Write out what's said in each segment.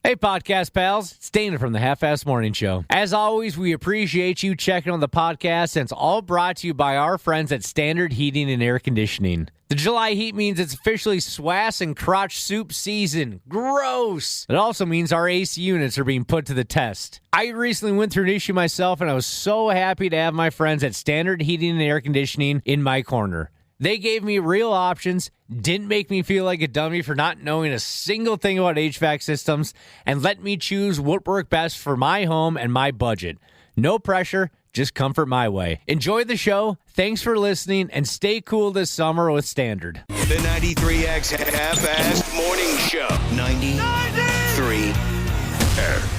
Hey, podcast pals. It's Dana from the Half-Ass Morning Show. As always, we appreciate you checking on the podcast, and it's all brought to you by our friends at Standard Heating and Air Conditioning. The July heat means it's officially swass and crotch soup season. Gross! It also means our AC units are being put to the test. I recently went through an issue myself, and I was so happy to have my friends at Standard Heating and Air Conditioning in my corner. They gave me real options, didn't make me feel like a dummy for not knowing a single thing about HVAC systems, and let me choose what worked best for my home and my budget. No pressure, just comfort my way. Enjoy the show, thanks for listening, and stay cool this summer with Standard. The 93X Half-Ass Morning Show. 93 Herpe.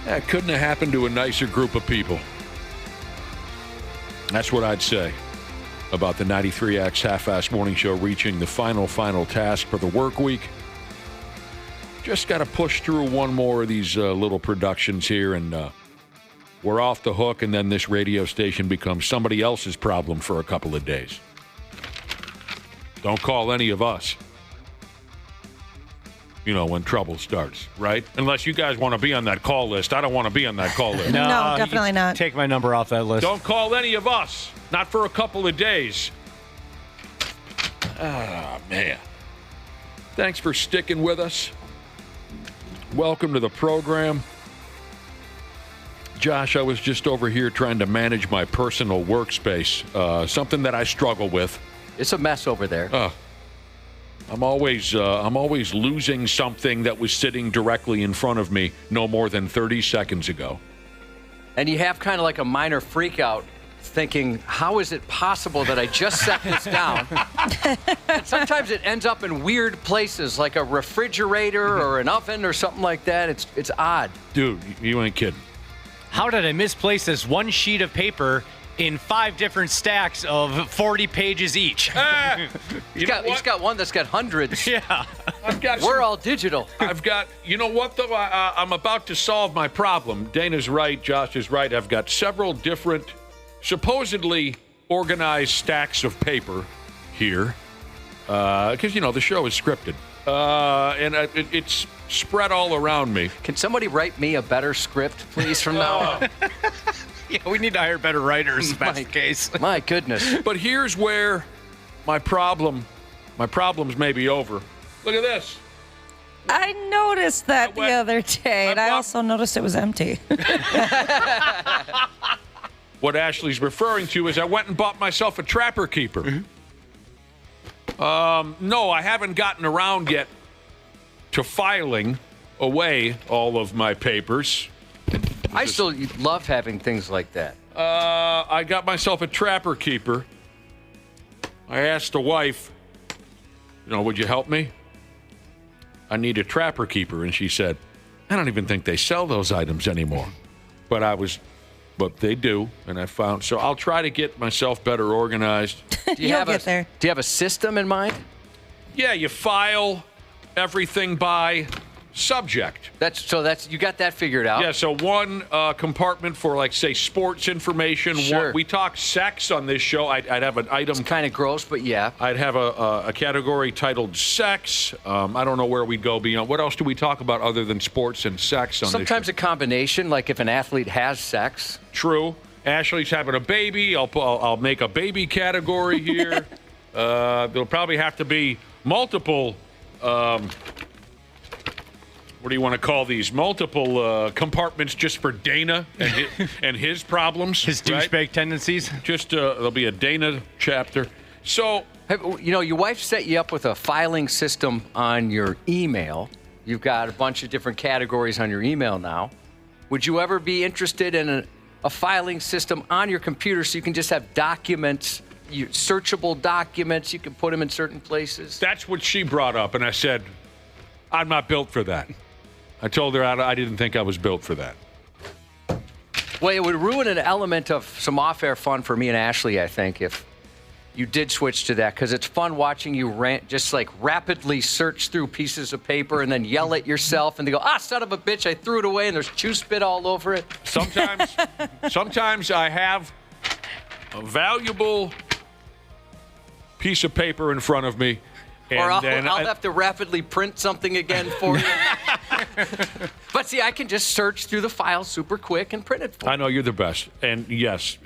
That couldn't have happened to a nicer group of people. That's what I'd say about the 93X Half-Ass Morning Show reaching the final task for the work week. Just got to push through one more of these little productions here, and we're off the hook, and then this radio station becomes somebody else's problem for a couple of days. Don't call any of us. You know, when trouble starts, right? Unless you guys want to be on that call list. I don't want to be on that call list. No, definitely not. Take my number off that list. Don't call any of us. Not for a couple of days. Ah, man. Thanks for sticking with us. Welcome to the program. Josh, I was just over here trying to manage my personal workspace, something that I struggle with. It's a mess over there. I'm always losing something that was sitting directly in front of me no more than 30 seconds ago. And you have kind of like a minor freak out thinking, how is it possible that I just set this down? And sometimes it ends up in weird places like a refrigerator or an oven or something like that. It's odd. Dude, you ain't kidding. How did I misplace this one sheet of paper in 5 different stacks of 40 pages each? He's got one that's got hundreds. Yeah. We're all digital. You know what, though? I'm about to solve my problem. Dana's right. Josh is right. I've got several different, supposedly organized stacks of paper here. Because, the show is scripted. And it's spread all around me. Can somebody write me a better script, please, from now on? Yeah, we need to hire better writers if that's the case. My goodness. But here's where my problems may be over. Look at this. I noticed that the other day, and I also noticed it was empty. What Ashley's referring to is I went and bought myself a trapper keeper. Mm-hmm. No, I haven't gotten around yet to filing away all of my papers. I still love having things like that. I got myself a trapper keeper. I asked the wife, would you help me? I need a trapper keeper. And she said, I don't even think they sell those items anymore. But they do. And I found, so I'll try to get myself better organized. You'll get there. Do you have a system in mind? Yeah, you file everything by subject. You got that figured out. Yeah, so one compartment for, like, say, sports information. Sure. We talk sex on this show. I'd have an item. It's kind of gross, but yeah. I'd have a category titled sex. I don't know where we'd go beyond. What else do we talk about other than sports and sex on Sometimes this show? A combination, like if an athlete has sex. True. Ashley's having a baby. I'll make a baby category here. There'll probably have to be multiple. What do you want to call these? Multiple compartments just for Dana and his problems. His douchebag tendencies. Just there'll be a Dana chapter. So, your wife set you up with a filing system on your email. You've got a bunch of different categories on your email now. Would you ever be interested in a filing system on your computer so you can just have documents, searchable documents, you can put them in certain places? That's what she brought up, and I said, I'm not built for that. I told her I didn't think I was built for that. Well, it would ruin an element of some off-air fun for me and Ashley, I think, if you did switch to that, because it's fun watching you just like rapidly search through pieces of paper and then yell at yourself and they go, son of a bitch, I threw it away and there's chew spit all over it. Sometimes I have a valuable piece of paper in front of me. And or I'll then have to rapidly print something again for you. But see, I can just search through the file super quick and print it for you. I know you're the best. And yes,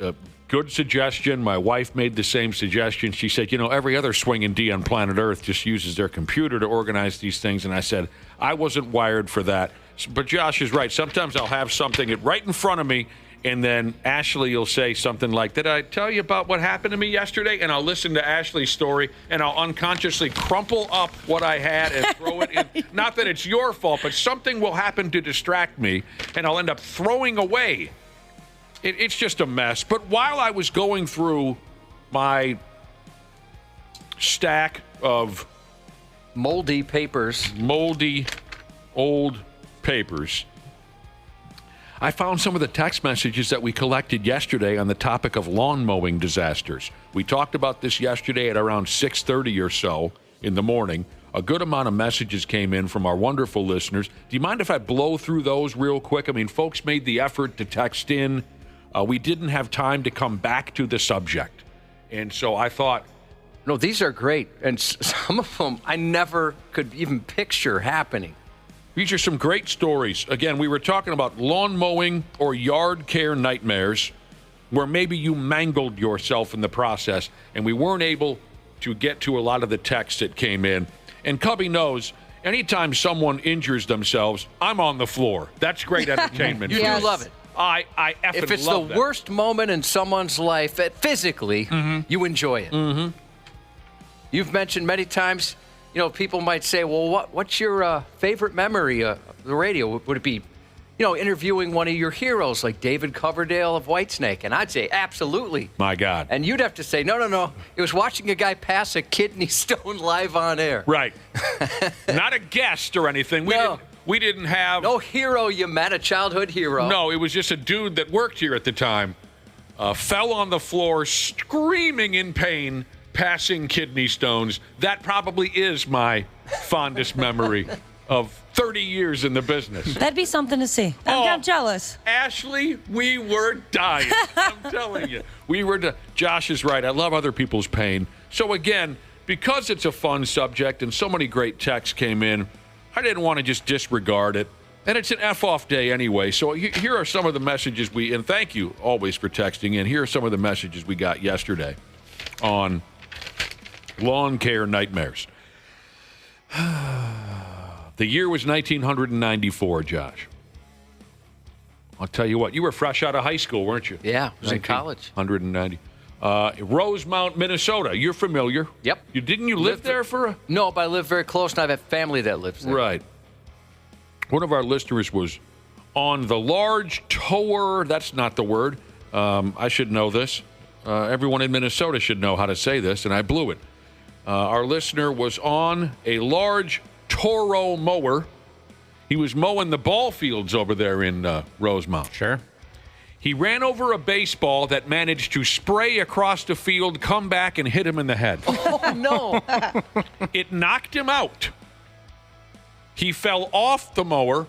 good suggestion. My wife made the same suggestion. She said, every other swinging D on planet Earth just uses their computer to organize these things. And I said, I wasn't wired for that. But Josh is right. Sometimes I'll have something right in front of me, and then Ashley will say something like, did I tell you about what happened to me yesterday? And I'll listen to Ashley's story, and I'll unconsciously crumple up what I had and throw it in. Not that it's your fault, but something will happen to distract me, and I'll end up throwing away. It's just a mess. But while I was going through my stack of moldy old papers, I found some of the text messages that we collected yesterday on the topic of lawn mowing disasters. We talked about this yesterday at around 6:30 or so in the morning. A good amount of messages came in from our wonderful listeners. Do you mind if I blow through those real quick? I mean, folks made the effort to text in. We didn't have time to come back to the subject. And so I thought, no, these are great. And some of them I never could even picture happening. these are some great stories. Again, we were talking about lawn mowing or yard care nightmares where maybe you mangled yourself in the process, and we weren't able to get to a lot of the texts that came in. And Cubby knows, anytime someone injures themselves, I'm on the floor. That's great entertainment. You do love it. I effing love If it's that. the worst moment in someone's life, physically, you enjoy it. Mm-hmm. You've mentioned many times, people might say, well, what's your favorite memory of the radio? Would it be, interviewing one of your heroes like David Coverdale of Whitesnake? And I'd say, absolutely. My God. And you'd have to say, no. It was watching a guy pass a kidney stone live on air. Right. Not a guest or anything. We didn't have... No hero you met, a childhood hero. No, it was just a dude that worked here at the time. Fell on the floor, screaming in pain, passing kidney stones. That probably is my fondest memory of 30 years in the business. That'd be something to see. I'm jealous. Ashley, we were dying. I'm telling you. Josh is right. I love other people's pain. So again, because it's a fun subject and so many great texts came in, I didn't want to just disregard it. And it's an F-off day anyway. So here are some of the messages and thank you always for texting in. Here are some of the messages we got yesterday on lawn care nightmares. The year was 1994, Josh. I'll tell you what, you were fresh out of high school, weren't you? Yeah, I was in college. 190. Rosemount, Minnesota. You're familiar. Yep. Didn't you live there for a... No, but I live very close, and I have family that lives there. Right. One of our listeners was on the large tower. That's not the word. I should know this. Everyone in Minnesota should know how to say this, and I blew it. Our listener was on a large Toro mower. He was mowing the ball fields over there in Rosemount. Sure. He ran over a baseball that managed to spray across the field, come back, and hit him in the head. Oh, no. It knocked him out. He fell off the mower,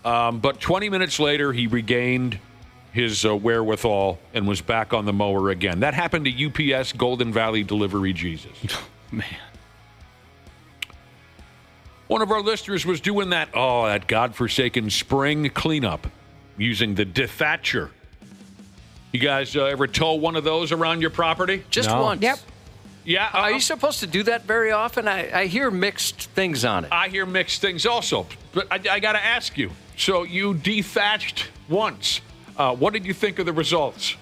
but 20 minutes later, he regained his wherewithal and was back on the mower again. That happened to UPS Golden Valley Delivery Jesus. Man. One of our listeners was doing that godforsaken spring cleanup using the dethatcher. You guys ever tow one of those around your property? Just No. once. Yep. Yeah. Are you supposed to do that very often? I hear mixed things on it. I hear mixed things also, but I got to ask you. So you dethatched once. What did you think of the results?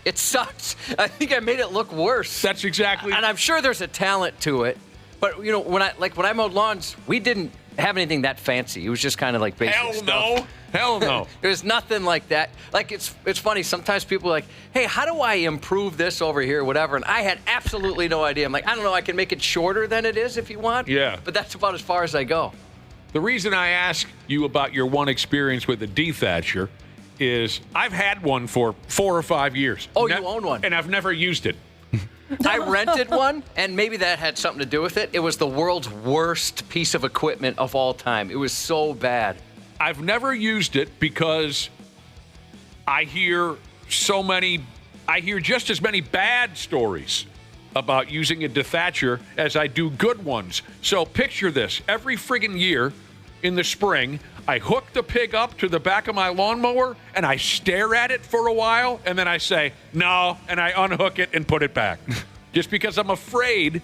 It sucks. I think I made it look worse. That's exactly. And I'm sure there's a talent to it. But, when I mowed lawns, we didn't have anything that fancy. It was just kind of like basic stuff. Hell no. There's nothing like that. Like, it's funny. Sometimes people are like, hey, how do I improve this over here, whatever? And I had absolutely no idea. I'm like, I don't know. I can make it shorter than it is if you want. Yeah. But that's about as far as I go. The reason I ask you about your one experience with the dethatcher is I've had one for 4 or 5 years. Oh, you own one? And I've never used it. I rented one, and maybe that had something to do with it. It was the world's worst piece of equipment of all time. It was so bad. I've never used it because I hear so many I hear just as many bad stories about using a dethatcher as I do good ones. So picture this. Every friggin' year in the spring, I hook the pig up to the back of my lawnmower, and I stare at it for a while, and then I say, no, and I unhook it and put it back. Just because I'm afraid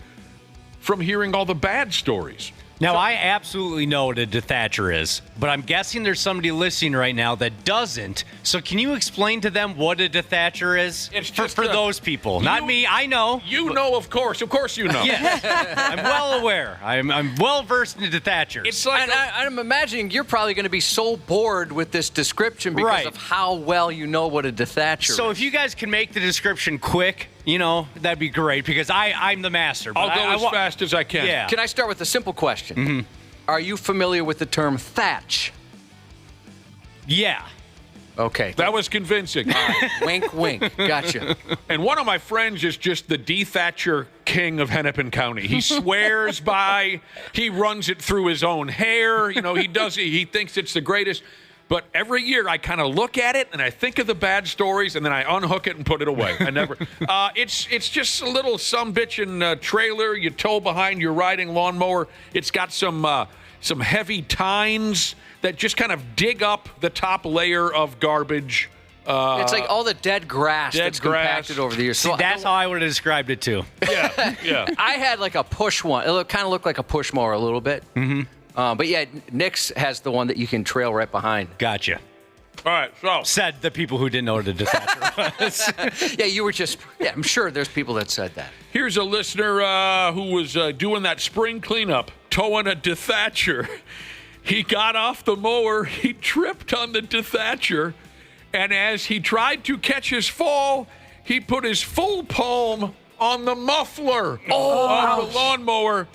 from hearing all the bad stories. Now, I absolutely know what a dethatcher is, but I'm guessing there's somebody listening right now that doesn't. So can you explain to them what a dethatcher is? It's just for those people. Not me, I know. You know, of course you know. Yeah, I'm well aware. I'm well versed in dethatchers. It's like And I'm imagining you're probably going to be so bored with this description because of how well you know what a dethatcher is. So if you guys can make the description quick, that'd be great because I'm the master. But I'll go as fast as I can. Yeah. Can I start with a simple question? Mm-hmm. Are you familiar with the term thatch? Yeah. Okay. That was convincing. Wink, wink. Gotcha. And one of my friends is just the dethatcher king of Hennepin County. He swears by, he runs it through his own hair. He thinks it's the greatest. But every year I kind of look at it and I think of the bad stories and then I unhook it and put it away. I never. It's just a little sumbitchin' trailer you tow behind your riding lawnmower. It's got some heavy tines that just kind of dig up the top layer of garbage. It's like all the dead grass that's compacted over the years. See, that's how I would have described it too. Yeah. I had like a push one. It kind of looked like a push mower a little bit. Mm-hmm. But yeah, Nick's has the one that you can trail right behind. Gotcha. All right, so. Said the people who didn't know what a dethatcher was. Yeah, you were just, I'm sure there's people that said that. Here's a listener who was doing that spring cleanup, towing a dethatcher. He got off the mower, he tripped on the dethatcher, and as he tried to catch his fall, he put his full palm on the muffler of the lawnmower.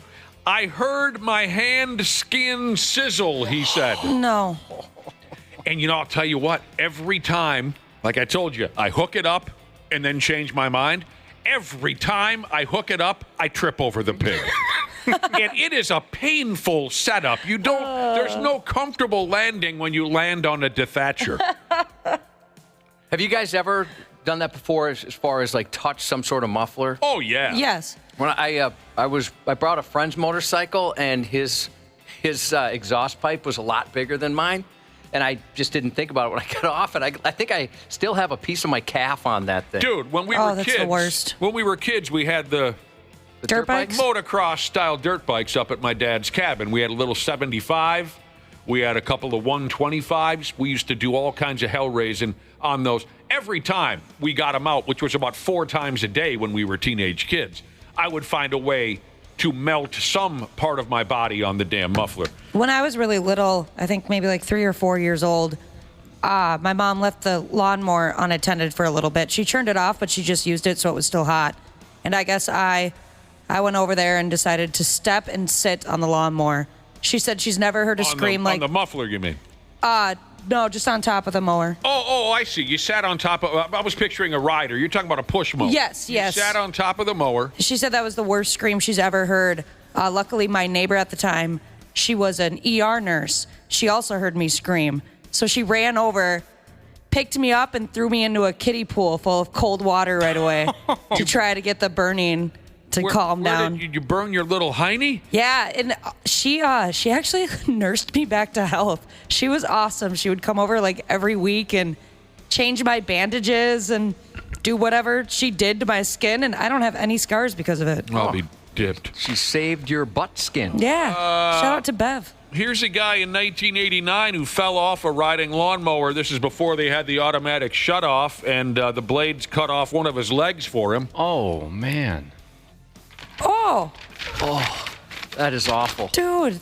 I heard my hand skin sizzle, he said. No. And I'll tell you what, every time, like I told you, I hook it up and then change my mind. Every time I hook it up, I trip over the pig. And it is a painful setup. There's no comfortable landing when you land on a dethatcher. Have you guys ever done that before as far as like touch some sort of muffler? Oh, yeah. Yes. When I brought a friend's motorcycle and his exhaust pipe was a lot bigger than mine, and I just didn't think about it when I got off. And I think I still have a piece of my calf on that thing. Dude, when we were that's kids, the worst. When we were kids, we had the Dirt bikes? motocross style dirt bikes up at my dad's cabin. We had a little 75. We had a couple of 125s. We used to do all kinds of hell raising on those. Every time we got them out, which was about 4 times a day when we were teenage kids, I would find a way to melt some part of my body on the damn muffler. When I was really little, I think maybe like 3 or 4 years old, my mom left the lawnmower unattended for a little bit. She turned it off, but she just used it so it was still hot. And I guess I went over there and decided to step and sit on the lawnmower. She said she's never heard a scream like... On the muffler, you mean? No, just on top of the mower. Oh, I see. You sat on top of... I was picturing a rider. You're talking about a push mower. Yes. You sat on top of the mower. She said that was the worst scream she's ever heard. Luckily, my neighbor at the time, she was an ER nurse. She also heard me scream. So she ran over, picked me up, and threw me into a kiddie pool full of cold water right away to try to get the burning to calm down. Did you burn your little hiney? Yeah, and she actually nursed me back to health. She was awesome. She would come over like every week and change my bandages and do whatever she did to my skin, and I don't have any scars because of it. I'll be dipped. She saved your butt skin. Yeah, shout out to Bev. Here's a guy in 1989 who fell off a riding lawnmower. This is before they had the automatic shutoff, and the blades cut off one of his legs for him. Oh, man. Oh, That is awful. dude,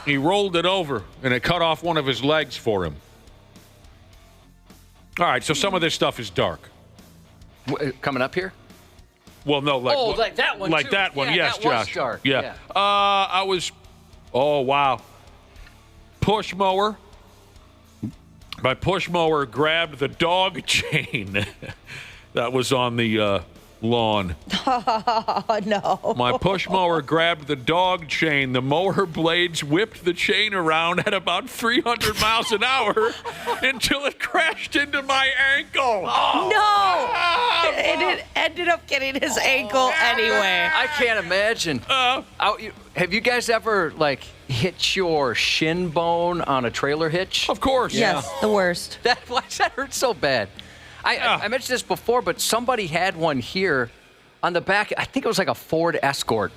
He rolled it over, and it cut off one of his legs for him. All right, so some of this stuff is dark. Coming up here? Well, no, like that one, like too. that one, Yeah, yes, that was Josh. dark, Yeah. yeah. Oh, wow. Push mower. My push mower grabbed the dog chain that was on the lawn. Oh, no. My push mower grabbed the dog chain. The mower blades whipped the chain around at about 300 miles an hour until it crashed into my ankle. No! And it ended up getting his ankle anyway. I can't imagine. Have you guys ever, like, hit your shin bone on a trailer hitch? Of course. Yes, the worst. Why does that hurt so bad? I mentioned this before, but somebody had one here on the back. I think it was like a Ford Escort.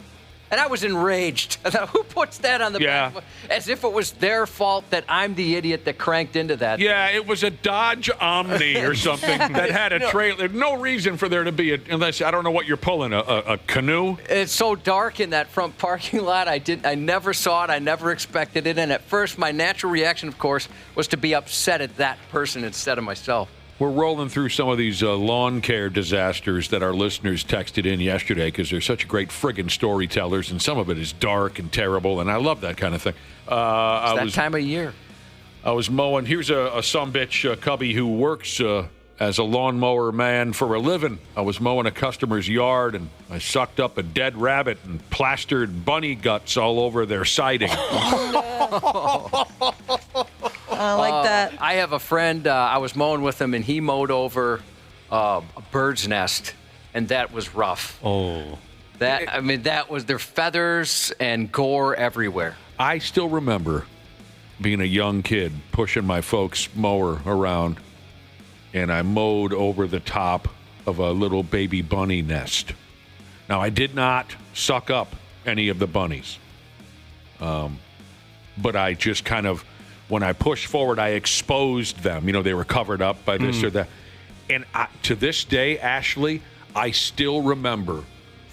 And I was enraged. I thought, who puts that on the back? As if it was their fault that I'm the idiot that cranked into that. Yeah, it was a Dodge Omni or something that had a trailer. No reason for there to be unless, I don't know what you're pulling, a canoe? It's so dark in that front parking lot. I never saw it. I never expected it. And at first, my natural reaction, of course, was to be upset at that person instead of myself. We're rolling through some of these lawn care disasters that our listeners texted in yesterday because they're such great friggin' storytellers, and some of it is dark and terrible, and I love that kind of thing. It's that time of year. I was mowing. Here's a sumbitch cubby who works as a lawnmower man for a living. I was mowing a customer's yard, and I sucked up a dead rabbit and plastered bunny guts all over their siding. I like that. I have a friend, I was mowing with him, and he mowed over a bird's nest, and that was rough. Oh. That was their feathers and gore everywhere. I still remember being a young kid pushing my folks' mower around, and I mowed over the top of a little baby bunny nest. Now, I did not suck up any of the bunnies, but I just kind of, when I pushed forward, I exposed them. You know, they were covered up by this or that. And to this day, Ashley, I still remember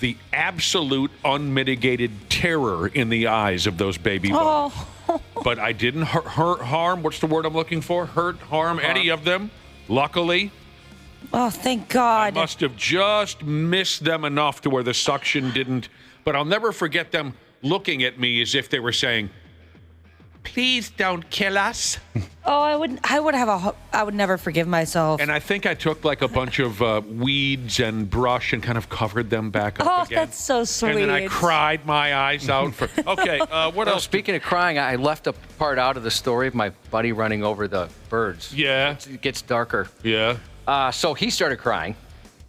the absolute unmitigated terror in the eyes of those baby bunnies. But I didn't harm, what's the word I'm looking for? Harm any of them, luckily. Oh, thank God. I must have just missed them enough to where the suction didn't. But I'll never forget them looking at me as if they were saying, "Please don't kill us." Oh, I would never forgive myself. And I think I took like a bunch of weeds and brush and kind of covered them back up again. Oh, that's so sweet. And then I cried my eyes out. Okay, what else? Speaking of crying, I left a part out of the story of my buddy running over the birds. Yeah. It gets darker. Yeah. So he started crying,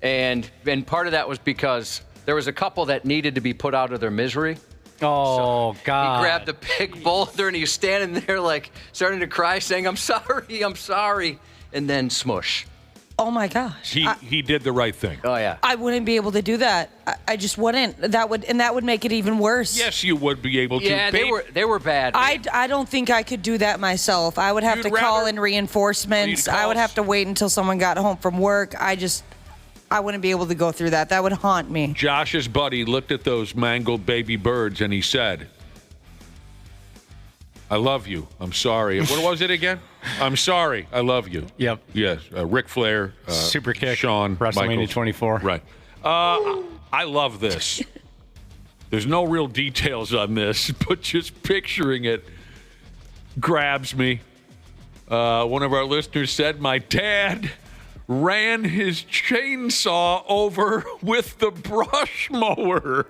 and part of that was because there was a couple that needed to be put out of their misery. Oh, God. He grabbed a big boulder, and he was standing there, like, starting to cry, saying, I'm sorry, and then smush. Oh, my gosh. He did the right thing. Oh, yeah. I wouldn't be able to do that. I just wouldn't. That would make it even worse. Yes, you would be able to. Yeah, they were bad. I don't think I could do that myself. I would have to call in reinforcements. I would have to wait until someone got home from work. I wouldn't be able to go through that. That would haunt me. Josh's buddy looked at those mangled baby birds and he said, "I love you. I'm sorry." What was it again? "I'm sorry. I love you." Yep. Yes. Ric Flair. Super kick. Shawn. WrestleMania Michaels. 24. Right. I love this. There's no real details on this, but just picturing it grabs me. One of our listeners said, "My dad ran his chainsaw over with the brush mower."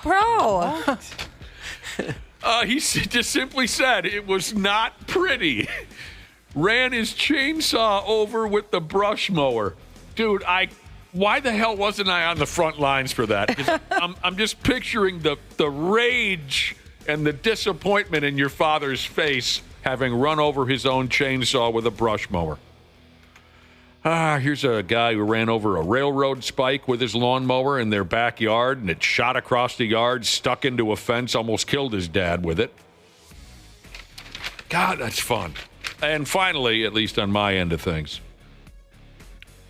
Bro. He just simply said it was not pretty. Ran his chainsaw over with the brush mower. Dude, why the hell wasn't I on the front lines for that? 'Cause I'm just picturing the rage and the disappointment in your father's face having run over his own chainsaw with a brush mower. Here's a guy who ran over a railroad spike with his lawnmower in their backyard, and it shot across the yard, stuck into a fence, almost killed his dad with it. God, that's fun. And finally, at least on my end of things,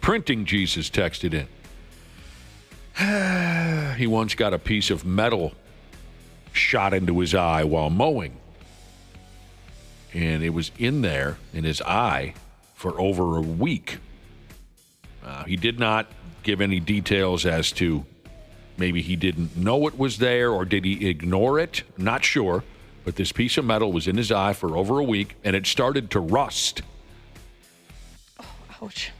Printing Jesus texted in. He once got a piece of metal shot into his eye while mowing. And it was in there, in his eye, for over a week. He did not give any details as to maybe he didn't know it was there or did he ignore it. Not sure. But this piece of metal was in his eye for over a week, and it started to rust. Oh, ouch.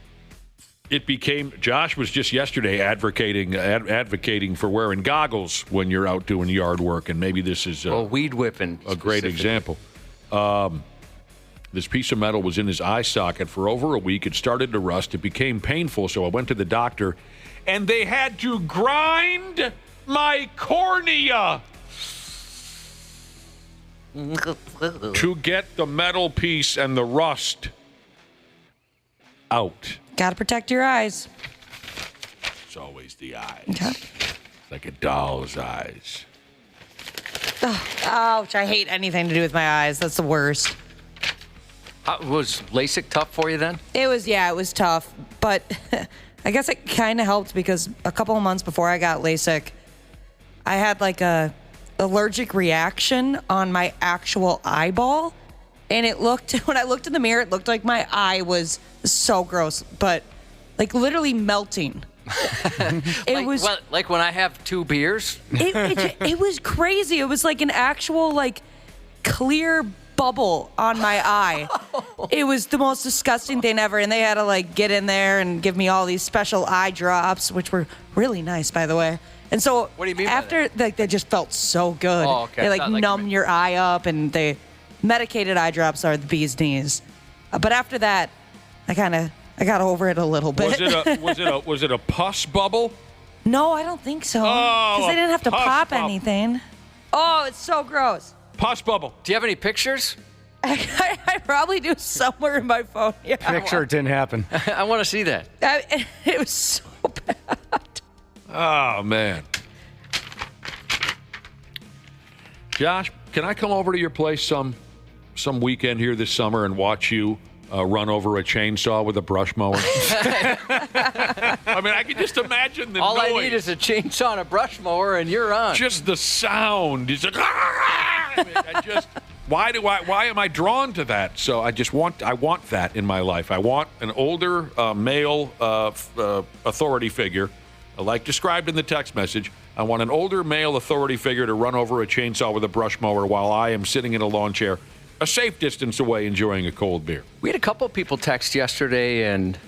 it became, Josh was just yesterday advocating for wearing goggles when you're out doing yard work, and maybe this is weed whipping a great example. This piece of metal was in his eye socket for over a week. It started to rust. It became painful, so I went to the doctor, and they had to grind my cornea to get the metal piece and the rust out. Gotta protect your eyes. It's always the eyes. Okay. Like a doll's eyes. Ouch, I hate anything to do with my eyes. That's the worst. Was LASIK tough for you then? It was tough, but I guess it kind of helped because a couple of months before I got LASIK, I had like a allergic reaction on my actual eyeball, and when I looked in the mirror, it looked like my eye was so gross, but like literally melting. It was like when I have 2 beers. It was crazy. It was like an actual like clear bubble on my eye. It was the most disgusting thing ever, and they had to like get in there and give me all these special eye drops, which were really nice, by the way. And so what do you mean after like they just felt so good. Oh, okay. They like numb your eye up, and they medicated eye drops are the bee's knees. But after that, I got over it a little bit. Was it a pus bubble? No, I don't think so. Because they didn't have to pop anything. Oh, it's so gross. Pus bubble. Do you have any pictures? I probably do somewhere in my phone. Yeah. Picture it didn't happen. I want to see that. It was so bad. Oh, man. Josh, can I come over to your place some weekend here this summer and watch you run over a chainsaw with a brush mower? I mean, I can just imagine the All noise. I need is a chainsaw and a brush mower, and you're on. Just the sound. It's like, I mean, why am I drawn to that? So I want that in my life. I want an older male authority figure, like described in the text message. I want an older male authority figure to run over a chainsaw with a brush mower while I am sitting in a lawn chair, a safe distance away, enjoying a cold beer. We had a couple of people text yesterday and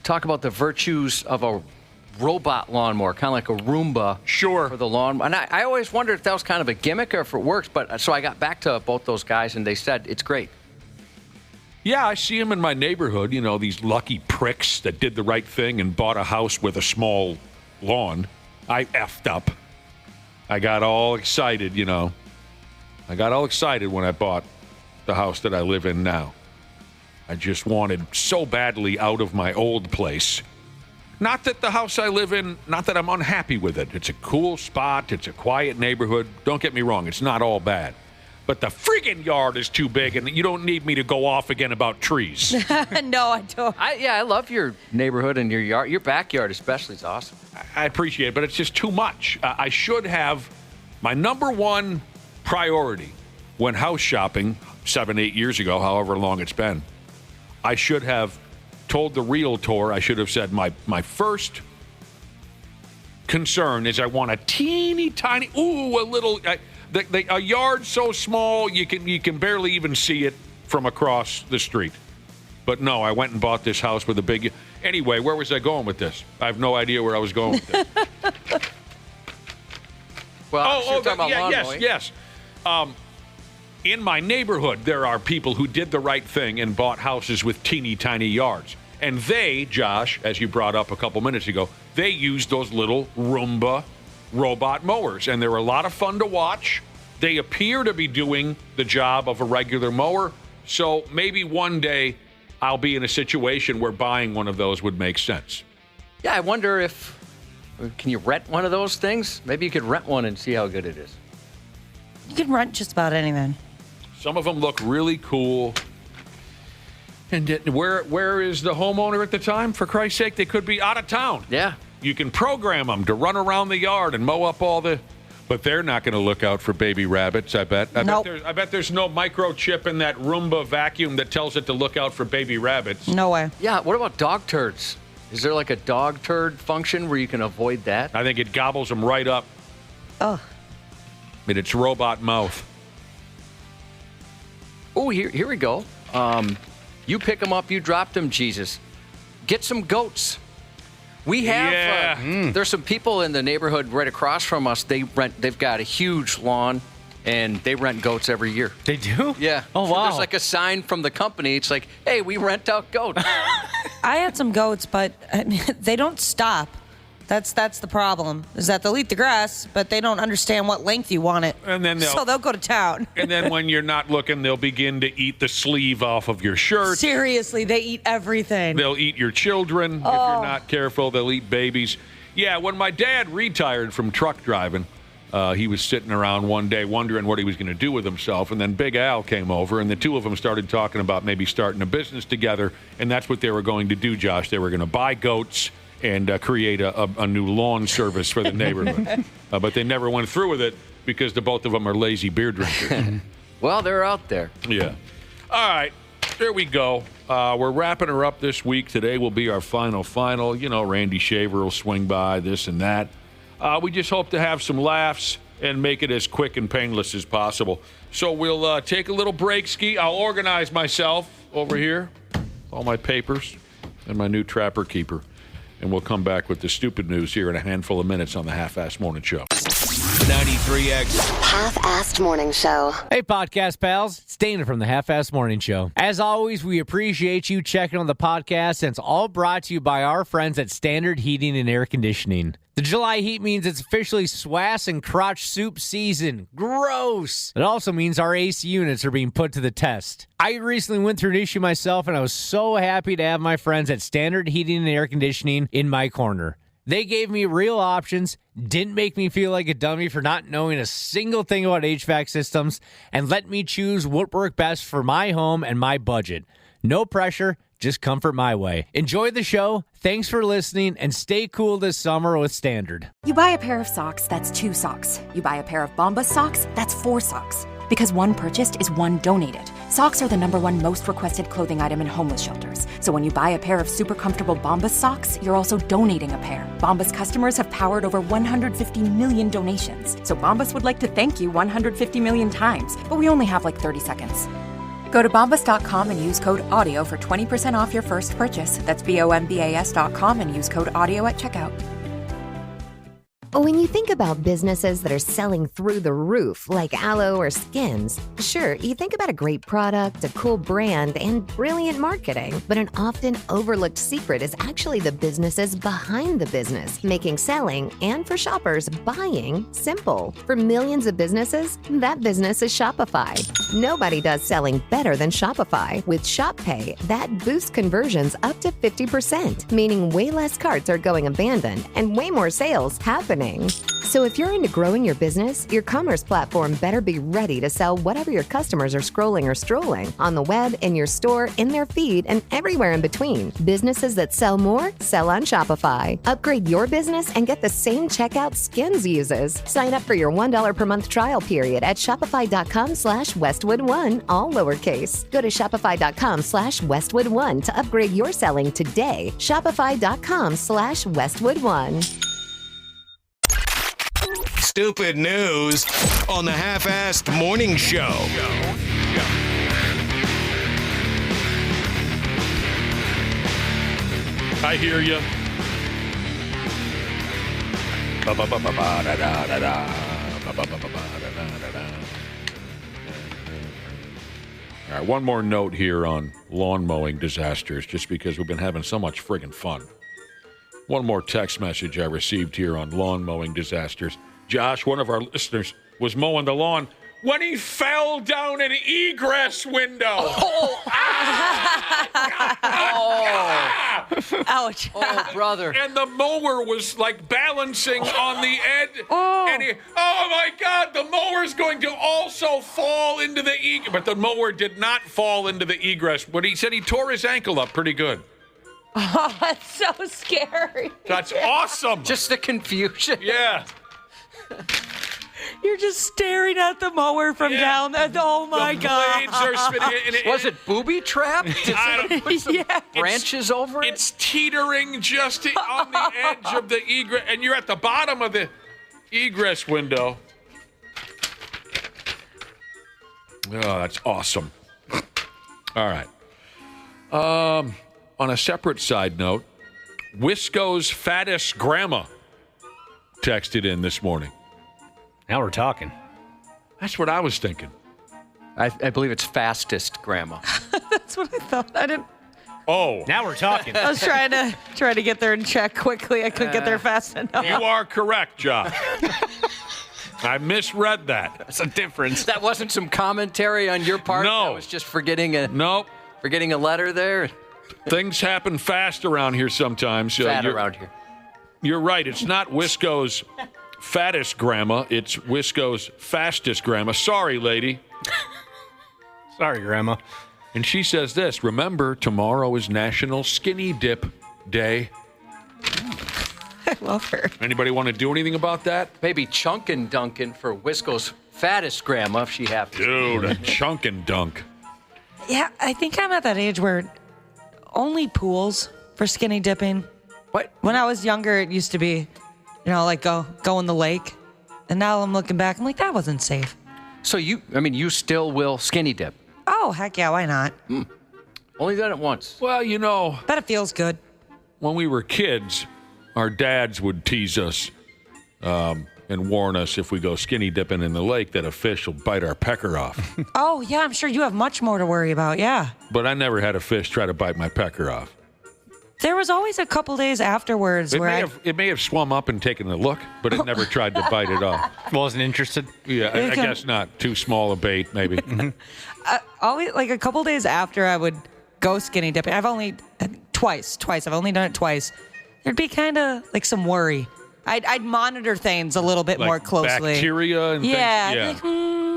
talk about the virtues of a robot lawnmower, kind of like a Roomba. Sure. For the lawn. And I always wondered if that was kind of a gimmick or if it works. But so I got back to both those guys, and they said it's great. Yeah, I see them in my neighborhood, these lucky pricks that did the right thing and bought a house with a small lawn. I effed up. I got all excited, I got all excited when I bought the house that I live in now. I just wanted so badly out of my old place. Not that the house I live in, not that I'm unhappy with it. It's a cool spot. It's a quiet neighborhood. Don't get me wrong. It's not all bad. But the friggin' yard is too big, and you don't need me to go off again about trees. No, I don't. I love your neighborhood and your yard. Your backyard especially is awesome. I appreciate it, but it's just too much. I should have my number one priority when house shopping 7-8 years ago, however long it's been. I should have told the realtor, I should have said my first concern is I want a teeny tiny, a little, a yard so small you can barely even see it from across the street. But no, I went and bought this house with a big. Anyway, where was I going with this? I have no idea where I was going with this. Yes. In my neighborhood, there are people who did the right thing and bought houses with teeny tiny yards. And they, Josh, as you brought up a couple minutes ago, they used those little Roomba robot mowers. And they're a lot of fun to watch. They appear to be doing the job of a regular mower. So maybe one day I'll be in a situation where buying one of those would make sense. Yeah, I wonder can you rent one of those things? Maybe you could rent one and see how good it is. You can rent just about anything. Some of them look really cool. And where is the homeowner at the time? For Christ's sake, they could be out of town. Yeah. You can program them to run around the yard and mow up all the... But they're not going to look out for baby rabbits, I bet. I bet there's no microchip in that Roomba vacuum that tells it to look out for baby rabbits. No way. Yeah, what about dog turds? Is there like a dog turd function where you can avoid that? I think it gobbles them right up. Oh. In its robot mouth. Oh, here we go. You pick them up, you drop them, Jesus. Get some goats. We have. There's some people in the neighborhood right across from us. They've got a huge lawn, and they rent goats every year. They do? Yeah. Oh, wow. There's like a sign from the company. It's like, hey, we rent out goats. I had some goats, but they don't stop. That's the problem, is that they'll eat the grass, but they don't understand what length you want it. And then so they'll go to town. And then when you're not looking, they'll begin to eat the sleeve off of your shirt. Seriously, they eat everything. They'll eat your children. If you're not careful, they'll eat babies. Yeah, when my dad retired from truck driving, he was sitting around one day wondering what he was going to do with himself, and then Big Al came over, and the two of them started talking about maybe starting a business together, and that's what they were going to do, Josh. They were going to buy goats and create a new lawn service for the neighborhood. But they never went through with it because the both of them are lazy beer drinkers. Well, they're out there. Yeah. All right. There we go. We're wrapping her up this week. Today will be our final. You know, Randy Shaver will swing by, this and that. We just hope to have some laughs and make it as quick and painless as possible. So we'll take a little break, Ski. I'll organize myself over here, all my papers, and my new Trapper Keeper. And we'll come back with the stupid news here in a handful of minutes on the Half-Assed Morning Show. 93X. Half-Assed Morning Show. Hey, podcast pals. It's Dana from the Half-Assed Morning Show. As always, we appreciate you checking on the podcast, and it's all brought to you by our friends at Standard Heating and Air Conditioning. The July heat means it's officially swass and crotch soup season. Gross! It also means our AC units are being put to the test. I recently went through an issue myself, and I was so happy to have my friends at Standard Heating and Air Conditioning in my corner. They gave me real options, didn't make me feel like a dummy for not knowing a single thing about HVAC systems, and let me choose what worked best for my home and my budget. No pressure, just comfort my way. Enjoy the show, thanks for listening, and stay cool this summer with Standard. You buy a pair of socks, that's 2 socks. You buy a pair of Bombas socks, that's 4 socks. Because one purchased is one donated. Socks are the #1 most requested clothing item in homeless shelters. So when you buy a pair of super comfortable Bombas socks, you're also donating a pair. Bombas customers have powered over 150 million donations. So Bombas would like to thank you 150 million times, but we only have like 30 seconds. Go to bombas.com and use code AUDIO for 20% off your first purchase. That's BOMBAS.com and use code AUDIO at checkout. When you think about businesses that are selling through the roof, like aloe or skins, sure, you think about a great product, a cool brand, and brilliant marketing. But an often overlooked secret is actually the businesses behind the business, making selling and, for shoppers, buying simple. For millions of businesses, that business is Shopify. Nobody does selling better than Shopify. With Shop Pay, that boosts conversions up to 50%, meaning way less carts are going abandoned and way more sales happening. So if you're into growing your business, your commerce platform better be ready to sell whatever your customers are scrolling or strolling on the web, in your store, in their feed, and everywhere in between. Businesses that sell more, sell on Shopify. Upgrade your business and get the same checkout Skins uses. Sign up for your $1 per month trial period at shopify.com/Westwood1, all lowercase. Go to shopify.com/Westwood1 to upgrade your selling today. Shopify.com/Westwood1. Stupid news on the Half-Assed Morning Show. I hear you. All right, one more note here on lawn mowing disasters, just because we've been having so much friggin' fun. One more text message I received here on lawn mowing disasters. Josh, one of our listeners, was mowing the lawn when he fell down an egress window. Oh, Ouch. oh, brother. And the mower was like balancing on the edge. And oh my God, the mower's going to also fall into the egress. But the mower did not fall into the egress. But he said he tore his ankle up pretty good. Oh, that's so scary. That's awesome. Just the confusion. Yeah. You're just staring at the mower from down there. Oh, my God. Blades are spinning. Was it booby trapped? Put some branches over it? It's teetering just on the edge of the egress, and you're at the bottom of the egress window. Oh, that's awesome. All right. On a separate side note, Wisco's fattest grandma texted in this morning. Now we're talking. That's what I was thinking. I believe it's fastest, Grandma. That's what I thought. I didn't. Oh, Now we're talking. I was trying to get there and check quickly. I couldn't get there fast enough. you are correct, Josh. I misread that. That's a difference. That wasn't some commentary on your part? No. That was just forgetting a Nope. a letter there? Things happen fast around here sometimes. Fat around here. You're right. It's not Wisco's fattest grandma. It's Wisco's fastest grandma. Sorry, lady. Sorry, Grandma. And she says this, remember, tomorrow is National Skinny Dip Day. I love her. Anybody want to do anything about that? Maybe Chunkin' Dunkin' for Wisco's fattest grandma if she happens. Dude, a chunk and dunk. Yeah, I think I'm at that age where only pools for skinny dipping. What? When I was younger, it used to be, like go in the lake. And now I'm looking back, I'm like, that wasn't safe. So you still will skinny dip? Oh, heck yeah, why not? Only done it once. Well, Bet it feels good. when we were kids, our dads would tease us and warn us if we go skinny dipping in the lake that a fish will bite our pecker off. Oh, yeah, I'm sure you have much more to worry about, yeah. But I never had a fish try to bite my pecker off. There was always a couple days afterwards It where may have swum up and taken a look, but it never tried to bite it off. Wasn't interested. Yeah, I guess not. Too small a bait, maybe. always like a couple days after I would go skinny dipping. I've only twice. I've only done it twice. There'd be kind of like some worry. I'd monitor things a little bit Like more closely. bacteria and yeah, things. I'd be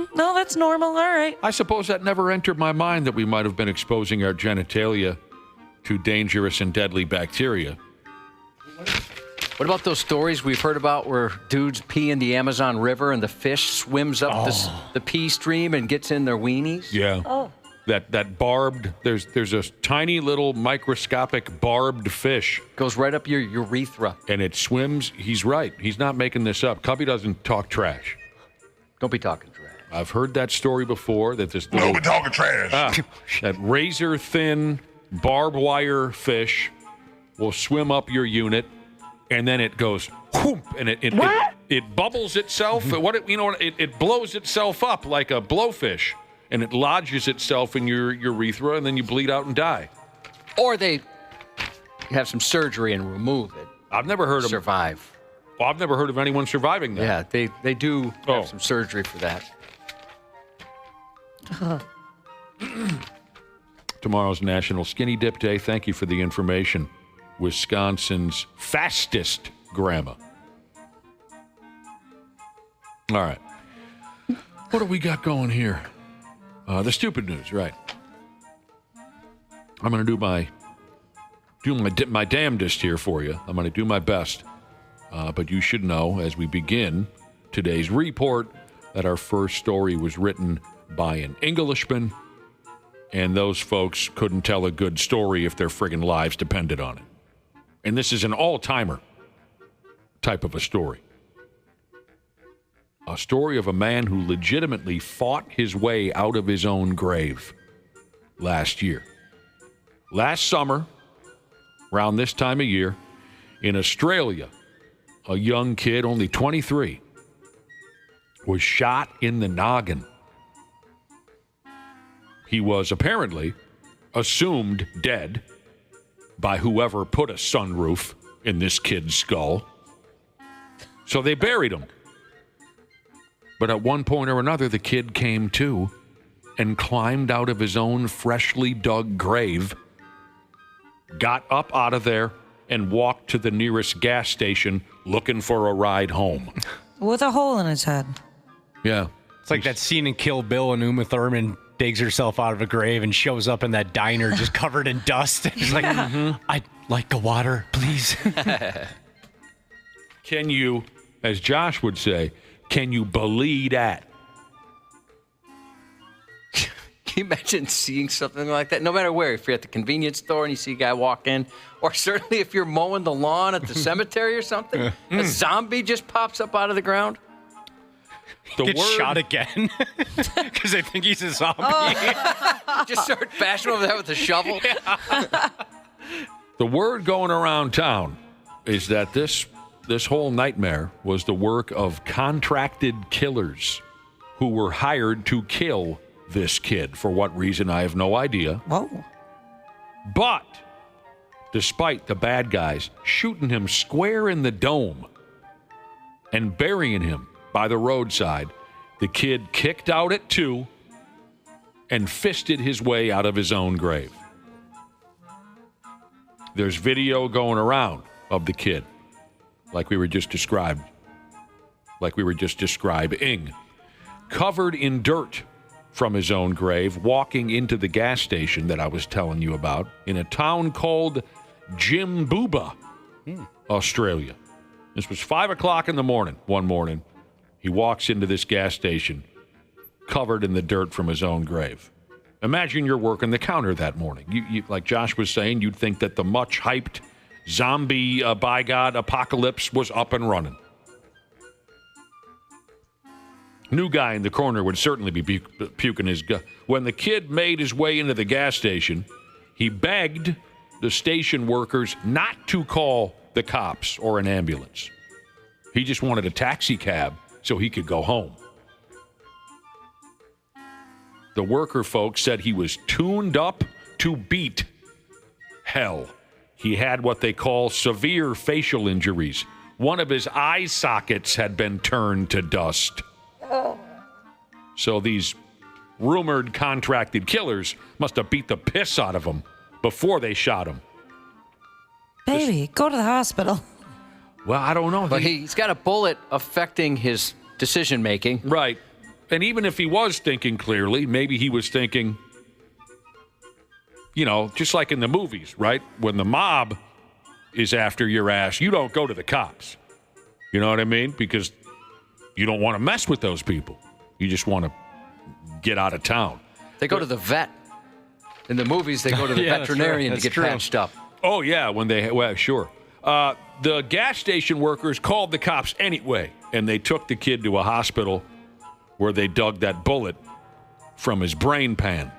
like, no, that's normal. All right. I suppose that never entered my mind that we might have been exposing our genitalia to dangerous and deadly bacteria. What about those stories we've heard about where dudes pee in the Amazon River and the fish swims up the pee stream and gets in their weenies? Yeah. Oh. That barbed, there's a tiny little microscopic barbed fish, Goes right up your urethra. and it swims. He's right. He's not making this up. Cubby doesn't talk trash. Don't be talking trash. I've heard that story before, that this little, talking trash. that razor-thin barbed wire fish will swim up your unit, and then it goes whoop, and it bubbles itself. It blows itself up like a blowfish, and it lodges itself in your urethra, and then you bleed out and die. Or they have some surgery and remove it. I've never heard of Survive. Well, I've never heard of anyone surviving that. Yeah, they do Oh. have some surgery for that. Tomorrow's National Skinny Dip Day. Thank you for the information. Wisconsin's fastest grandma. All right. What do we got going here? The stupid news, right. I'm going to do my damnedest here for you. I'm going to do my best. But you should know, as we begin today's report, that our first story was written by an Englishman, and those folks couldn't tell a good story if their friggin' lives depended on it. And this is an all-timer type of a story. A story of a man who legitimately fought his way out of his own grave last year. Last summer, around this time of year, in Australia, a young kid, only 23, was shot in the noggin. He was apparently assumed dead by whoever put a sunroof in this kid's skull. So they buried him. But at one point or another, the kid came to and climbed out of his own freshly dug grave, got up out of there, and walked to the nearest gas station looking for a ride home. With a hole in his head. Yeah. It's like that scene in Kill Bill when Uma Thurman digs herself out of a grave and shows up in that diner just covered in dust. She's like, I'd like the water, please. Can you, as Josh would say, can you believe that? Can you imagine seeing something like that? No matter where, if you're at the convenience store and you see a guy walk in, or certainly if you're mowing the lawn at the cemetery or something, a zombie just pops up out of the ground. Gets shot again because they think he's a zombie. Just start bashing over there with a shovel. The word going around town is that this whole nightmare was the work of contracted killers who were hired to kill this kid. For what reason, I have no idea. Whoa. But despite the bad guys shooting him square in the dome and burying him by the roadside, the kid kicked out at 2 and fisted his way out of his own grave. There's video going around of the kid, like we were just describing, covered in dirt from his own grave, walking into the gas station that I was telling you about in a town called Jimbuba, Australia. This was 5 o'clock in the morning. One morning, he walks into this gas station covered in the dirt from his own grave. Imagine you're working the counter that morning. You, like Josh was saying, you'd think that the much hyped zombie by God apocalypse was up and running. New guy in the corner would certainly be puking his gut. When the kid made his way into the gas station, he begged the station workers not to call the cops or an ambulance. He just wanted a taxi cab so he could go home. The worker folks said he was tuned up to beat hell. He had what they call severe facial injuries. One of his eye sockets had been turned to dust. So these rumored contracted killers must have beat the piss out of him before they shot him. Baby, go to the hospital. Well, I don't know. But he's got a bullet affecting his decision-making. Right. And even if he was thinking clearly, maybe he was thinking, just like in the movies, right? When the mob is after your ass, you don't go to the cops. You know what I mean? Because you don't want to mess with those people. You just want to get out of town. They go to the vet. In the movies, they go to the veterinarian to get patched up. Oh, yeah, sure. The gas station workers called the cops anyway, and they took the kid to a hospital where they dug that bullet from his brain pan.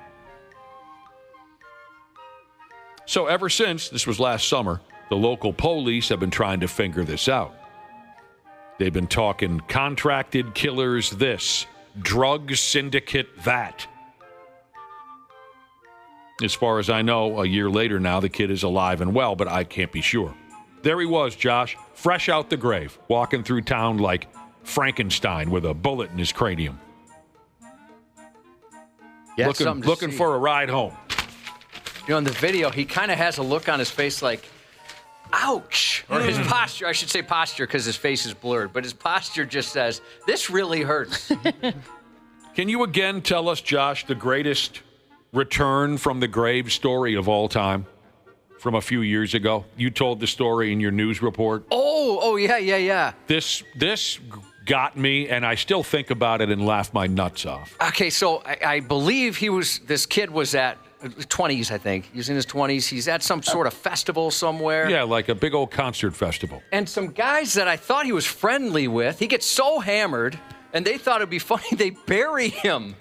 So ever since, this was last summer, the local police have been trying to figure this out. They've been talking contracted killers this, drug syndicate that. As far as I know, a year later now, the kid is alive and well, but I can't be sure. There he was, Josh, fresh out the grave, walking through town like Frankenstein with a bullet in his cranium. Yeah, looking for a ride home. In the video, he kind of has a look on his face like, ouch. Or his posture, I should say posture because his face is blurred, but his posture just says, this really hurts. Can you again tell us, Josh, the greatest return from the grave story of all time from a few years ago? You told the story in your news report. Oh, yeah. This got me, and I still think about it and laugh my nuts off. Okay, so I believe this kid was at 20s, I think. He was in his 20s. He's at some sort of festival somewhere. Yeah, like a big old concert festival. And some guys that I thought he was friendly with, he gets so hammered, and they thought it'd be funny, they bury him.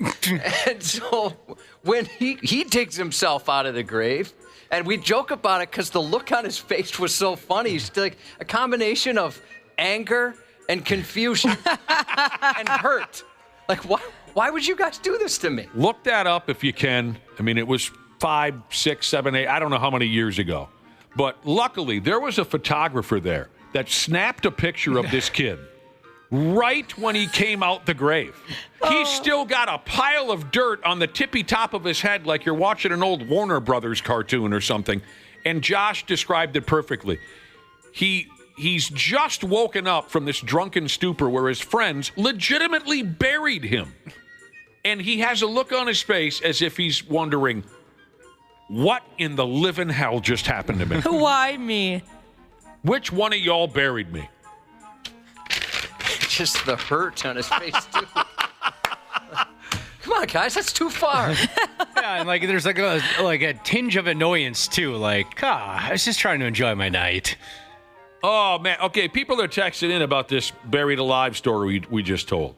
And so when he digs himself out of the grave, and we joke about it because the look on his face was so funny. He's like a combination of anger and confusion and hurt. Like, why would you guys do this to me? Look that up if you can. I mean, it was 5, 6, 7, 8, I don't know how many years ago. But luckily, there was a photographer there that snapped a picture of this kid right when he came out the grave. He's still got a pile of dirt on the tippy top of his head like you're watching an old Warner Brothers cartoon or something. And Josh described it perfectly. He's just woken up from this drunken stupor where his friends legitimately buried him. And he has a look on his face as if he's wondering, what in the living hell just happened to me? Why me? Which one of y'all buried me? Just the hurt on his face, too. Come on, guys, that's too far. Yeah, and there's like a tinge of annoyance too. I was just trying to enjoy my night. Oh, man. Okay, people are texting in about this buried alive story we just told.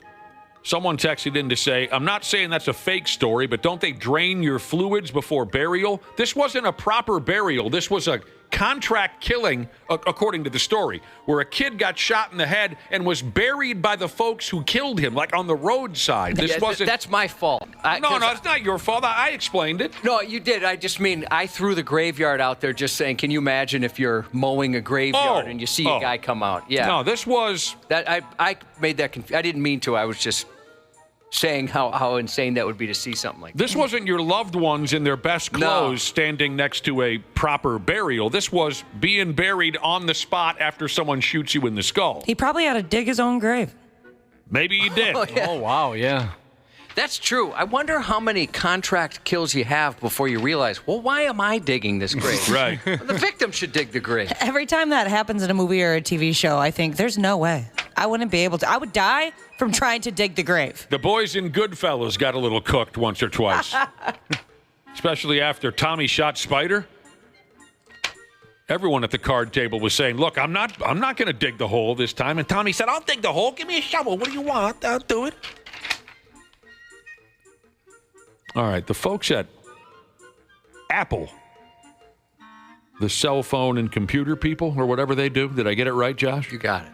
Someone texted in to say, I'm not saying that's a fake story, but don't they drain your fluids before burial? This wasn't a proper burial. This was a contract killing, according to the story, where a kid got shot in the head and was buried by the folks who killed him, like on the roadside. This wasn't. That's my fault. No, it's not your fault. I explained it. No, you did. I just mean I threw the graveyard out there just saying, can you imagine if you're mowing a graveyard and you see a guy come out? Yeah. No, this was... I made that I didn't mean to. I was just saying how insane that would be to see something like that. This wasn't your loved ones in their best clothes standing next to a proper burial. This was being buried on the spot after someone shoots you in the skull. He probably had to dig his own grave. Maybe he did. Oh, wow, yeah. That's true. I wonder how many contract kills you have before you realize, well, why am I digging this grave? Right. The victim should dig the grave. Every time that happens in a movie or a TV show, I think there's no way. I wouldn't be able to. I would die from trying to dig the grave. The boys in Goodfellas got a little cooked once or twice. Especially after Tommy shot Spider. Everyone at the card table was saying, look, I'm not going to dig the hole this time. And Tommy said, I'll dig the hole. Give me a shovel. What do you want? I'll do it. All right, the folks at Apple, the cell phone and computer people, or whatever they do. Did I get it right, Josh? You got it.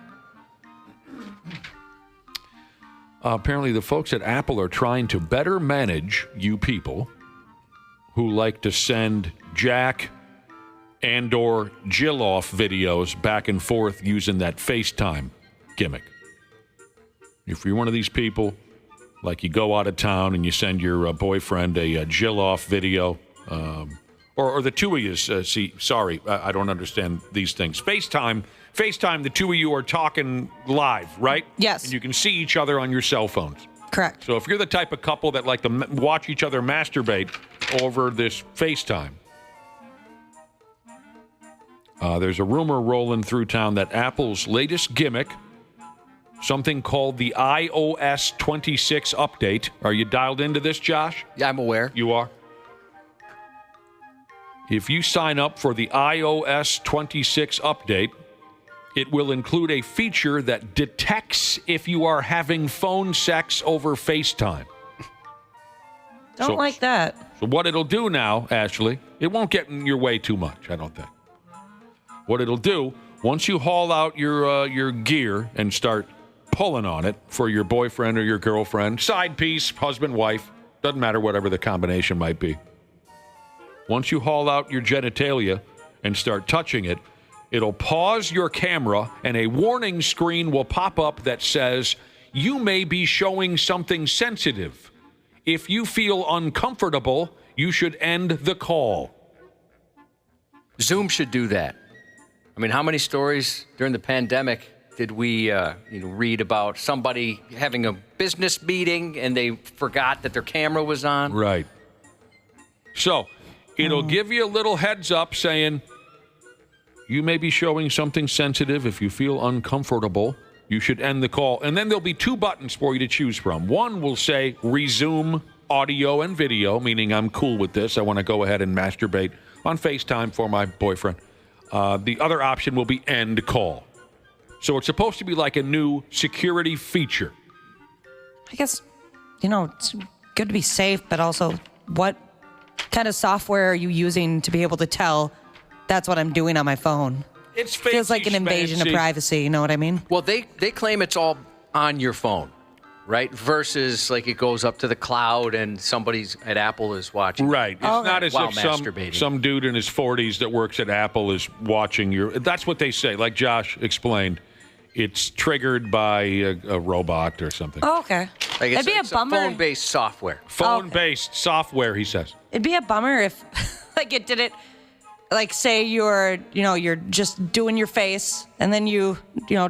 Apparently, the folks at Apple are trying to better manage you people who like to send Jack and or Jill off videos back and forth using that FaceTime gimmick. If you're one of these people, like you go out of town and you send your boyfriend a Jill off video, or the two of you I don't understand these things. FaceTime, the two of you are talking live, right? Yes. And you can see each other on your cell phones. Correct. So if you're the type of couple that like to watch each other masturbate over this FaceTime, there's a rumor rolling through town that Apple's latest gimmick, something called the iOS 26 update. Are you dialed into this, Josh? Yeah, I'm aware. You are? If you sign up for the iOS 26 update, it will include a feature that detects if you are having phone sex over FaceTime. Don't like that. So what it'll do now, Ashley, it won't get in your way too much, I don't think. What it'll do, once you haul out your gear and start pulling on it for your boyfriend or your girlfriend, side piece, husband, wife, doesn't matter, whatever the combination might be. Once you haul out your genitalia and start touching it, it'll pause your camera and a warning screen will pop up that says, you may be showing something sensitive. If you feel uncomfortable, you should end the call. Zoom should do that. I mean, how many stories during the pandemic did we read about somebody having a business meeting and they forgot that their camera was on? Right. So it'll give you a little heads up saying, you may be showing something sensitive. If you feel uncomfortable, you should end the call. And then there'll be two buttons for you to choose from. One will say resume audio and video, meaning I'm cool with this. I want to go ahead and masturbate on FaceTime for my boyfriend. The other option will be end call. So it's supposed to be like a new security feature. I guess, it's good to be safe, but also what kind of software are you using to be able to tell that's what I'm doing on my phone? It's fancy, feels like an invasion of privacy, you know what I mean? Well, they claim it's all on your phone, right? Versus like it goes up to the cloud and somebody's at Apple is watching. Right. It's not as if some dude in his 40s that works at Apple is watching your... That's what they say. Like Josh explained, it's triggered by a robot or something. Oh, okay. Like It'd be a bummer. Phone-based software. Phone-based software, he says. It'd be a bummer if it did it... Like, say you're just doing your face, and then you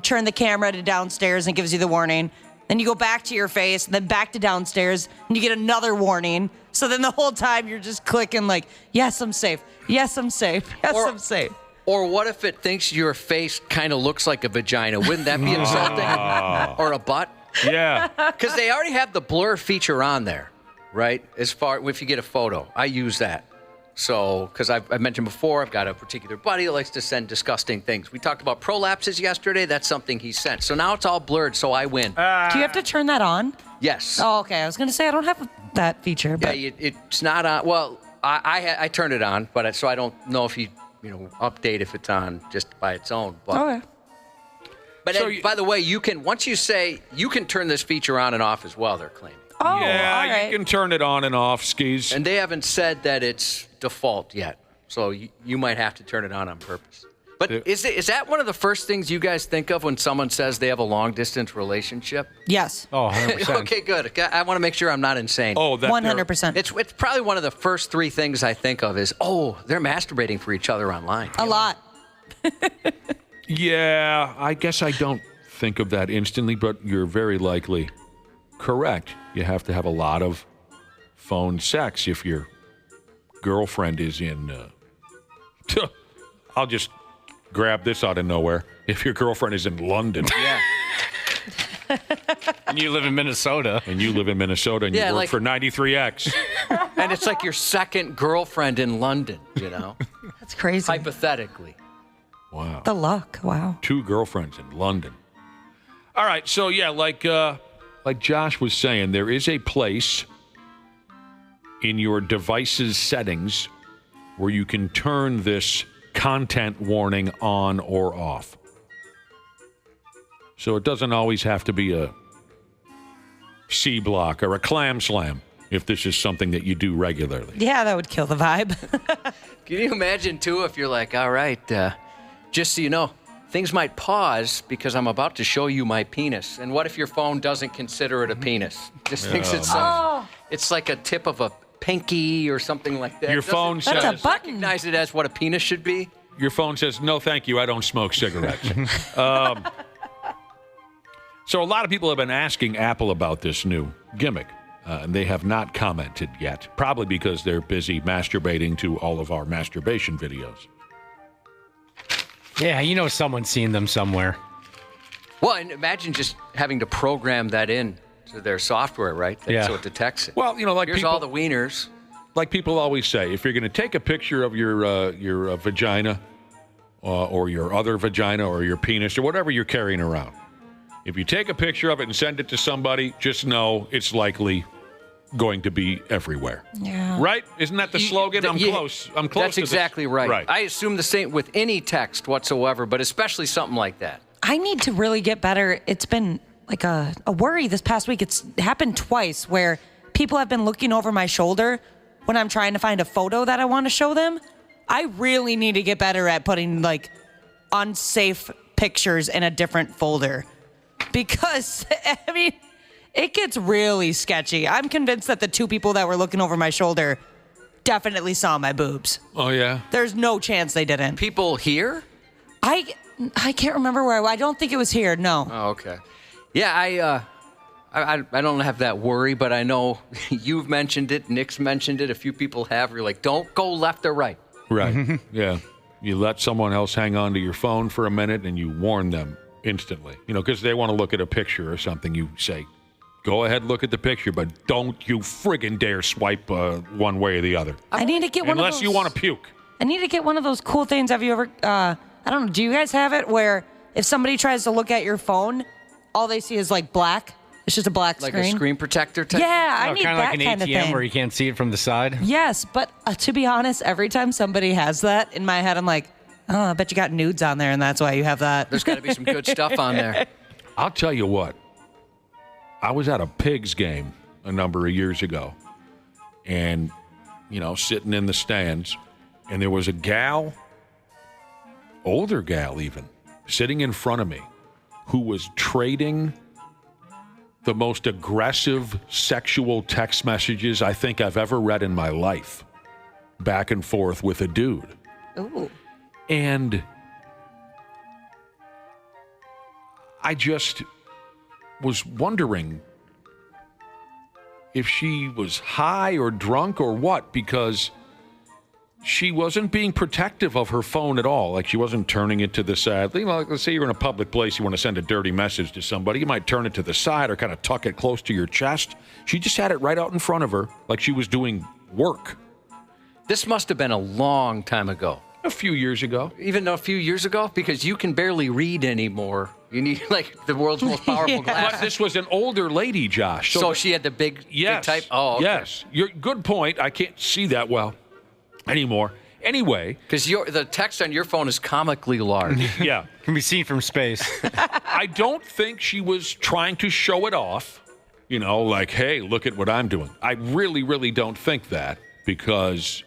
turn the camera to downstairs and it gives you the warning. Then you go back to your face, and then back to downstairs, and you get another warning. So then the whole time you're just clicking like, yes, I'm safe. Yes, I'm safe. Yes, I'm safe. Or what if it thinks your face kind of looks like a vagina? Wouldn't that be insulting? Or a butt? Yeah. Because they already have the blur feature on there, right? As far if you get a photo, I use that. So, because I mentioned before, I've got a particular buddy that likes to send disgusting things. We talked about prolapses yesterday. That's something he sent. So now it's all blurred, so I win. Do you have to turn that on? Yes. Oh, okay. I was going to say I don't have that feature. But... Yeah, it's not on. Well, I turned it on, but so I don't know if he update if it's on just by its own. But, Okay. But So by the way, you can once you say you can turn this feature on and off as well. They're claiming, Oh, yeah, all right. you can turn it on and off, Skis. and they haven't said that it's default yet. So you might have to turn it on purpose. But is that one of the first things you guys think of when someone says they have a long distance relationship? Yes. Oh, 100%. Okay, good. I want to make sure I'm not insane. Oh, that 100%. It's probably one of the first three things I think of is, they're masturbating for each other online. A lot. Yeah, I guess I don't think of that instantly, but you're very likely correct. You have to have a lot of phone sex if your girlfriend is in. I'll just grab this out of nowhere. If your girlfriend is in London. Yeah. And you live in Minnesota. And you live in Minnesota and you Yeah, work like- for 93X. And it's like your second girlfriend in London, That's crazy. Wow. hypothetically. The luck. Wow. 2 girlfriends in London. All right, so yeah, like Josh was saying, there is a place in your device's settings where you can turn this content warning on or off. So it doesn't always have to be a C block or a clam slam if this is something that you do regularly. Yeah, that would kill the vibe. Can you imagine, too, if you're like, all right, just so you know, things might pause because I'm about to show you my penis. And what if your phone doesn't consider it a penis? Just thinks it's like a tip of a pinky or something like that. Your phone That's says, a button. Recognize it as what a penis should be. your phone says, no, thank you, I don't smoke cigarettes. So a lot of people have been asking Apple about this new gimmick, and they have not commented yet, probably because they're busy masturbating to all of our masturbation videos. Yeah, someone's seen them somewhere. Well, and imagine just having to program that in to their software, right? Yeah. So it detects it. Well, like Here's people, all the wieners. like people always say, if you're going to take a picture of your vagina or your other vagina or your penis or whatever you're carrying around, if you take a picture of it and send it to somebody, just know it's likely going to be everywhere. Yeah. Right? Isn't that the slogan? I'm close. I'm close That's to this. exactly right. Right. I assume the same with any text whatsoever, but especially something like that. I need to really get better. It's been like a worry this past week. It's happened twice where people have been looking over my shoulder when I'm trying to find a photo that I want to show them. I really need to get better at putting like unsafe pictures in a different folder because, I mean, it gets really sketchy. I'm convinced that the 2 people that were looking over my shoulder definitely saw my boobs. Oh, yeah? There's no chance they didn't. People here? I can't remember where I don't think it was here. No. Oh, okay. Yeah, I don't have that worry, but I know you've mentioned it, Nick's mentioned it, a few people have. You're like, don't go left or right. Right. Yeah. You let someone else hang on to your phone for a minute and you warn them instantly. Because they want to look at a picture or something. You say, go ahead, look at the picture, but don't you friggin' dare swipe one way or the other. I need to get one of those. Unless you want to puke. I need to get one of those cool things. Have you ever, I don't know, do you guys have it where if somebody tries to look at your phone, all they see is like black? It's just a black Like screen. a screen protector type? Yeah, I need Kind of that like an kind of ATM thing. where you can't see it from the side. Yes, but to be honest, every time somebody has that, in my head, I'm like, oh, I bet you got nudes on there, and that's why you have that. There's got to be some good stuff on there. I'll tell you what. I was at a Pigs game a number of years ago and, sitting in the stands, and there was a gal, older gal even, sitting in front of me who was trading the most aggressive sexual text messages I think I've ever read in my life back and forth with a dude. Ooh. And I just was wondering if she was high or drunk or what, because she wasn't being protective of her phone at all. Like, she wasn't turning it to the side. Like, let's say you're in a public place, you want to send a dirty message to somebody. You might turn it to the side or kind of tuck it close to your chest. She just had it right out in front of her, like she was doing work. This must have been a long time ago. A few years ago. Even a few years ago? Because you can barely read anymore. You need, like, the world's most powerful But glasses. this was an older lady, Josh. So she had the big Yes. type? Oh, okay. Yes. Good point. I can't see that well anymore. Anyway. Because the text on your phone is comically large. Yeah. Can be seen from space. I don't think she was trying to show it off, like, hey, look at what I'm doing. I really, really don't think that because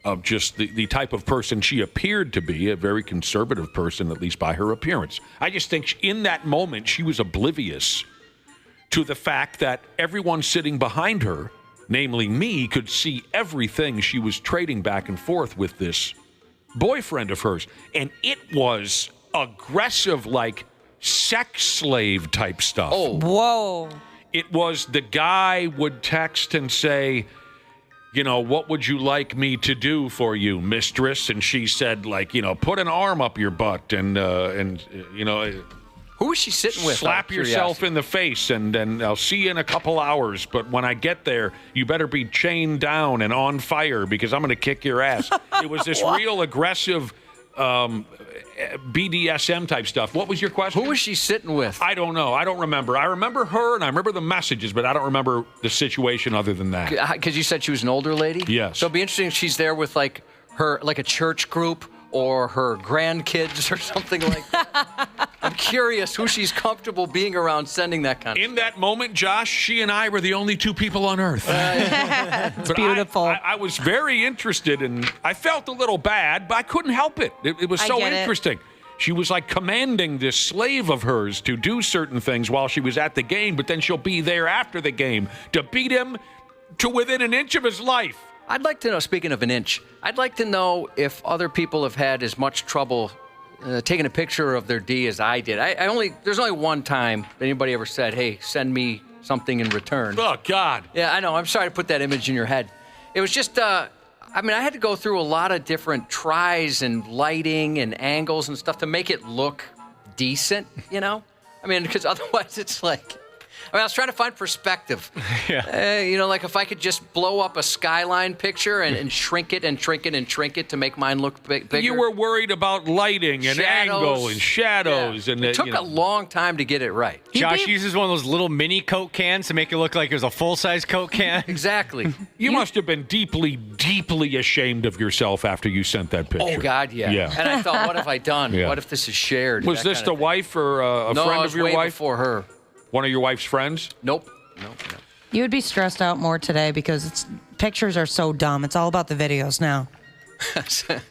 of just the type of person she appeared to be, a very conservative person, at least by her appearance. I just think in that moment, she was oblivious to the fact that everyone sitting behind her, namely me, could see everything she was trading back and forth with this boyfriend of hers. And it was aggressive, like sex slave type stuff. Oh. Whoa. It was the guy would text and say, what would you like me to do for you, mistress? And she said, put an arm up your butt and Who is she sitting with? slap yourself in the face, and then I'll see you in a couple hours. But when I get there, you better be chained down and on fire because I'm going to kick your ass. It was this real aggressive BDSM type stuff. What was your question? Who was she sitting with? I don't know. I don't remember. I remember her and I remember the messages, but I don't remember the situation other than that. Because you said she was an older lady? Yes. So it'd be interesting if she's there with a church group or her grandkids or something like that. I'm curious who she's comfortable being around sending that kind of In that moment, Josh, she and I were the only two people on Earth. It's beautiful. I was very interested, and I felt a little bad, but I couldn't help it. It was so interesting. She was commanding this slave of hers to do certain things while she was at the game, but then she'll be there after the game to beat him to within an inch of his life. I'd like to know, speaking of an inch, I'd like to know if other people have had as much trouble taking a picture of their D as I did. There's only one time that anybody ever said, hey, send me something in return. Oh, God. Yeah, I know. I'm sorry to put that image in your head. It was just, I had to go through a lot of different tries and lighting and angles and stuff to make it look decent, because otherwise it's I was trying to find perspective. Yeah. If I could just blow up a skyline picture and shrink it and shrink it and shrink it to make mine look bigger. You were worried about lighting and angle and shadows. Yeah. And it took a long time to get it right. Josh uses one of those little mini Coke cans to make it look like it was a full-size Coke can. Exactly. You must have been deeply, deeply ashamed of yourself after you sent that picture. Oh, God, yeah. And I thought, what have I done? Yeah. What if this is shared? Was this the wife or a No, friend I was of your way wife? before her. One of your wife's friends? Nope. You would be stressed out more today because pictures are so dumb. It's all about the videos now.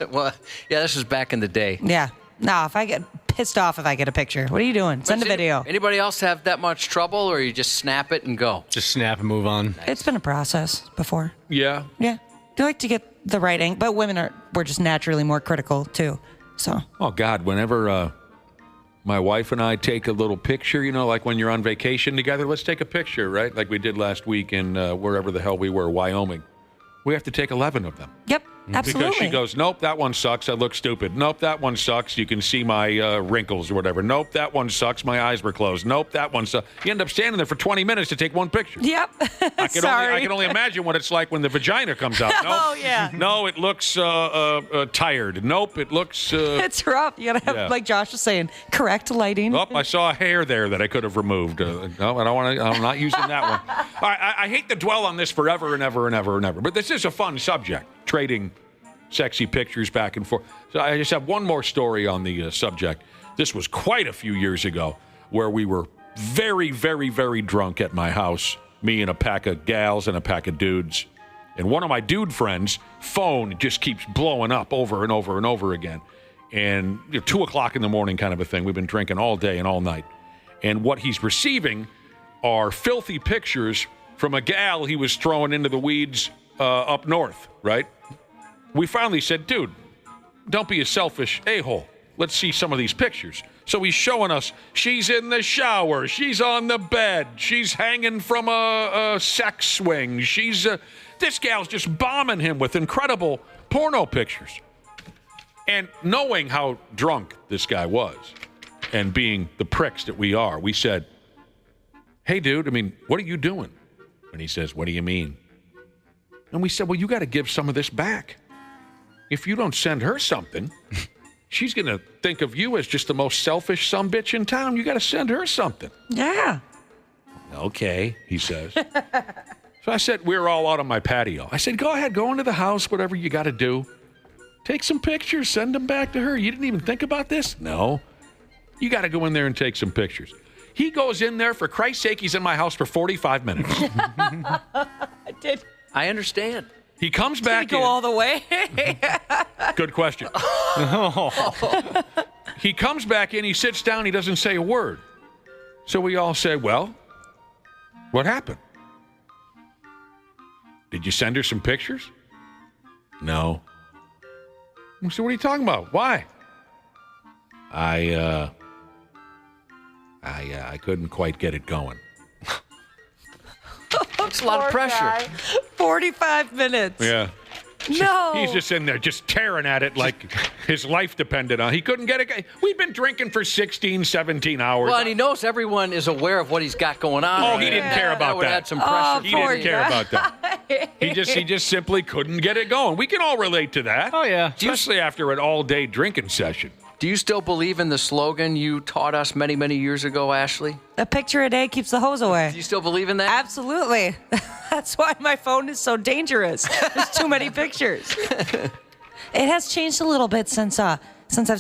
Well, yeah, this was back in the day. Yeah. No, if I get pissed off if I get a picture. What are you doing? Send a video. Anybody else have that much trouble, or you just snap it and go? Just snap and move on. It's been a process before. Yeah. Yeah. You like to get the right angle, but we're just naturally more critical too. So. Oh, God, whenever my wife and I take a little picture, like when you're on vacation together, let's take a picture, right? Like we did last week in wherever the hell we were, Wyoming. We have to take 11 of them. Yep, absolutely. Because she goes, nope, that one sucks. I look stupid. Nope, that one sucks. You can see my wrinkles or whatever. Nope, that one sucks. My eyes were closed. Nope, that one sucks. You end up standing there for 20 minutes to take one picture. Yep. I can only imagine what it's like when the vagina comes out. Nope. Oh, yeah. No, it looks tired. Nope, it looks... It's rough. You got to have, like Josh was saying, correct lighting. Oh, I saw a hair there that I could have removed. No, I don't want to. I'm not using that one. All right, I hate to dwell on this forever and ever and ever and ever, but this is a fun subject, trading sexy pictures back and forth. So I just have one more story on the subject. This was quite a few years ago where we were very, very, very drunk at my house, me and a pack of gals and a pack of dudes. And one of my dude friends' phone just keeps blowing up over and over and over again. And 2 o'clock in the morning kind of a thing. We've been drinking all day and all night. And what he's receiving are filthy pictures from a gal he was throwing into the weeds up north, right? We finally said, dude, don't be a selfish a-hole. Let's see some of these pictures. So he's showing us she's in the shower, she's on the bed, she's hanging from a sex swing. This gal's just bombing him with incredible porno pictures. And knowing how drunk this guy was and being the pricks that we are, we said, hey, dude, what are you doing? And he says, what do you mean? And we said, well, you got to give some of this back. If you don't send her something, she's going to think of you as just the most selfish sumbitch in town. You got to send her something. Yeah. Okay, he says. So I said, we were all out on my patio. I said, go ahead, go into the house, whatever you got to do. Take some pictures. Send them back to her. You didn't even think about this? No. You got to go in there and take some pictures. He goes in there, for Christ's sake, he's in my house for 45 minutes. I understand. He comes back Did he go all the way? Good question. He comes back in, he sits down, he doesn't say a word. So we all say, well, what happened? Did you send her some pictures? No. So what are you talking about? Why? I couldn't quite get it going. It's a lot of pressure. 45 minutes. Yeah. No. He's just in there, just tearing at it like his life depended on it. He couldn't get it. We've been drinking for 16, 17 hours. Well, and he knows everyone is aware of what he's got going on. Oh, he didn't care about that. Would that. add some pressure. He didn't care about that. He just simply couldn't get it going. We can all relate to that. Oh, yeah. Especially after an all-day drinking session. Do you still believe in the slogan you taught us many, many years ago, Ashley? A picture a day keeps the hose away. Do you still believe in that? Absolutely. That's why my phone is so dangerous. There's too many pictures. It has changed a little bit since I've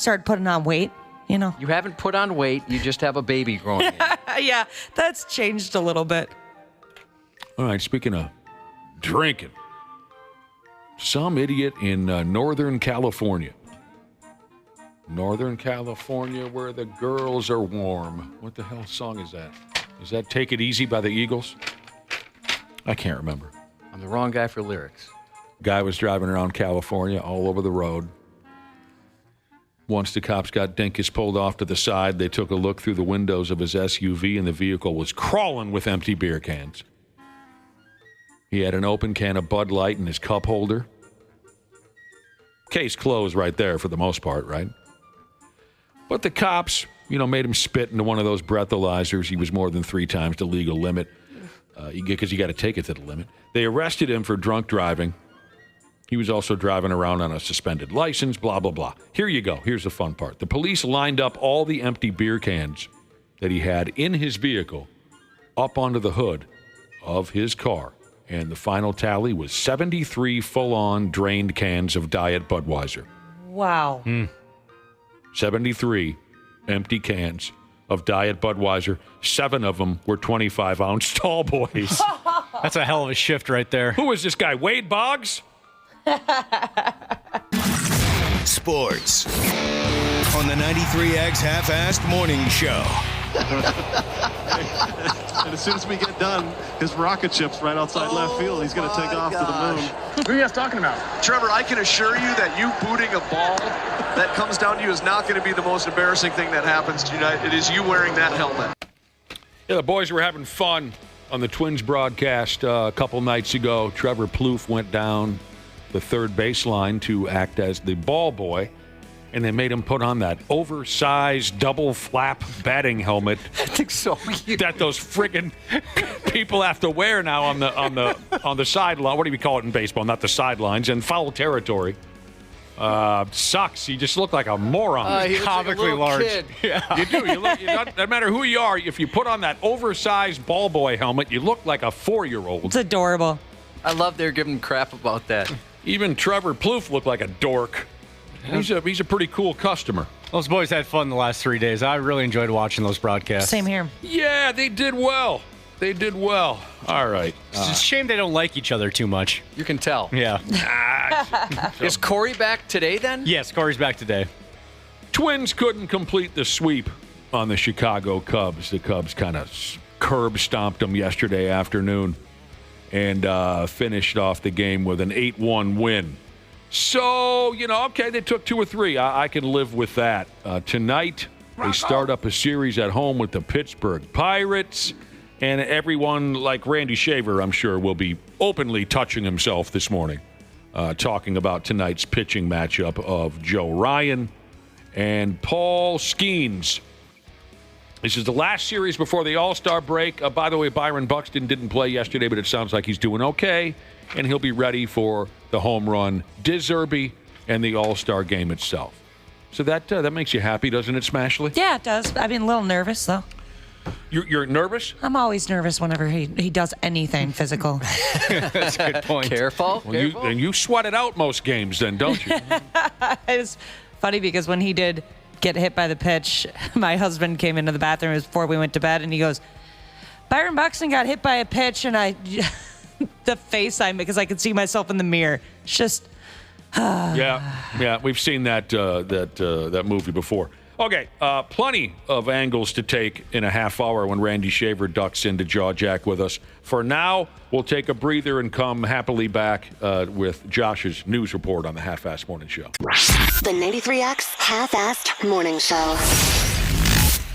started putting on weight, you know. You haven't put on weight. You just have a baby growing in. Yeah, that's changed a little bit. All right, speaking of drinking, some idiot in Northern California. Northern California, where the girls are warm. What the hell song is that? Is that Take It Easy by the Eagles? I can't remember. I'm the wrong guy for lyrics. Guy was driving around California all over the road. Once the cops got Dinkus pulled off to the side, they took a look through the windows of his SUV, and the vehicle was crawling with empty beer cans. He had an open can of Bud Light in his cup holder. Case closed right there for the most part, right? But the cops, made him spit into one of those breathalyzers. He was more than 3 times the legal limit because you got to take it to the limit. They arrested him for drunk driving. He was also driving around on a suspended license, blah, blah, blah. Here you go. Here's the fun part. The police lined up all the empty beer cans that he had in his vehicle up onto the hood of his car. And the final tally was 73 full-on drained cans of Diet Budweiser. Wow. 73 empty cans of Diet Budweiser. 7 of them were 25-ounce tall boys. That's a hell of a shift right there. Who is this guy, Wade Boggs? Sports on the 93X Half-Assed Morning Show. And as soon as we get done, his rocket ship's right outside left field. He's going to take off to the moon. Who are you guys talking about? Trevor, I can assure you that you booting a ball that comes down to you is not going to be the most embarrassing thing that happens to you. It is you wearing that helmet. Yeah, the boys were having fun on the Twins broadcast a couple nights ago. Trevor Plouffe went down the third baseline to act as the ball boy, and they made him put on that oversized double flap batting helmet. I think so. That those friggin' people have to wear now on the sideline. What do we call it in baseball? Not the sidelines, and foul territory. Sucks. You just look like a moron. He looks Comically like a large. kid. Yeah. You do. No matter who you are, if you put on that oversized ball boy helmet, you look like a 4-year-old. It's adorable. I love they're giving crap about that. Even Trevor Plouffe looked like a dork. He's a pretty cool customer. Those boys had fun the last 3 days. I really enjoyed watching those broadcasts. Same here. Yeah, they did well. They did well. All right. It's a shame they don't like each other too much. You can tell. Yeah. Is Corey back today then? Yes, Corey's back today. Twins couldn't complete the sweep on the Chicago Cubs. The Cubs kind of curb stomped them yesterday afternoon and finished off the game with an 8-1 win. So, okay, they took 2 or 3. I can live with that. Tonight, they start up a series at home with the Pittsburgh Pirates. And everyone, like Randy Shaver, I'm sure, will be openly touching himself this morning, talking about tonight's pitching matchup of Joe Ryan and Paul Skeens. This is the last series before the All-Star break. By the way, Byron Buxton didn't play yesterday, but it sounds like he's doing okay, and he'll be ready for the home run derby and the All-Star game itself. So that makes you happy, doesn't it, Smashley? Yeah, it does. I mean, a little nervous, though. You're nervous? I'm always nervous whenever he does anything physical. That's a good point. Careful. And you sweat it out most games then, don't you? It's funny because when he did get hit by the pitch, my husband came into the bathroom before we went to bed, and he goes, Byron Buxton got hit by a pitch, and the face I made, because I could see myself in the mirror. It's just... Yeah, we've seen that movie before. Okay, plenty of angles to take in a half hour when Randy Shaver ducks into Jaw Jack with us. For now, we'll take a breather and come happily back with Josh's news report on the Half-Assed Morning Show. The 93X Half-Assed Morning Show.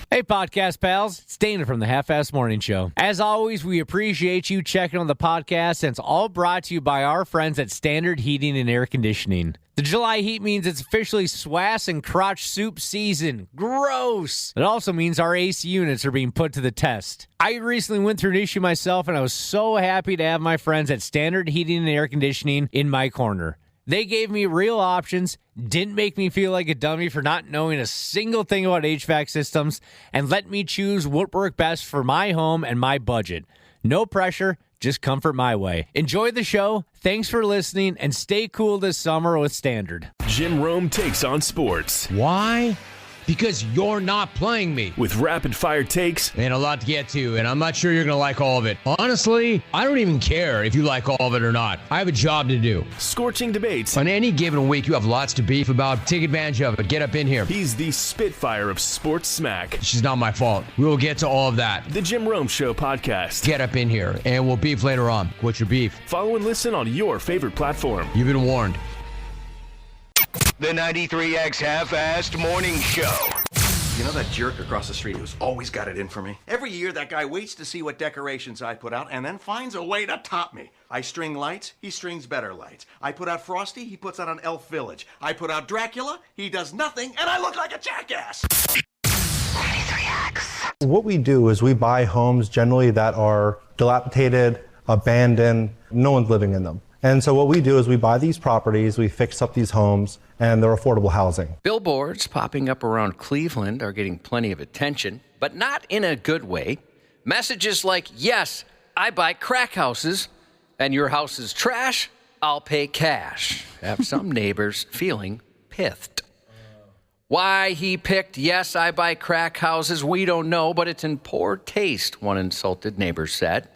Hey, podcast pals. It's Dana from the Half-Assed Morning Show. As always, we appreciate you checking on the podcast, and it's all brought to you by our friends at Standard Heating and Air Conditioning. The July heat means it's officially swass and crotch soup season. Gross! It also means our AC units are being put to the test. I recently went through an issue myself, and I was so happy to have my friends at Standard Heating and Air Conditioning in my corner. They gave me real options, didn't make me feel like a dummy for not knowing a single thing about HVAC systems, and let me choose what worked best for my home and my budget. No pressure, just comfort my way. Enjoy the show, thanks for listening, and stay cool this summer with Standard. Jim Rome takes on sports. Why? Because you're not playing me. With rapid-fire takes. And a lot to get to, and I'm not sure you're going to like all of it. Honestly, I don't even care if you like all of it or not. I have a job to do. Scorching debates. On any given week, you have lots to beef about. Take advantage of it. Get up in here. He's the Spitfire of sports smack. It's not my fault. We will get to all of that. The Jim Rome Show podcast. Get up in here, and we'll beef later on. What's your beef? Follow and listen on your favorite platform. You've been warned. The 93X Half-Assed Morning Show. You know that jerk across the street who's always got it in for me? Every year, that guy waits to see what decorations I put out and then finds a way to top me. I string lights, he strings better lights. I put out Frosty, he puts out an Elf Village. I put out Dracula, he does nothing, and I look like a jackass. 93X. What we do is we buy homes generally that are dilapidated, abandoned, no one's living in them. And so what we do is we buy these properties, we fix up these homes, and they're affordable housing. Billboards popping up around Cleveland are getting plenty of attention, but not in a good way. Messages like, yes, I buy crack houses, and your house is trash, I'll pay cash, have some neighbors feeling pithed. Why he picked, yes, I buy crack houses, we don't know, but it's in poor taste, one insulted neighbor said.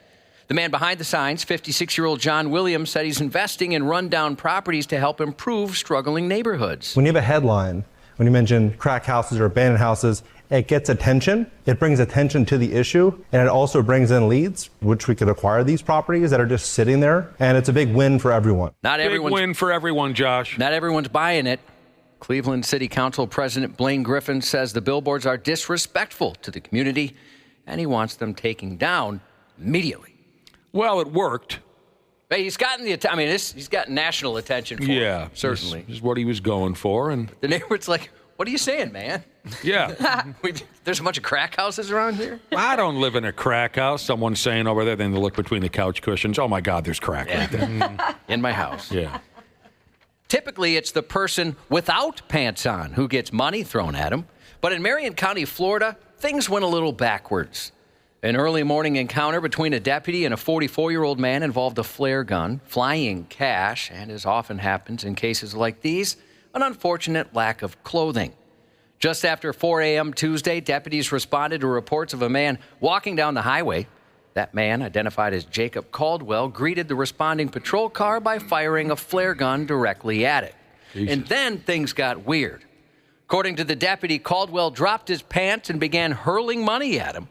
The man behind the signs, 56-year-old John Williams, said he's investing in rundown properties to help improve struggling neighborhoods. When you have a headline, when you mention crack houses or abandoned houses, it gets attention, it brings attention to the issue, and it also brings in leads, which we could acquire these properties that are just sitting there, and it's a big win for everyone. Big win for everyone, Josh. Not everyone's buying it. Cleveland City Council President Blaine Griffin says the billboards are disrespectful to the community, and he wants them taken down immediately. Well, it worked. But he's gotten he's gotten national attention for it, certainly. This is what he was going for. And the neighbor's like, what are you saying, man? Yeah. There's a bunch of crack houses around here? I don't live in a crack house. Someone's saying over there, then they look between the couch cushions. Oh, my God, there's crack right there. In my house. Yeah. Typically, it's the person without pants on who gets money thrown at him. But in Marion County, Florida, things went a little backwards. An early morning encounter between a deputy and a 44-year-old man involved a flare gun, flying cash, and as often happens in cases like these, an unfortunate lack of clothing. Just after 4 a.m. Tuesday, deputies responded to reports of a man walking down the highway. That man, identified as Jacob Caldwell, greeted the responding patrol car by firing a flare gun directly at it. Jesus. And then things got weird. According to the deputy, Caldwell dropped his pants and began hurling money at him.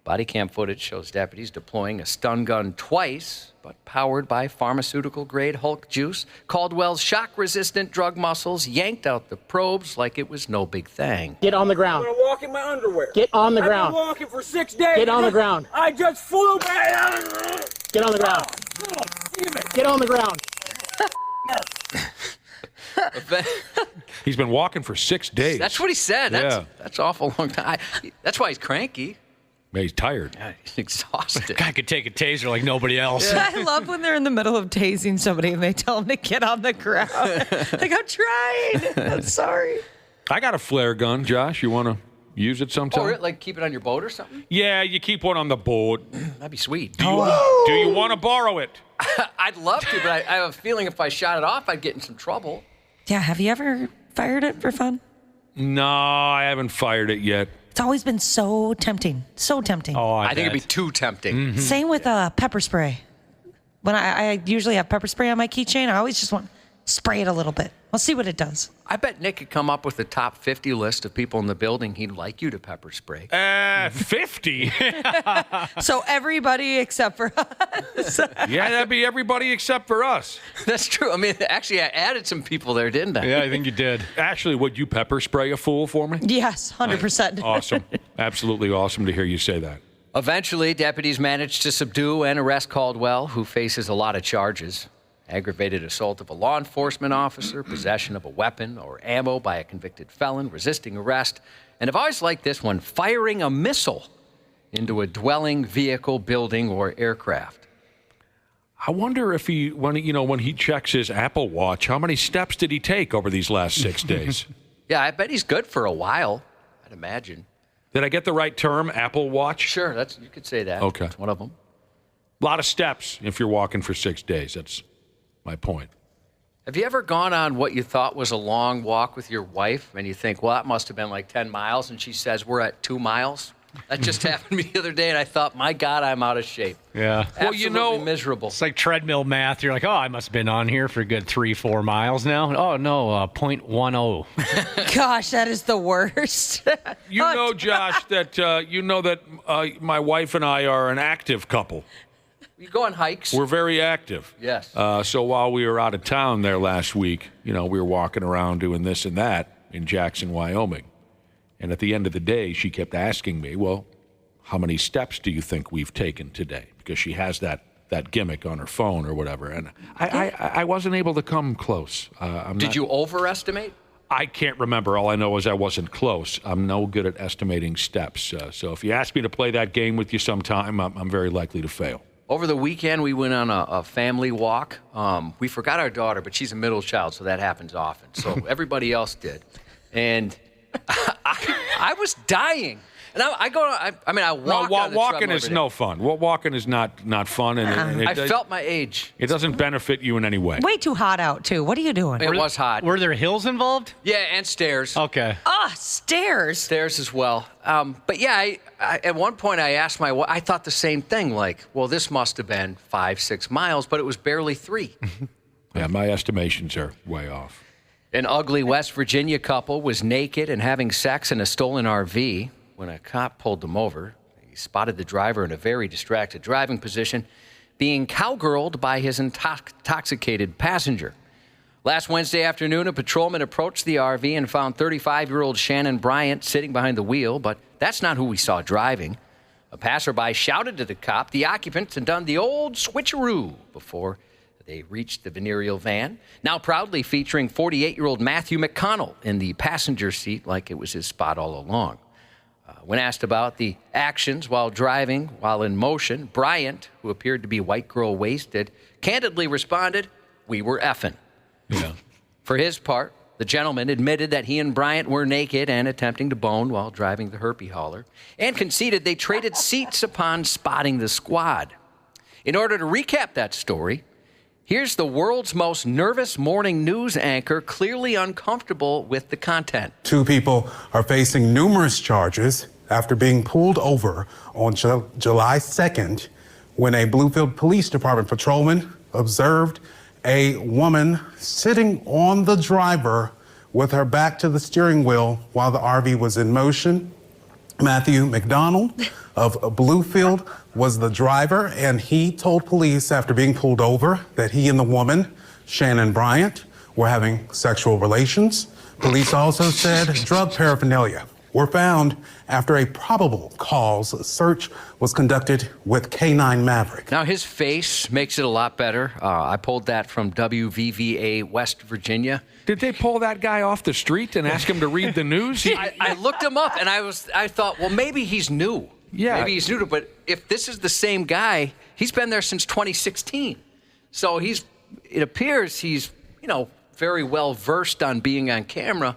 Body cam footage shows deputies deploying a stun gun twice, but powered by pharmaceutical-grade Hulk juice. Caldwell's shock-resistant drug muscles yanked out the probes like it was no big thing. Get on the ground. I'm gonna walk in my underwear. Get on the ground. I've been walking for 6 days. Get on the ground. I just flew back. Get on the ground. Get on the ground. He's been walking for 6 days. That's what he said. That's awful long time. That's why he's cranky. Yeah, he's tired. Yeah, he's exhausted. Guy could take a taser like nobody else. Yeah. I love when they're in the middle of tasing somebody and they tell them to get on the ground. Like, I'm trying. I'm sorry. I got a flare gun, Josh. You want use it sometime? Or like keep it on your boat or something? Yeah, you keep one on the boat. That'd be sweet. Do you want to borrow it? I'd love to, but I have a feeling if I shot it off, I'd get in some trouble. Yeah, have you ever fired it for fun? No, I haven't fired it yet. It's always been so tempting. So tempting. Oh, I think it'd be too tempting. Mm-hmm. Same with pepper spray. When I usually have pepper spray on my keychain, I always just want to spray it a little bit. I'll see what it does. I bet Nick could come up with a top 50 list of people in the building he'd like you to pepper spray. 50? So everybody except for us. Yeah, that'd be everybody except for us. That's true. I mean, actually, I added some people there, didn't I? Yeah, I think you did. Ashley, would you pepper spray a fool for me? Yes, 100%. Awesome. Absolutely awesome to hear you say that. Eventually, deputies managed to subdue and arrest Caldwell, who faces a lot of charges. Aggravated assault of a law enforcement officer, possession of a weapon or ammo by a convicted felon, resisting arrest, and I've always liked this one, firing a missile into a dwelling, vehicle, building, or aircraft. I wonder if when he checks his Apple Watch, how many steps did he take over these last 6 days? Yeah, I bet he's good for a while, I'd imagine. Did I get the right term, Apple Watch? Sure, you could say that. Okay. That's one of them. A lot of steps if you're walking for 6 days. That's my point. Have you ever gone on what you thought was a long walk with your wife and you think, well, that must have been like 10 miles, and she says, we're at 2 miles? That just happened to me the other day, and I thought, my God, I'm out of shape. Yeah. Absolutely miserable. It's like treadmill math. You're like, oh, I must have been on here for a good 3-4 miles now. Oh, no, 0.10. Gosh, that is the worst. Josh, that my wife and I are an active couple. You go on hikes. We're very active. Yes. So while we were out of town there last week, we were walking around doing this and that in Jackson, Wyoming. And at the end of the day, she kept asking me, well, how many steps do you think we've taken today? Because she has that gimmick on her phone or whatever. And I wasn't able to come close. Did you overestimate? I can't remember. All I know is I wasn't close. I'm no good at estimating steps. So if you ask me to play that game with you sometime, I'm very likely to fail. Over the weekend, we went on a family walk. We forgot our daughter, but she's a middle child, so that happens often. So everybody else did. And I was dying. And I walk on the walking is no fun. Walking is not fun. And I felt my age. It doesn't benefit you in any way. Way too hot out, too. What are you doing? It was hot. Were there hills involved? Yeah, and stairs. Okay. Stairs. Stairs as well. But yeah, I at one point I asked my wife, I thought the same thing, like, well, this must have been 5-6 miles, but it was barely 3. Yeah, my estimations are way off. An ugly West Virginia couple was naked and having sex in a stolen RV. When a cop pulled them over, he spotted the driver in a very distracted driving position, being cowgirled by his intoxicated passenger. Last Wednesday afternoon, a patrolman approached the RV and found 35-year-old Shannon Bryant sitting behind the wheel, but that's not who we saw driving. A passerby shouted to the cop the occupants had done the old switcheroo before they reached the venereal van, now proudly featuring 48-year-old Matthew McConnell in the passenger seat like it was his spot all along. When asked about the actions while driving, while in motion, Bryant, who appeared to be white girl wasted, candidly responded, "We were effing." Yeah. For his part, the gentleman admitted that he and Bryant were naked and attempting to bone while driving the Herpe hauler, and conceded they traded seats upon spotting the squad. In order to recap that story, here's the world's most nervous morning news anchor, clearly uncomfortable with the content. 2 people are facing numerous charges after being pulled over on July 2nd when a Bluefield Police Department patrolman observed a woman sitting on the driver with her back to the steering wheel while the RV was in motion. Matthew McDonald of Bluefield was the driver, and he told police after being pulled over that he and the woman, Shannon Bryant, were having sexual relations. Police also said drug paraphernalia were found after a probable cause search was conducted with K9 Maverick. Now, his face makes it a lot better. I pulled that from WVVA West Virginia. Did they pull that guy off the street and ask him to read the news? I looked him up, and I thought, well, maybe he's new. Yeah. Maybe he's new to, but if this is the same guy, he's been there since 2016. So it appears he's, very well versed on being on camera.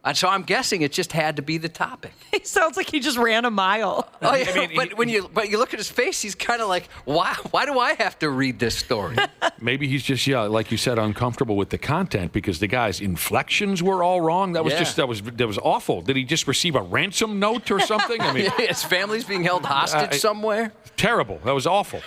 And so I'm guessing it just had to be the topic. He sounds like he just ran a mile. Oh, yeah, but you look at his face, he's kind of like, why do I have to read this story? Maybe he's just, like you said, uncomfortable with the content because the guy's inflections were all wrong. That was that was awful. Did he just receive a ransom note or something? I mean, his family's being held hostage somewhere. Terrible. That was awful.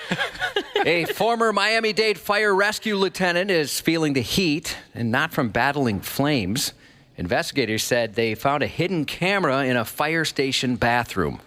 A former Miami-Dade fire rescue lieutenant is feeling the heat, and not from battling flames. Investigators said they found a hidden camera in a fire station bathroom.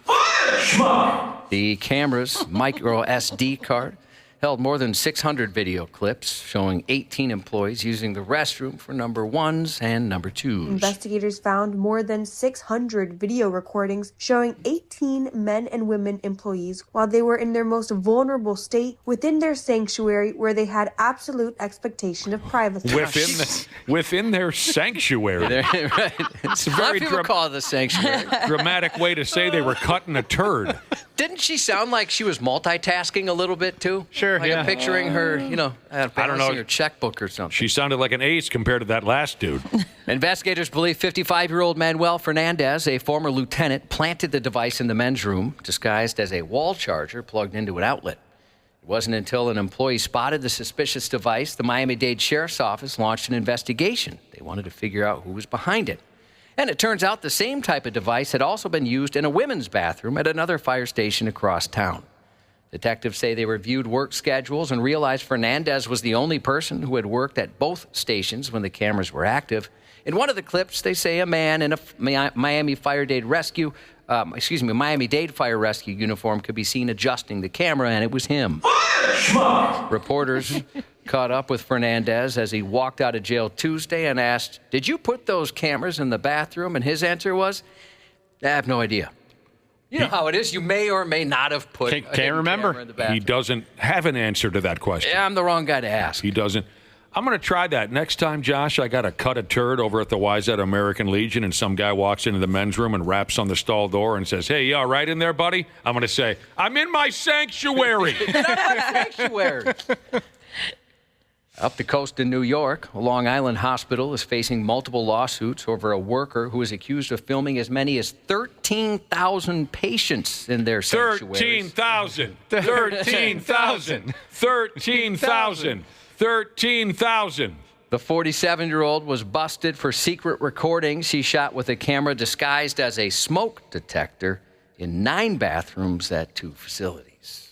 The camera's micro SD card held more than 600 video clips showing 18 employees using the restroom for number ones and number twos. Investigators found more than 600 video recordings showing 18 men and women employees while they were in their most vulnerable state within their sanctuary where they had absolute expectation of privacy. Within their sanctuary. Right. It's a A lot very of people call it the sanctuary. dramatic way to say they were cutting a turd. Didn't she sound like she was multitasking a little bit, too? Sure, like I'm picturing her, I don't know, her checkbook or something. She sounded like an ace compared to that last dude. Investigators believe 55-year-old Manuel Fernandez, a former lieutenant, planted the device in the men's room, disguised as a wall charger plugged into an outlet. It wasn't until an employee spotted the suspicious device, the Miami-Dade Sheriff's Office launched an investigation. They wanted to figure out who was behind it. And it turns out the same type of device had also been used in a women's bathroom at another fire station across town. Detectives say they reviewed work schedules and realized Fernandez was the only person who had worked at both stations when the cameras were active. In one of the clips, they say a man in a Miami-Dade Fire Rescue uniform could be seen adjusting the camera, and it was him. Reporters caught up with Fernandez as he walked out of jail Tuesday and asked, "Did you put those cameras in the bathroom?" And his answer was, "I have no idea." You know how it is. You may or may not have put a hidden camera in the bathroom. He doesn't have an answer to that question. Yeah, I'm the wrong guy to ask. He doesn't. I'm going to try that. Next time, Josh, I got to cut a turd over at the Wayzata American Legion, and some guy walks into the men's room and raps on the stall door and says, "Hey, you all right in there, buddy?" I'm going to say, "I'm in my sanctuary." Sanctuary. Up the coast in New York, a Long Island hospital is facing multiple lawsuits over a worker who is accused of filming as many as 13,000 patients in their sanctuaries. 13,000. 13,000. 13,000. 13,000. The 47-year-old was busted for secret recordings he shot with a camera disguised as a smoke detector in 9 bathrooms at 2 facilities.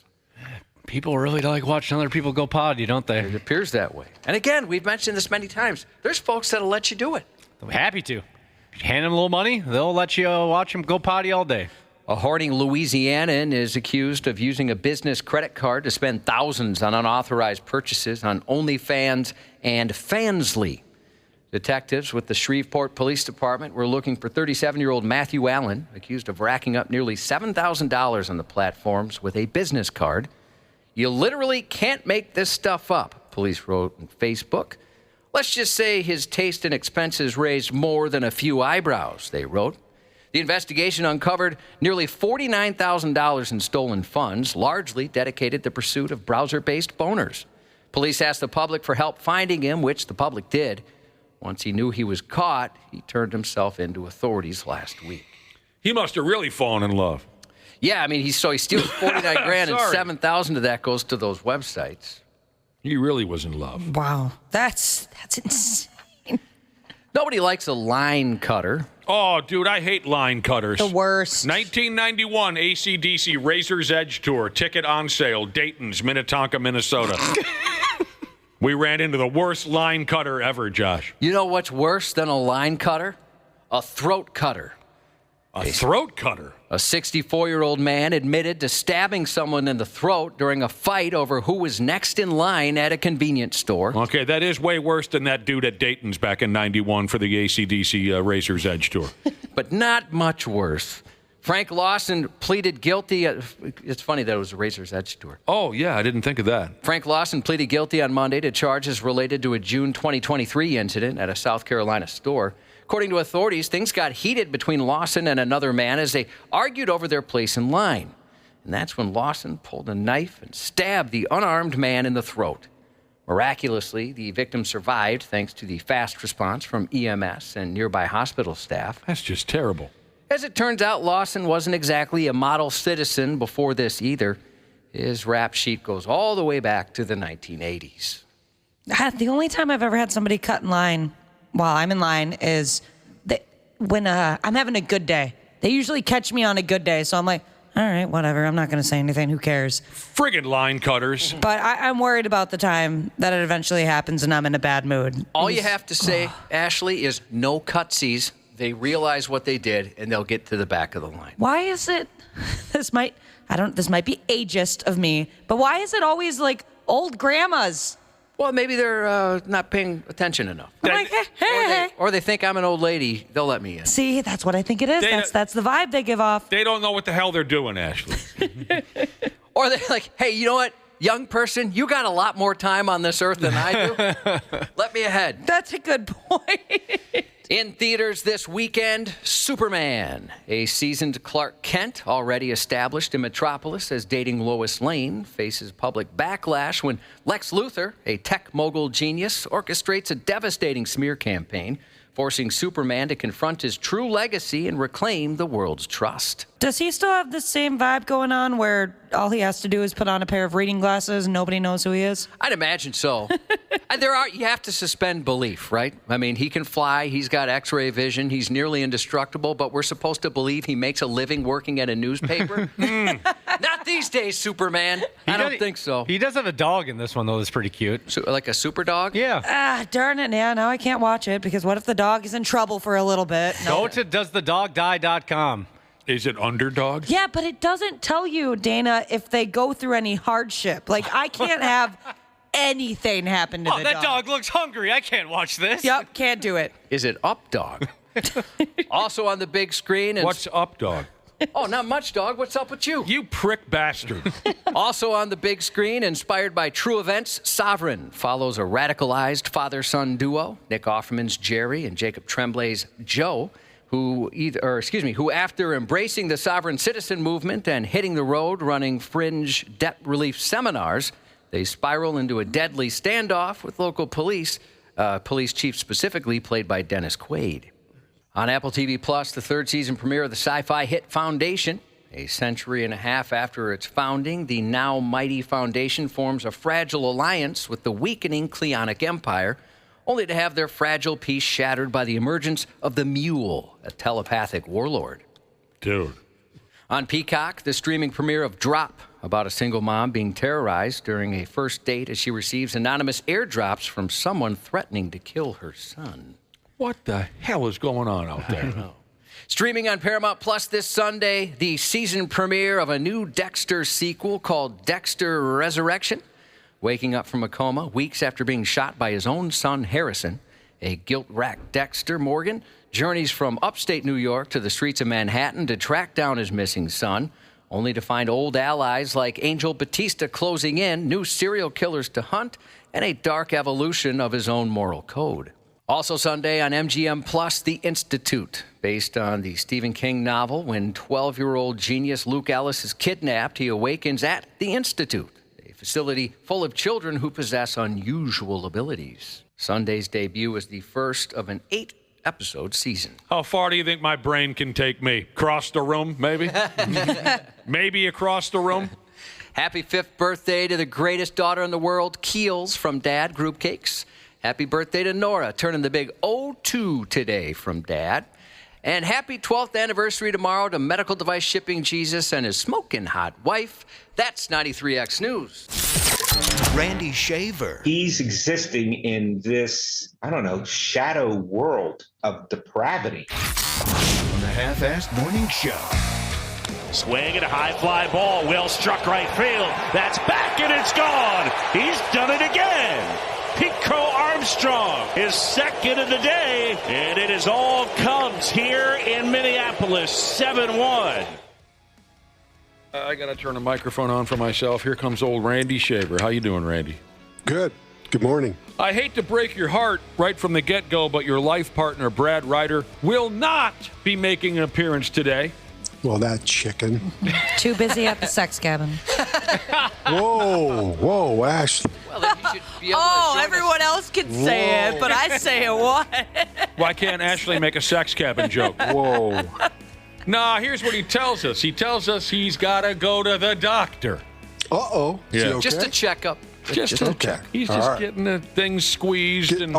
People really like watching other people go potty, don't they? It appears that way. And again, we've mentioned this many times. There's folks that'll let you do it. I'm happy to. Hand them a little money, they'll let you watch them go potty all day. A hoarding Louisianan is accused of using a business credit card to spend thousands on unauthorized purchases on OnlyFans and Fansly. Detectives with the Shreveport Police Department were looking for 37-year-old Matthew Allen, accused of racking up nearly $7,000 on the platforms with a business card. "You literally can't make this stuff up," police wrote on Facebook. "Let's just say his taste and expenses raised more than a few eyebrows," they wrote. The investigation uncovered nearly $49,000 in stolen funds, largely dedicated to the pursuit of browser-based boners. Police asked the public for help finding him, which the public did. Once he knew he was caught, he turned himself in to authorities last week. He must have really fallen in love. Yeah, I mean, he steals 49 grand and 7,000 of that goes to those websites. He really was in love. Wow, that's insane. Nobody likes a line cutter. Oh, dude, I hate line cutters. The worst. 1991 AC/DC Razor's Edge Tour. Ticket on sale. Dayton's, Minnetonka, Minnesota. We ran into the worst line cutter ever, Josh. You know what's worse than a line cutter? A throat cutter. A throat cutter? A 64-year-old man admitted to stabbing someone in the throat during a fight over who was next in line at a convenience store. Okay, that is way worse than that dude at Dayton's back in 91 for the AC/DC Razor's Edge Tour. But not much worse. Frank Lawson pleaded guilty. It's funny that it was a Razor's Edge Tour. Oh, yeah, I didn't think of that. Frank Lawson pleaded guilty on Monday to charges related to a June 2023 incident at a South Carolina store. According to authorities, things got heated between Lawson and another man as they argued over their place in line. And that's when Lawson pulled a knife and stabbed the unarmed man in the throat. Miraculously, the victim survived thanks to the fast response from EMS and nearby hospital staff. That's just terrible. As it turns out, Lawson wasn't exactly a model citizen before this either. His rap sheet goes all the way back to the 1980s. The only time I've ever had somebody cut in line while I'm in line is when I'm having a good day. They usually catch me on a good day, so I'm like, all right, whatever. I'm not going to say anything. Who cares? Friggin' line cutters. But I'm worried about the time that it eventually happens and I'm in a bad mood. All you have to say, Ashley, is no cutsies. They realize what they did, and they'll get to the back of the line. Why is it, this might be ageist of me, but why is it always like old grandmas? Well, maybe they're not paying attention enough. I'm like, hey. Or they think I'm an old lady. They'll let me in. See, that's what I think it is. That's the vibe they give off. They don't know what the hell they're doing, Ashley. Or they're like, hey, you know what? Young person, you got a lot more time on this earth than I do. Let me ahead. That's a good point. In theaters this weekend, Superman. A seasoned Clark Kent, already established in Metropolis as dating Lois Lane, faces public backlash when Lex Luthor, a tech mogul genius, orchestrates a devastating smear campaign, forcing Superman to confront his true legacy and reclaim the world's trust. Does he still have the same vibe going on where all he has to do is put on a pair of reading glasses and nobody knows who he is? I'd imagine so. You have to suspend belief, right? I mean, he can fly, he's got x-ray vision, he's nearly indestructible, but we're supposed to believe he makes a living working at a newspaper? Not these days, Superman. I don't think so. He does have a dog in this one, though, that's pretty cute. So, like a super dog? Yeah. Darn it, yeah, now I can't watch it because what if the dog is in trouble for a little bit? Go to doesthedogdie.com. Is it underdog? Yeah, but it doesn't tell you, Dana, if they go through any hardship. Like, I can't have anything happen to the dog. That dog looks hungry. I can't watch this. Yep, can't do it. Is it Up Dog? Also on the big screen. What's Up Dog? Oh, not much, dog. What's up with you? You prick bastard. Also on the big screen, inspired by true events, Sovereign follows a radicalized father-son duo, Nick Offerman's Jerry and Jacob Tremblay's Joe, who after embracing the sovereign citizen movement and hitting the road running fringe debt relief seminars, they spiral into a deadly standoff with local police chief specifically played by Dennis Quaid. On Apple TV Plus, the third season premiere of the sci-fi hit Foundation. A century and a half after its founding, the now mighty Foundation forms a fragile alliance with the weakening Cleonic Empire, only to have their fragile peace shattered by the emergence of the Mule, a telepathic warlord. Dude. On Peacock, the streaming premiere of Drop, about a single mom being terrorized during a first date as she receives anonymous airdrops from someone threatening to kill her son. What the hell is going on out there? Streaming on Paramount Plus this Sunday, the season premiere of a new Dexter sequel called Dexter Resurrection. Waking up from a coma weeks after being shot by his own son, Harrison, a guilt-racked Dexter Morgan journeys from upstate New York to the streets of Manhattan to track down his missing son, only to find old allies like Angel Batista closing in, new serial killers to hunt, and a dark evolution of his own moral code. Also Sunday on MGM Plus, The Institute, based on the Stephen King novel. When 12-year-old genius Luke Ellis is kidnapped, he awakens at The Institute, a facility full of children who possess unusual abilities. Sunday's debut is the first of an 8-episode season. How far do you think my brain can take me? Across the room, maybe? Maybe across the room? Happy 5th birthday to the greatest daughter in the world, Keels from Dad, Group Cakes. Happy birthday to Nora, turning the big 02 today from Dad. And happy 12th anniversary tomorrow to medical device shipping Jesus and his smoking hot wife. That's 93X News. Randy Shaver. He's existing in this, shadow world of depravity. On the Half-Assed Morning Show. Swing and a high fly ball. Will struck right field. That's back and it's gone. He's done it again. Pico Armstrong is second of the day, and it is all Cubs here in Minneapolis, 7-1. I got to turn the microphone on for myself. Here comes old Randy Shaver. How you doing, Randy? Good. Good morning. I hate to break your heart right from the get-go, but your life partner, Brad Ryder, will not be making an appearance today. Well, that chicken. Too busy at the sex cabin. Whoa, Ashley. Well, then you should be able to join everyone else can say it, but I say it what? Why can't Ashley make a sex cabin joke? Whoa. Nah, here's what he tells us. He tells us he's got to go to the doctor. Uh-oh. Yeah. Is he okay? Just a checkup. Just a check. He's All just right. getting the things squeezed. He's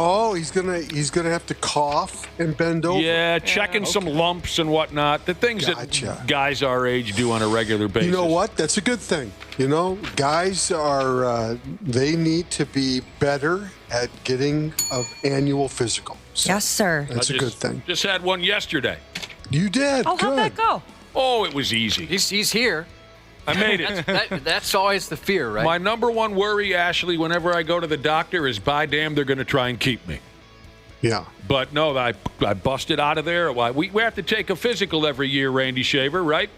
gonna have to cough and bend over. Yeah, checking some lumps and whatnot. The things that guys our age do on a regular basis. You know what? That's a good thing. You know, guys are they need to be better at getting an annual physical. So Yes, sir. That's a good thing. Just had one yesterday. You did. Oh, how'd that go? Oh, it was easy. He's here. I made it. That's always the fear, right? My number one worry, Ashley, whenever I go to the doctor is, by damn, they're going to try and keep me. Yeah. But no, I busted out of there. We have to take a physical every year, Randy Shaver, right?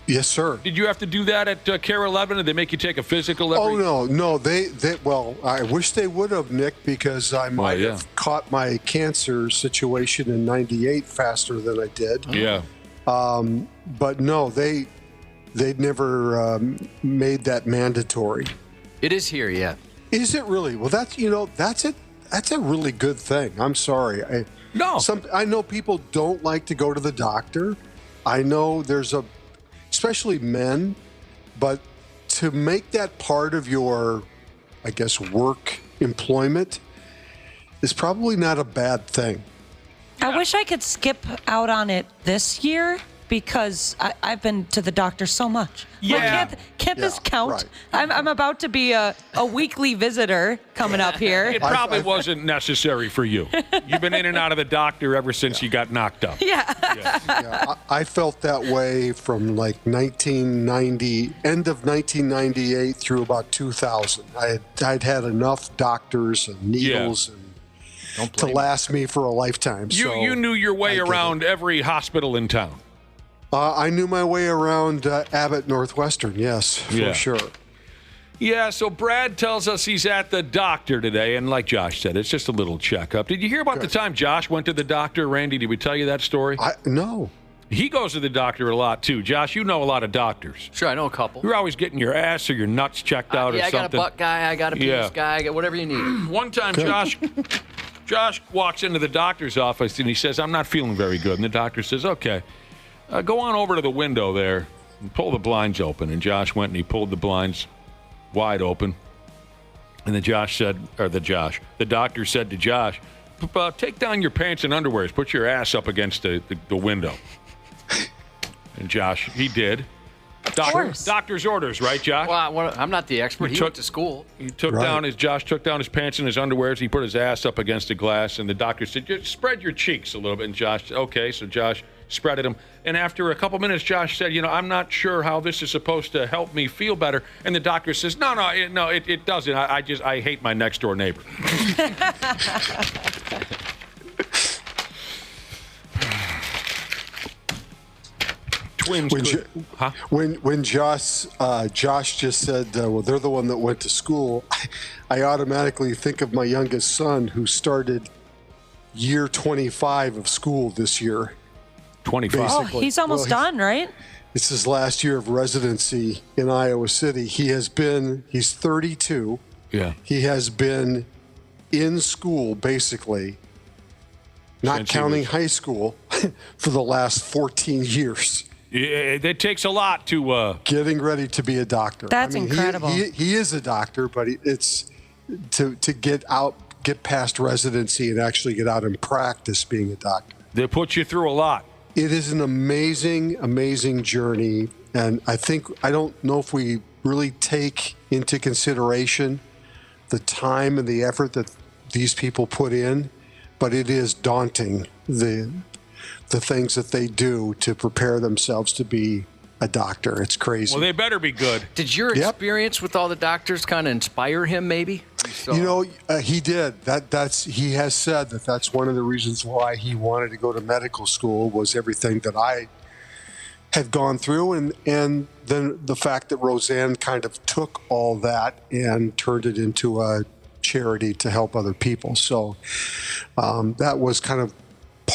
Yes, sir. Did you have to do that at Care 11? Did they make you take a physical every No. Well, I wish they would have, Nick, because I might have caught my cancer situation in '98 faster than I did. Yeah. But no, they'd never made that mandatory. It is here, yeah. Is it really? Well, that's a really good thing. I'm sorry. I know people don't like to go to the doctor. I know especially men, but to make that part of your, I guess, work employment is probably not a bad thing. I wish I could skip out on it this year because I've been to the doctor so much. Yeah. Well, can't this count? Right. I'm about to be a weekly visitor coming up here. It probably wasn't necessary for you. You've been in and out of the doctor ever since you got knocked up. Yeah. I felt that way from like 1990, end of 1998 through about 2000. I'd had enough doctors and needles to last me for a lifetime. You knew your way around every hospital in town. I knew my way around Abbott Northwestern, yes, for sure. Yeah, so Brad tells us he's at the doctor today, and like Josh said, it's just a little checkup. Did you hear about the time Josh went to the doctor, Randy? Did we tell you that story? No. He goes to the doctor a lot, too. Josh, you know a lot of doctors. Sure, I know a couple. You're always getting your ass or your nuts checked out or something. I got a butt guy, I got a penis guy, I got whatever you need. One time, Josh walks into the doctor's office, and he says, I'm not feeling very good. And the doctor says, okay. Go on over to the window there and pull the blinds open. And Josh went and he pulled the blinds wide open. And the doctor said to Josh, take down your pants and underwears. Put your ass up against the window. And Josh, he did. Doctor's orders, right, Josh? Well, I'm not the expert. He went to school. Josh took down his pants and his underwears. He put his ass up against the glass. And the doctor said, just spread your cheeks a little bit. And Josh, okay. So Josh spreaded them. And after a couple minutes, Josh said, I'm not sure how this is supposed to help me feel better. And the doctor says, no, it doesn't. I hate my next door neighbor. Twins. When Josh just said, well, they're the one that went to school, I automatically think of my youngest son who started year 25 of school this year. 25. Oh, he's almost done, right? It's his last year of residency in Iowa City. He's 32. Yeah. He has been in school, basically, not counting high school, for the last 14 years. It takes a lot to... Getting ready to be a doctor. That's incredible. He is a doctor, but it's to get past residency and actually get out and practice being a doctor. They put you through a lot. It is an amazing, amazing journey. And I don't know if we really take into consideration the time and the effort that these people put in, but it is daunting, the things that they do to prepare themselves to be a doctor. It's crazy. Well, they better be good. Did your experience with all the doctors kind of inspire him, maybe? He did. He has said that's one of the reasons why he wanted to go to medical school, was everything that I had gone through, and then the fact that Roseanne kind of took all that and turned it into a charity to help other people. So that was kind of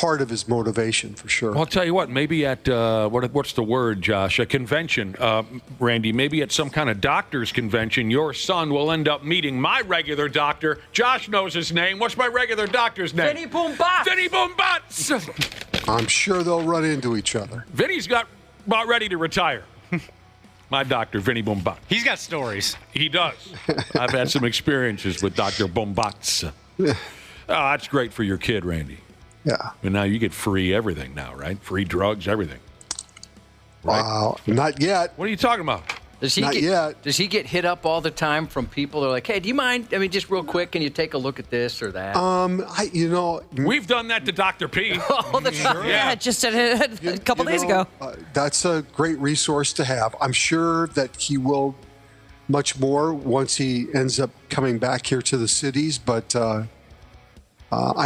part of his motivation for sure. Well, I'll tell you what, maybe at, what's the word, Josh? A convention, Randy, maybe at some kind of doctor's convention, your son will end up meeting my regular doctor. Josh knows his name. What's my regular doctor's name? Vinny Boombots. Vinny Boombots. I'm sure they'll run into each other. Vinny's about ready to retire. My doctor, Vinny Boombots. He's got stories. He does. I've had some experiences with Dr. Boombots. Oh, that's great for your kid, Randy. Yeah. And now you get free everything now, right? Free drugs, everything. Right? Not yet. What are you talking about? Does he get hit up all the time from people that are like, hey, do you mind? I mean, just real quick, can you take a look at this or that? We've done that to Dr. P. All the time. Yeah, just a couple days ago. That's a great resource to have. I'm sure that he will much more once he ends up coming back here to the cities, but I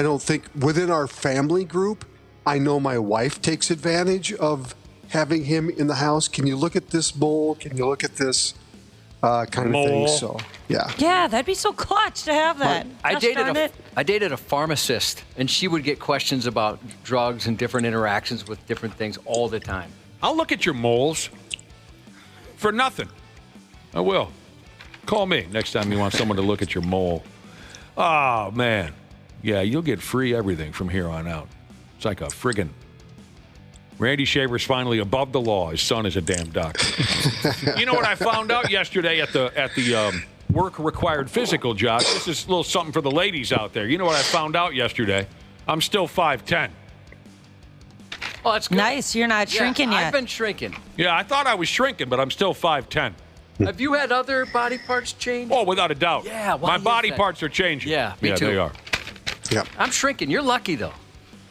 don't think within our family group, I know my wife takes advantage of having him in the house. Can you look at this mole? Can you look at this kind of thing? So, yeah. Yeah, that'd be so clutch to have that. I dated a pharmacist, and she would get questions about drugs and different interactions with different things all the time. I'll look at your moles for nothing. I will. Call me next time you want someone to look at your mole. Oh, man. Yeah, you'll get free everything from here on out. It's like a friggin'... Randy Shaver's finally above the law. His son is a damn doctor. You know what I found out yesterday at the work-required physical, Josh? This is a little something for the ladies out there. You know what I found out yesterday? I'm still 5'10". Oh, that's good. Nice. You're not shrinking yet. I've been shrinking. Yeah, I thought I was shrinking, but I'm still 5'10". Have you had other body parts change? Oh, without a doubt. Yeah, my body parts are changing. Yeah, me too. They are. Yeah. I'm shrinking. You're lucky, though.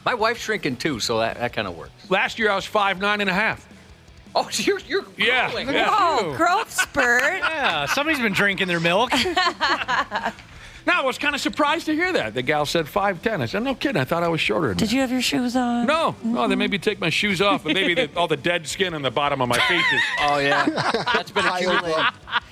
My wife's shrinking, too, so that kind of works. Last year, I was 5'9.5". Oh, so you're growing. Yeah. Oh, growth spurt. Yeah, somebody's been drinking their milk. No, I was kind of surprised to hear that. The gal said 5'10". I said, no kidding. I thought I was shorter than Did you have your shoes on? No, they made me take my shoes off, and maybe all the dead skin on the bottom of my feet is... Oh, yeah. That's been accumulating.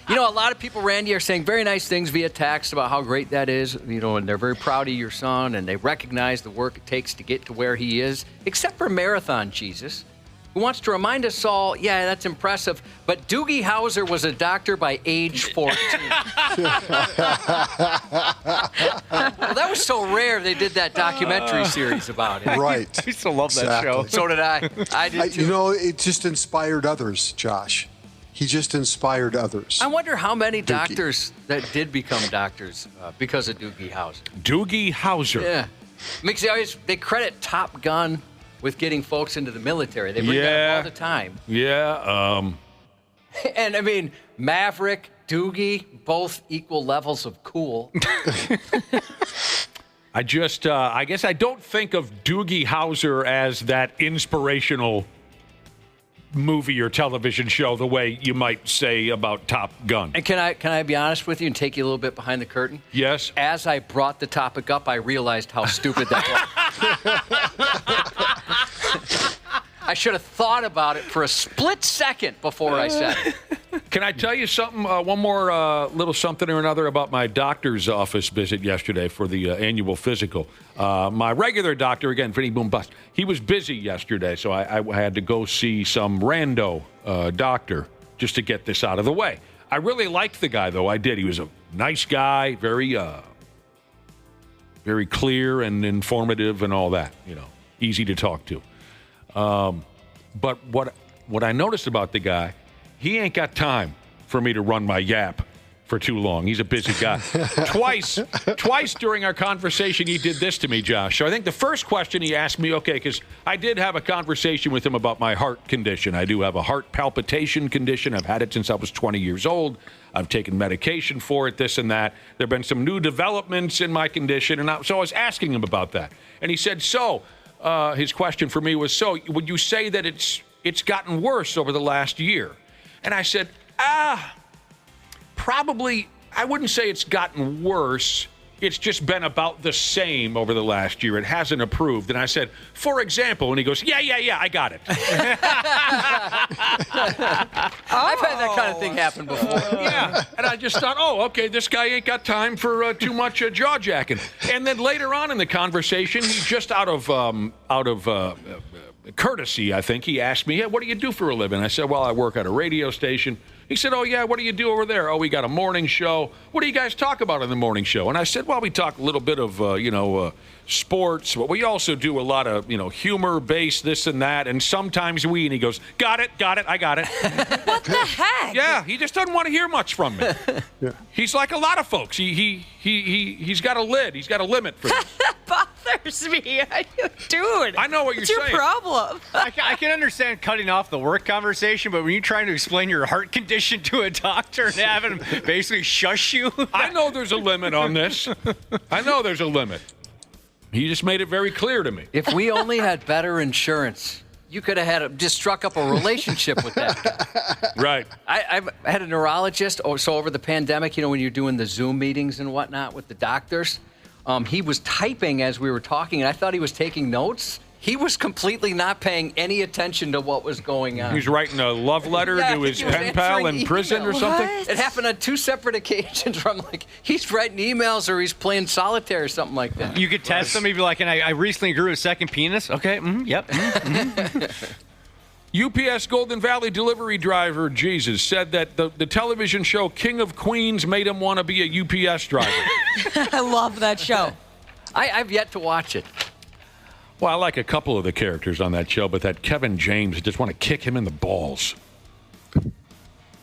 You know, a lot of people, Randy, are saying very nice things via text about how great that is. You know, and they're very proud of your son, and they recognize the work it takes to get to where he is, except for Marathon Jesus, who wants to remind us all, yeah, that's impressive, but Doogie Howser was a doctor by age 14. Well, that was so rare they did that documentary series about it. Right. I used to love that show. So did I. I did too. You know, it just inspired others, Josh. He just inspired others. I wonder how many doctors that did become doctors because of Doogie Howser. Doogie Howser. Yeah. Makes they credit Top Gun with getting folks into the military. They bring that up all the time. Yeah. And I mean, Maverick, Doogie, both equal levels of cool. I guess I don't think of Doogie Howser as that inspirational movie or television show the way you might say about Top Gun. And can I be honest with you and take you a little bit behind the curtain? Yes. As I brought the topic up, I realized how stupid that was. I should have thought about it for a split second before I said it. Can I tell you something, one more little something or another about my doctor's office visit yesterday for the annual physical? My regular doctor, again, Vinny Boom Bust, he was busy yesterday, so I had to go see some rando doctor just to get this out of the way. I really liked the guy, though. I did. He was a nice guy, very clear and informative and all that, easy to talk to. But what I noticed about the guy, he ain't got time for me to run my yap for too long. He's a busy guy. Twice during our conversation, he did this to me, Josh. So I think the first question he asked me, okay, because I did have a conversation with him about my heart condition. I do have a heart palpitation condition. I've had it since I was 20 years old. I've taken medication for it, this and that. There have been some new developments in my condition, and so I was asking him about that. And he said, his question for me was, would you say that it's gotten worse over the last year? And I said, probably, I wouldn't say it's gotten worse. it's just been about the same over the last year. It hasn't improved. And I said, for example, and he goes, yeah, I got it. I've had that kind of thing happen before. Yeah, and I just thought, okay, this guy ain't got time for too much jaw-jacking. And then later on in the conversation, he just out of courtesy, I think, he asked me, hey, what do you do for a living? I said, well, I work at a radio station. He said, oh, yeah, what do you do over there? Oh, we got a morning show. What do you guys talk about in the morning show? And I said, well, we talk a little bit of, sports, but we also do a lot of, humor-based this and that, and sometimes and he goes, got it, I got it. What the heck? Yeah, he just doesn't want to hear much from me. Yeah. He's like a lot of folks. He's got a lid. He's got a limit for this. That bothers me. Dude. I know what you're saying. saying. What's your problem? I can understand cutting off the work conversation, but when you're trying to explain your heart condition to a doctor and have him basically shush you. I know there's a limit on this. I know there's a limit. He just made it very clear to me. If we only had better insurance, you could have just struck up a relationship with that guy. Right. I've had a neurologist, so over the pandemic, when you're doing the Zoom meetings and whatnot with the doctors, he was typing as we were talking, and I thought he was taking notes. He was completely not paying any attention to what was going on. He was writing a love letter to his pen pal in prison or something? It happened on 2 separate occasions where I'm like, he's writing emails or he's playing solitaire or something like that. You could test him. He'd be like, and I recently grew a second penis. Okay, yep. UPS Golden Valley delivery driver, Jesus, said that the television show King of Queens made him want to be a UPS driver. I love that show. I've yet to watch it. Well, I like a couple of the characters on that show, but that Kevin James, I just want to kick him in the balls.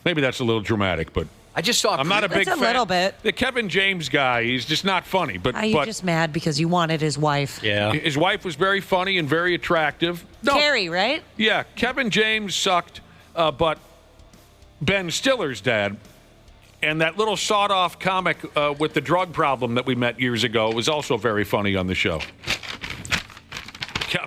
Maybe that's a little dramatic, but I just saw. I'm not a big fan. It's a little bit. The Kevin James guy, he's just not funny. But Are you just mad because you wanted his wife? Yeah. His wife was very funny and very attractive. No, Carrie, right? Yeah, Kevin James sucked, but Ben Stiller's dad and that little sawed-off comic with the drug problem that we met years ago was also very funny on the show.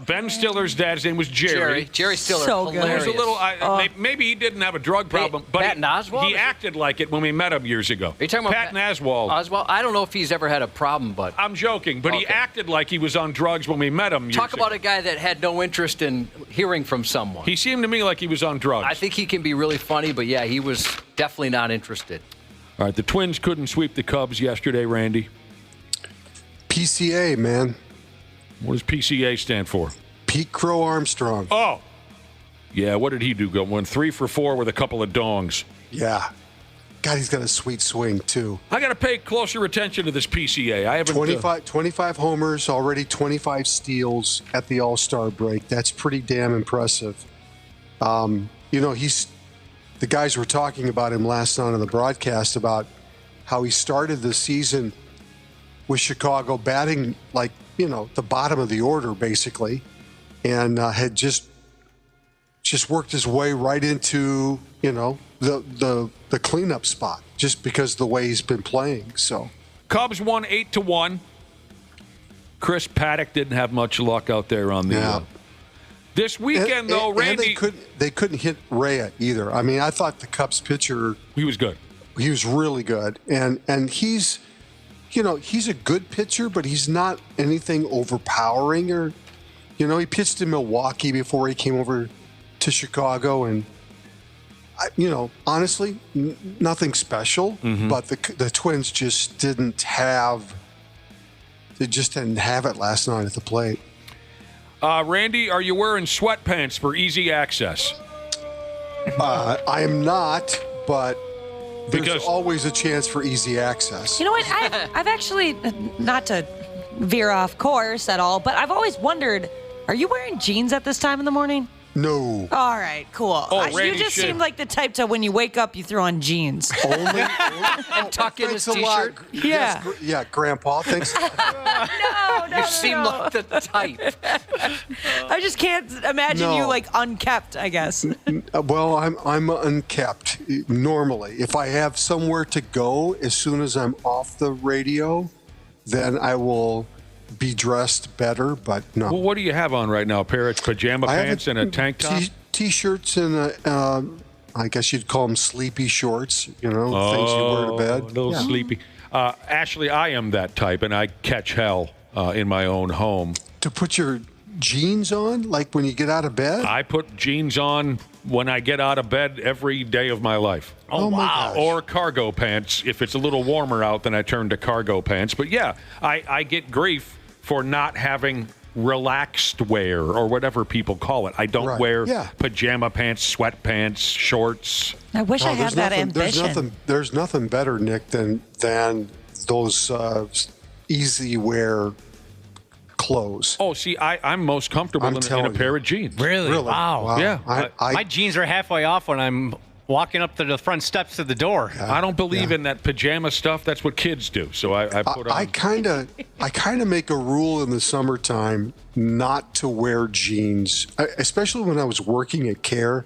Ben Stiller's dad's name was Jerry. Jerry Stiller. So good. Hilarious. There's a little. Maybe he didn't have a drug problem, but Patton Oswalt? he acted like it when we met him years ago. Are you talking about Patton Oswalt? Oswalt? I don't know if he's ever had a problem, but I'm joking, but he acted like he was on drugs when we met him. Talk about a guy that had no interest in hearing from someone. He seemed to me like he was on drugs. I think he can be really funny, but yeah, he was definitely not interested. All right, the Twins couldn't sweep the Cubs yesterday, Randy. PCA, man. What does PCA stand for? Pete Crow Armstrong. Oh. Yeah, what did he do? Went 3 for 4 with a couple of dongs. Yeah. God, he's got a sweet swing, too. I got to pay closer attention to this PCA. I haven't 25 homers, already 25 steals at the All-Star break. That's pretty damn impressive. The guys were talking about him last night on the broadcast about how he started the season with Chicago batting like, the bottom of the order, basically, and had just worked his way right into, the cleanup spot just because of the way he's been playing. So Cubs won 8-1. Chris Paddock didn't have much luck out there on the this weekend, though, Randy. And they couldn't hit Rhea either. I mean, I thought the Cubs pitcher. He was good. He was really good. And he's, he's a good pitcher, but he's not anything overpowering or, he pitched in Milwaukee before he came over to Chicago. And, honestly, nothing special. Mm-hmm. But the Twins just didn't have it last night at the plate. Randy, are you wearing sweatpants for easy access? I am not, but there's always a chance for easy access. You know what? I've actually, not to veer off course at all, but I've always wondered, are you wearing jeans at this time in the morning? No. All right, cool. You just seem like the type to, when you wake up, you throw on jeans. Only and tuck in his t-shirt. Yeah. Yes, Grandpa. Thanks. No. You seem like the type. I just can't imagine you unkept, I guess. Well, I'm unkept normally. If I have somewhere to go as soon as I'm off the radio, then I will be dressed better, but no. Well, what do you have on right now? A pair of pajama pants and a tank top? T-shirts and I guess you'd call them sleepy shorts, things you wear to bed. A little sleepy. Ashley, I am that type, and I catch hell in my own home. To put your jeans on, like when you get out of bed? I put jeans on when I get out of bed every day of my life. Oh my gosh. Or cargo pants. If it's a little warmer out, then I turn to cargo pants. But yeah, I get grief for not having relaxed wear or whatever people call it. I don't wear pajama pants, sweatpants, shorts. I wish I had that ambition. There's nothing better, Nick, than those easy wear clothes. Oh, see, I'm most comfortable in a pair of jeans. Really? Wow. Yeah. My jeans are halfway off when I'm walking up to the front steps of the door. I don't believe in that pajama stuff. That's what kids do. So I put on. I kind of make a rule in the summertime not to wear jeans, especially when I was working at Care.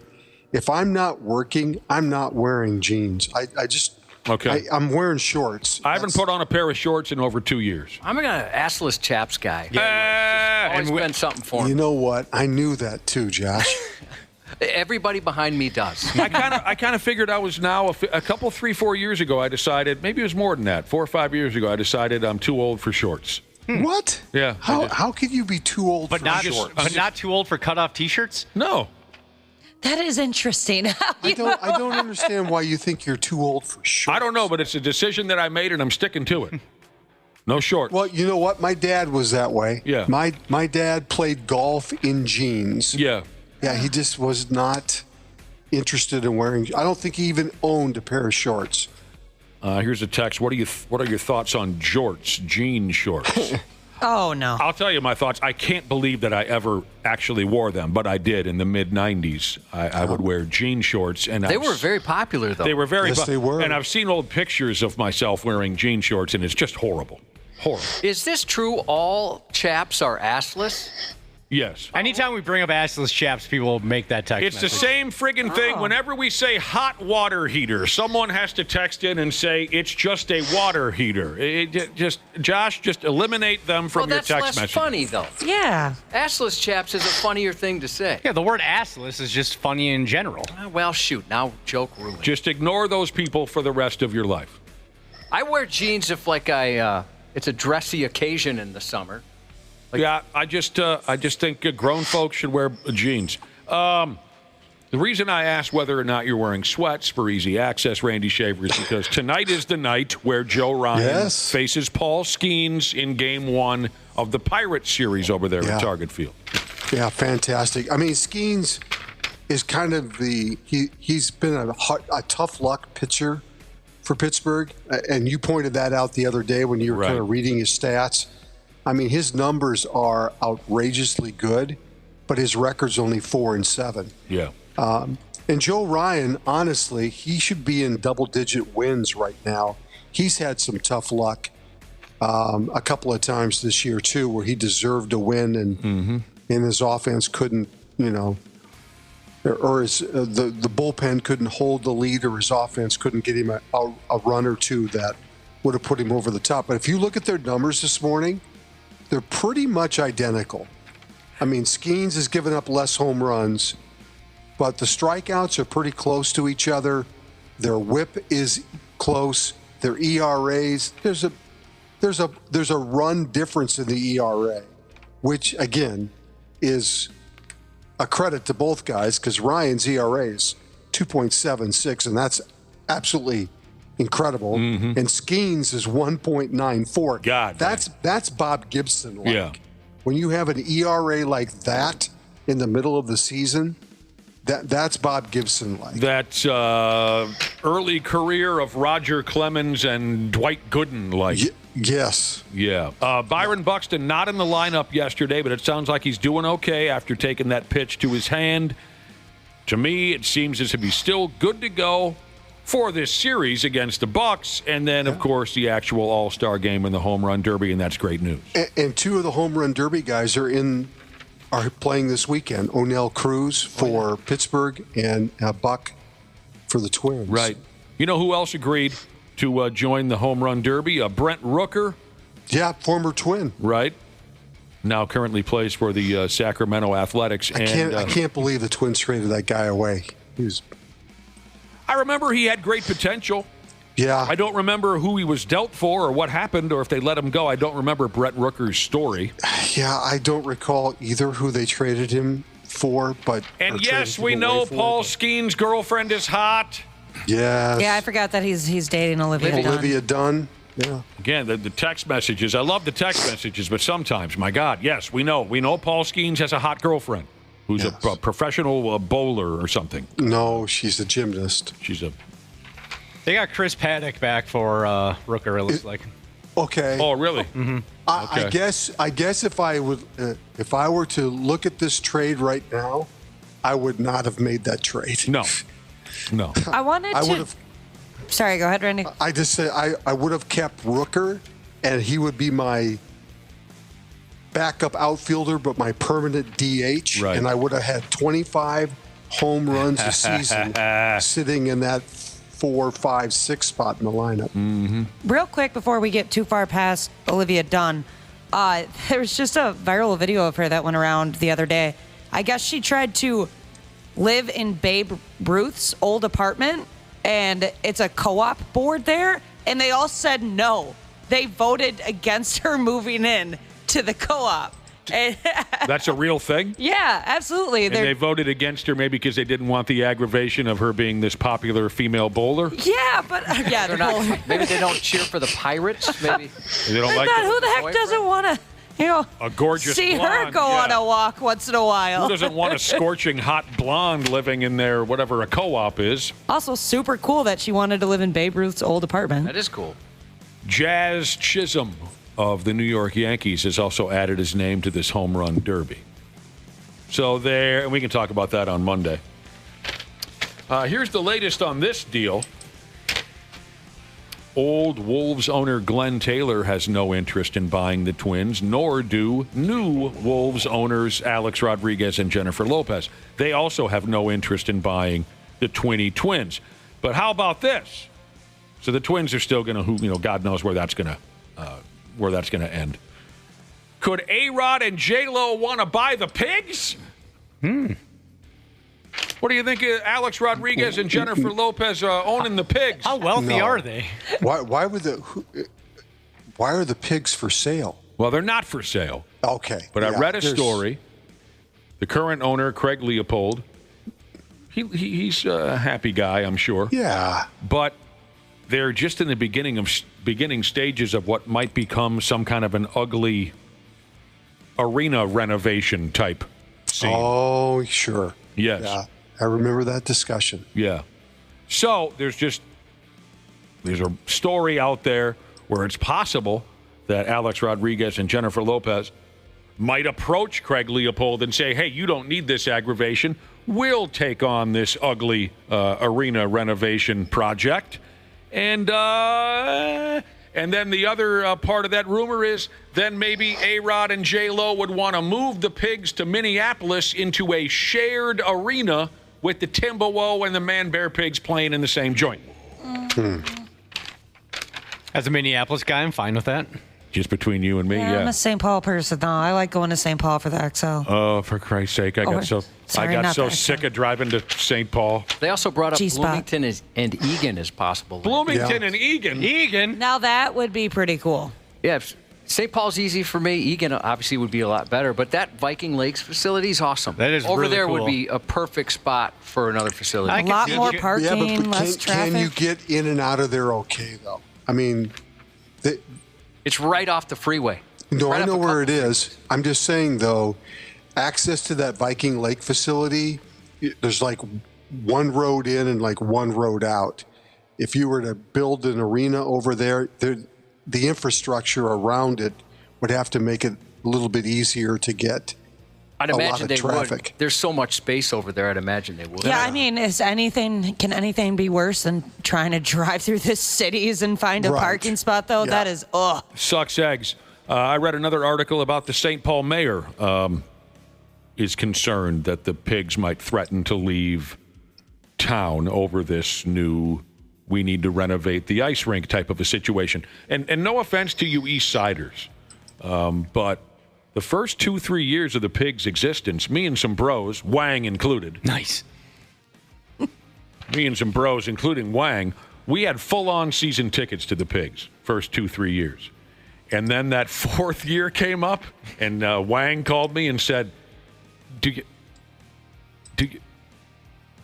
If I'm not working, I'm not wearing jeans. I'm wearing shorts. I haven't put on a pair of shorts in over 2 years. I'm an assless chaps guy. Always been something for me. You know what? I knew that too, Josh. Everybody behind me does. I kind of figured I was now a couple, 3-4 years ago. I decided, maybe it was more than that, 4 or 5 years ago. I decided I'm too old for shorts. What? Yeah. How could you be too old for shorts? But not too old for cutoff T-shirts? No. That is interesting. I don't understand why you think you're too old for shorts. I don't know, but it's a decision that I made, and I'm sticking to it. No shorts. Well, you know what? My dad was that way. Yeah. My dad played golf in jeans. Yeah. Yeah, he just was not interested in wearing. I don't think he even owned a pair of shorts. Here's a text. What are your thoughts on jorts, jean shorts? Oh, no. I'll tell you my thoughts. I can't believe that I ever actually wore them, but I did in the mid-'90s. I would wear jean shorts. And they were very popular, though. They were very Yes, they were. And I've seen old pictures of myself wearing jean shorts, and it's just horrible. Horrible. Is this true? All chaps are assless? Yes. Anytime we bring up assless chaps, people make that text It's message. the same friggin' thing. Whenever we say hot water heater, someone has to text in and say it's just a water heater. Josh, just eliminate them from your text message. That's less funny, though. Yeah. Assless chaps is a funnier thing to say. Yeah, the word assless is just funny in general. Well, shoot. Now joke ruined. Just ignore those people for the rest of your life. I wear jeans if it's a dressy occasion in the summer. I just think grown folks should wear jeans. The reason I asked whether or not you're wearing sweats for easy access, Randy Shaver, is because tonight is the night where Joe Ryan faces Paul Skeens in Game 1 of the Pirates series over there at Target Field. Yeah, fantastic. I mean, Skeens is kind of he's been a tough luck pitcher for Pittsburgh, and you pointed that out the other day when you were kind of reading his stats. I mean, his numbers are outrageously good, but his record's only 4-7. Yeah. And Joe Ryan, honestly, he should be in double-digit wins right now. He's had some tough luck a couple of times this year, too, where he deserved to win and his offense couldn't, or the bullpen couldn't hold the lead, or his offense couldn't get him a run or two that would have put him over the top. But if you look at their numbers this morning, they're pretty much identical. I mean, Skeens has given up less home runs, but the strikeouts are pretty close to each other. Their WHIP is close. Their ERAs, there's a run difference in the ERA, which again is a credit to both guys, because Ryan's ERA is 2.76, and that's absolutely incredible. And Skeens is 1.94. God, that's Bob Gibson. Yeah. When you have an ERA like that in the middle of the season, that's Bob Gibson like. That's early career of Roger Clemens and Dwight Gooden like. Yes. Yeah. Byron Buxton not in the lineup yesterday, but it sounds like he's doing okay after taking that pitch to his hand. To me, it seems as if he's still good to go for this series against the Bucks, and then, of course, the actual All-Star game in the Home Run Derby, and that's great news. And two of the Home Run Derby guys are playing this weekend. O'Neill Cruz for Pittsburgh and Buck for the Twins. Right. You know who else agreed to join the Home Run Derby? Brent Rooker. Yeah, former Twin. Right. Now currently plays for the Sacramento Athletics. I can't believe the Twins traded that guy away. He was I remember he had great potential. Yeah. I don't remember who he was dealt for or what happened or if they let him go. I don't remember Brett Rooker's story. Yeah, I don't recall either who they traded him for, but... And yes, we know Paul Skeen's girlfriend is hot. Yes. Yeah, I forgot that he's dating Olivia Dunn. Olivia Dunn. Yeah. Again, the text messages. I love the text messages, but sometimes, my God, yes, we know. We know Paul Skeens has a hot girlfriend who's a professional bowler or something. No, she's a gymnast. They got Chris Paddock back for Rooker, it looks like. Okay. Oh, really? Mm-hmm. I guess if I were to look at this trade right now, I would not have made that trade. No. I wanted to. would have. Sorry, go ahead, Randy. I just said I would have kept Rooker, and he would be my backup outfielder, but my permanent DH, Right. and I would have had 25 home runs a season sitting in that 4, 5, 6 spot in the lineup. Mm-hmm. Real quick before we get too far past Olivia Dunn, there was just a viral video of her that went around the other day. I guess she tried to live in Babe Ruth's old apartment, and it's a co-op board there, and they all said no. They voted against her moving in to the co-op. That's a real thing? Yeah, absolutely. And they voted against her maybe because they didn't want the aggravation of her being this popular female bowler? Yeah, but yeah, They're not, maybe they don't cheer for the Pirates. Maybe they don't like who the heck doesn't want to, a gorgeous see blonde, her go on a walk once in a while? Who doesn't want a scorching hot blonde living in their whatever a co-op is? Also, super cool that she wanted to live in Babe Ruth's old apartment. That is cool. Jazz Chisholm of the New York Yankees has also added his name to this home run derby. So there, and we can talk about that on Monday. Here's the latest on this deal. Old Wolves owner Glenn Taylor has no interest in buying the Twins, nor do new Wolves owners Alex Rodriguez and Jennifer Lopez. They also have no interest in buying the Twins. But how about this? So the Twins are still going to, God knows where that's going to end. Could A-Rod and J-Lo want to buy the Pigs? What do you think of Alex Rodriguez and Jennifer Lopez owning the Pigs? How wealthy are they? Why are the Pigs for sale? Well, they're not for sale. Okay. But I read a story. The current owner, Craig Leopold, he's a happy guy, I'm sure. Yeah. But they're just in the beginning stages of what might become some kind of an ugly arena renovation type scene. Oh, sure. Yes. Yeah, I remember that discussion. Yeah. So there's a story out there where it's possible that Alex Rodriguez and Jennifer Lopez might approach Craig Leopold and say, hey, you don't need this aggravation. We'll take on this ugly arena renovation project. And then the other part of that rumor is then maybe A-Rod and J-Lo would want to move the Pigs to Minneapolis into a shared arena with the Timberwolves and the Man-Bear Pigs playing in the same joint. As a Minneapolis guy, I'm fine with that. Just between you and me, yeah. I'm a St. Paul person, though. I like going to St. Paul for the XL. Oh, for Christ's sake. I got so sick of driving to St. Paul. They also brought up G-spot. Bloomington and Egan as possible. Bloomington and Egan? Egan? Now that would be pretty cool. Yeah, St. Paul's easy for me. Egan obviously would be a lot better, but that Viking Lakes facility is awesome. That is over really there cool. Would be a perfect spot for another facility. A lot more parking, less traffic. Can you get in and out of there okay, though? I mean... It's right off the freeway. No, right I know where it is. I'm just saying, though, access to that Viking Lake facility, there's like one road in and like one road out. If you were to build an arena over there, the infrastructure around it would have to make it a little bit easier to get I'd a lot imagine of they traffic. would. There's so much space over there, I'd imagine they would. Yeah, I mean, can anything be worse than trying to drive through the cities and find a parking spot, though? Yeah. That is, Sucks eggs. I read another article about the St. Paul mayor is concerned that the Pigs might threaten to leave town over this new we need to renovate the ice rink type of a situation. And no offense to you East Siders, but the first 2-3 years of the Pigs' existence, me and some bros, Wang included. Nice. me and some bros, including Wang, we had full-on season tickets to the Pigs first 2-3 years. And then that fourth year came up, and Wang called me and said, do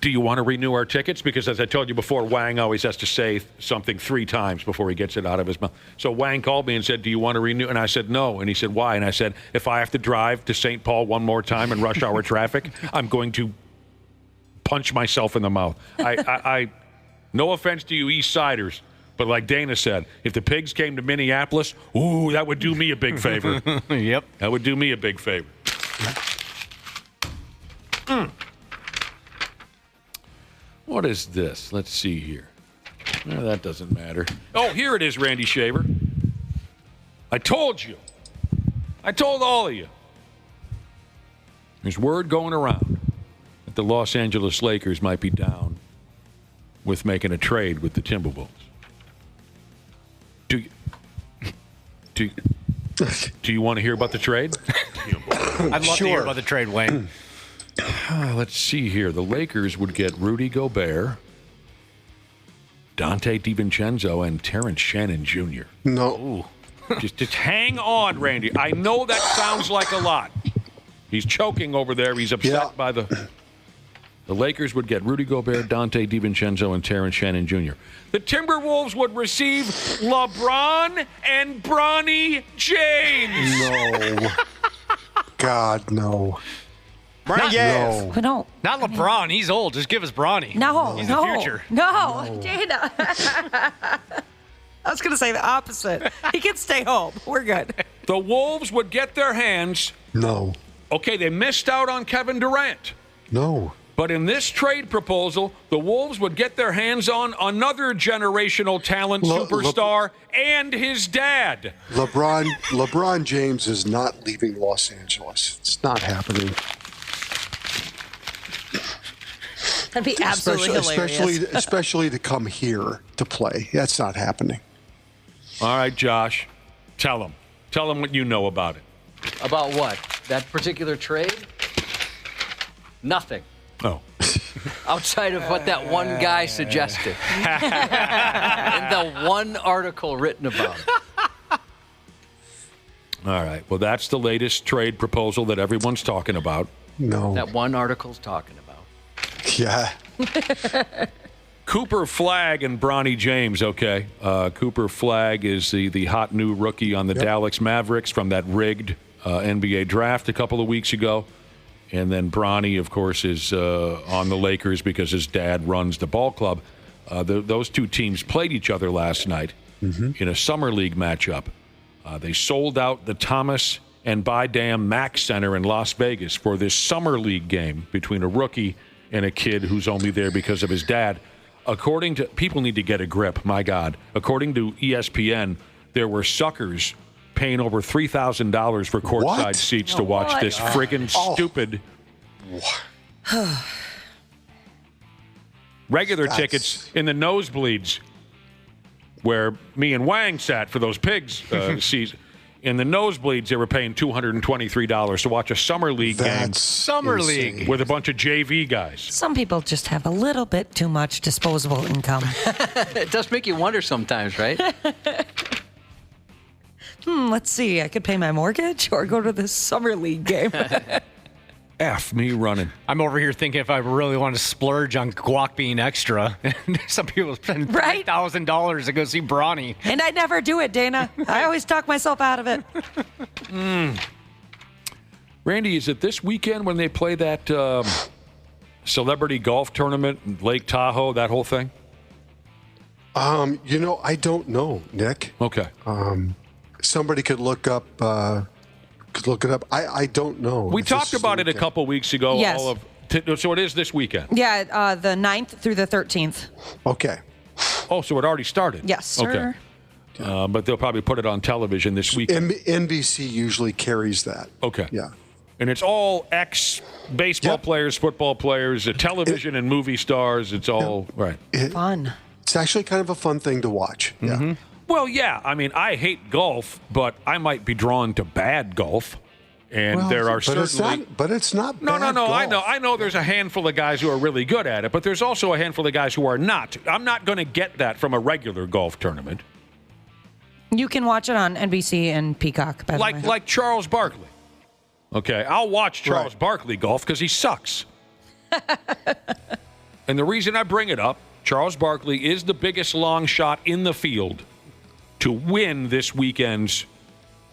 you want to renew our tickets? Because as I told you before, Wang always has to say something 3 times before he gets it out of his mouth. So Wang called me and said, do you want to renew? And I said, no. And he said, why? And I said, if I have to drive to St. Paul one more time in rush hour traffic, I'm going to punch myself in the mouth. I no offense to you East Siders, but like Dana said, if the Pigs came to Minneapolis, ooh, that would do me a big favor. Yep. That would do me a big favor. What is this? Let's see here. No, that doesn't matter. Oh, here it is, Randy Shaver. I told you. I told all of you. There's word going around that the Los Angeles Lakers might be down with making a trade with the Timberwolves. Do you want to hear about the trade? I'd love to hear about the trade, Wayne. Let's see here. The Lakers would get Rudy Gobert, Dante DiVincenzo, and Terrence Shannon Jr. No. Just hang on, Randy. I know that sounds like a lot. He's choking over there. He's upset by the... The Lakers would get Rudy Gobert, Dante DiVincenzo, and Terrence Shannon Jr. The Timberwolves would receive LeBron and Bronny James. No. God, no. Bronny, no. Not LeBron. He's old. Just give us Bronny. No. He's no. the future. No. Dana. I was going to say the opposite. He can stay home. We're good. The Wolves would get their hands... No. Okay, they missed out on Kevin Durant. No. But in this trade proposal, the Wolves would get their hands on another generational talent superstar and his dad. LeBron James is not leaving Los Angeles. It's not happening. That'd be absolutely hilarious. Especially to come here to play. That's not happening. All right, Josh, tell him. Tell him what you know about it. About what? That particular trade? Nothing. Oh. Outside of what that one guy suggested. And the one article written about it. All right. Well, that's the latest trade proposal that everyone's talking about. No. That one article's talking about. Yeah. Cooper Flagg and Bronny James, okay. Cooper Flagg is the hot new rookie on the Dallas Mavericks from that rigged NBA draft a couple of weeks ago. And then Bronny, of course, is on the Lakers because his dad runs the ball club. Those two teams played each other last night in a summer league matchup. They sold out the Thomas and Bydam Mack Center in Las Vegas for this summer league game between a rookie and a kid who's only there because of his dad. According to people need to get a grip, my God. According to ESPN, there were suckers paying over $3,000 for courtside seats to watch this friggin' stupid regular tickets in the nosebleeds where me and Wang sat for those Pigs season. In the nosebleeds, they were paying $223 to watch a summer league game. Summer league with a bunch of JV guys. Some people just have a little bit too much disposable income. It does make you wonder sometimes, right? Let's see. I could pay my mortgage or go to this summer league game. F me running. I'm over here thinking if I really want to splurge on guac being extra. Some people spend $3,000 to go see Bronny. And I never do it, Dana. I always talk myself out of it. Randy, is it this weekend when they play that celebrity golf tournament in Lake Tahoe, that whole thing? I don't know, Nick. Okay. Somebody could look up. Could look it up. I don't know. We talked about it a couple weeks ago. Yes. So it is this weekend. Yeah, the 9th through the 13th. Okay. Oh, so it already started. Yes, sir. Okay. But they'll probably put it on television this weekend. NBC usually carries that. Okay. Yeah. And it's all ex-baseball players, football players, television and movie stars. It's all right. Fun. It's actually kind of a fun thing to watch. Yeah. Well, yeah. I mean, I hate golf, but I might be drawn to bad golf. And there are certainly. But it's not. No. Golf. I know there's a handful of guys who are really good at it, but there's also a handful of guys who are not. I'm not going to get that from a regular golf tournament. You can watch it on NBC and Peacock. By the way. Like Charles Barkley. Okay, I'll watch Charles Barkley golf because he sucks. And the reason I bring it up, Charles Barkley is the biggest long shot in the field to win this weekend's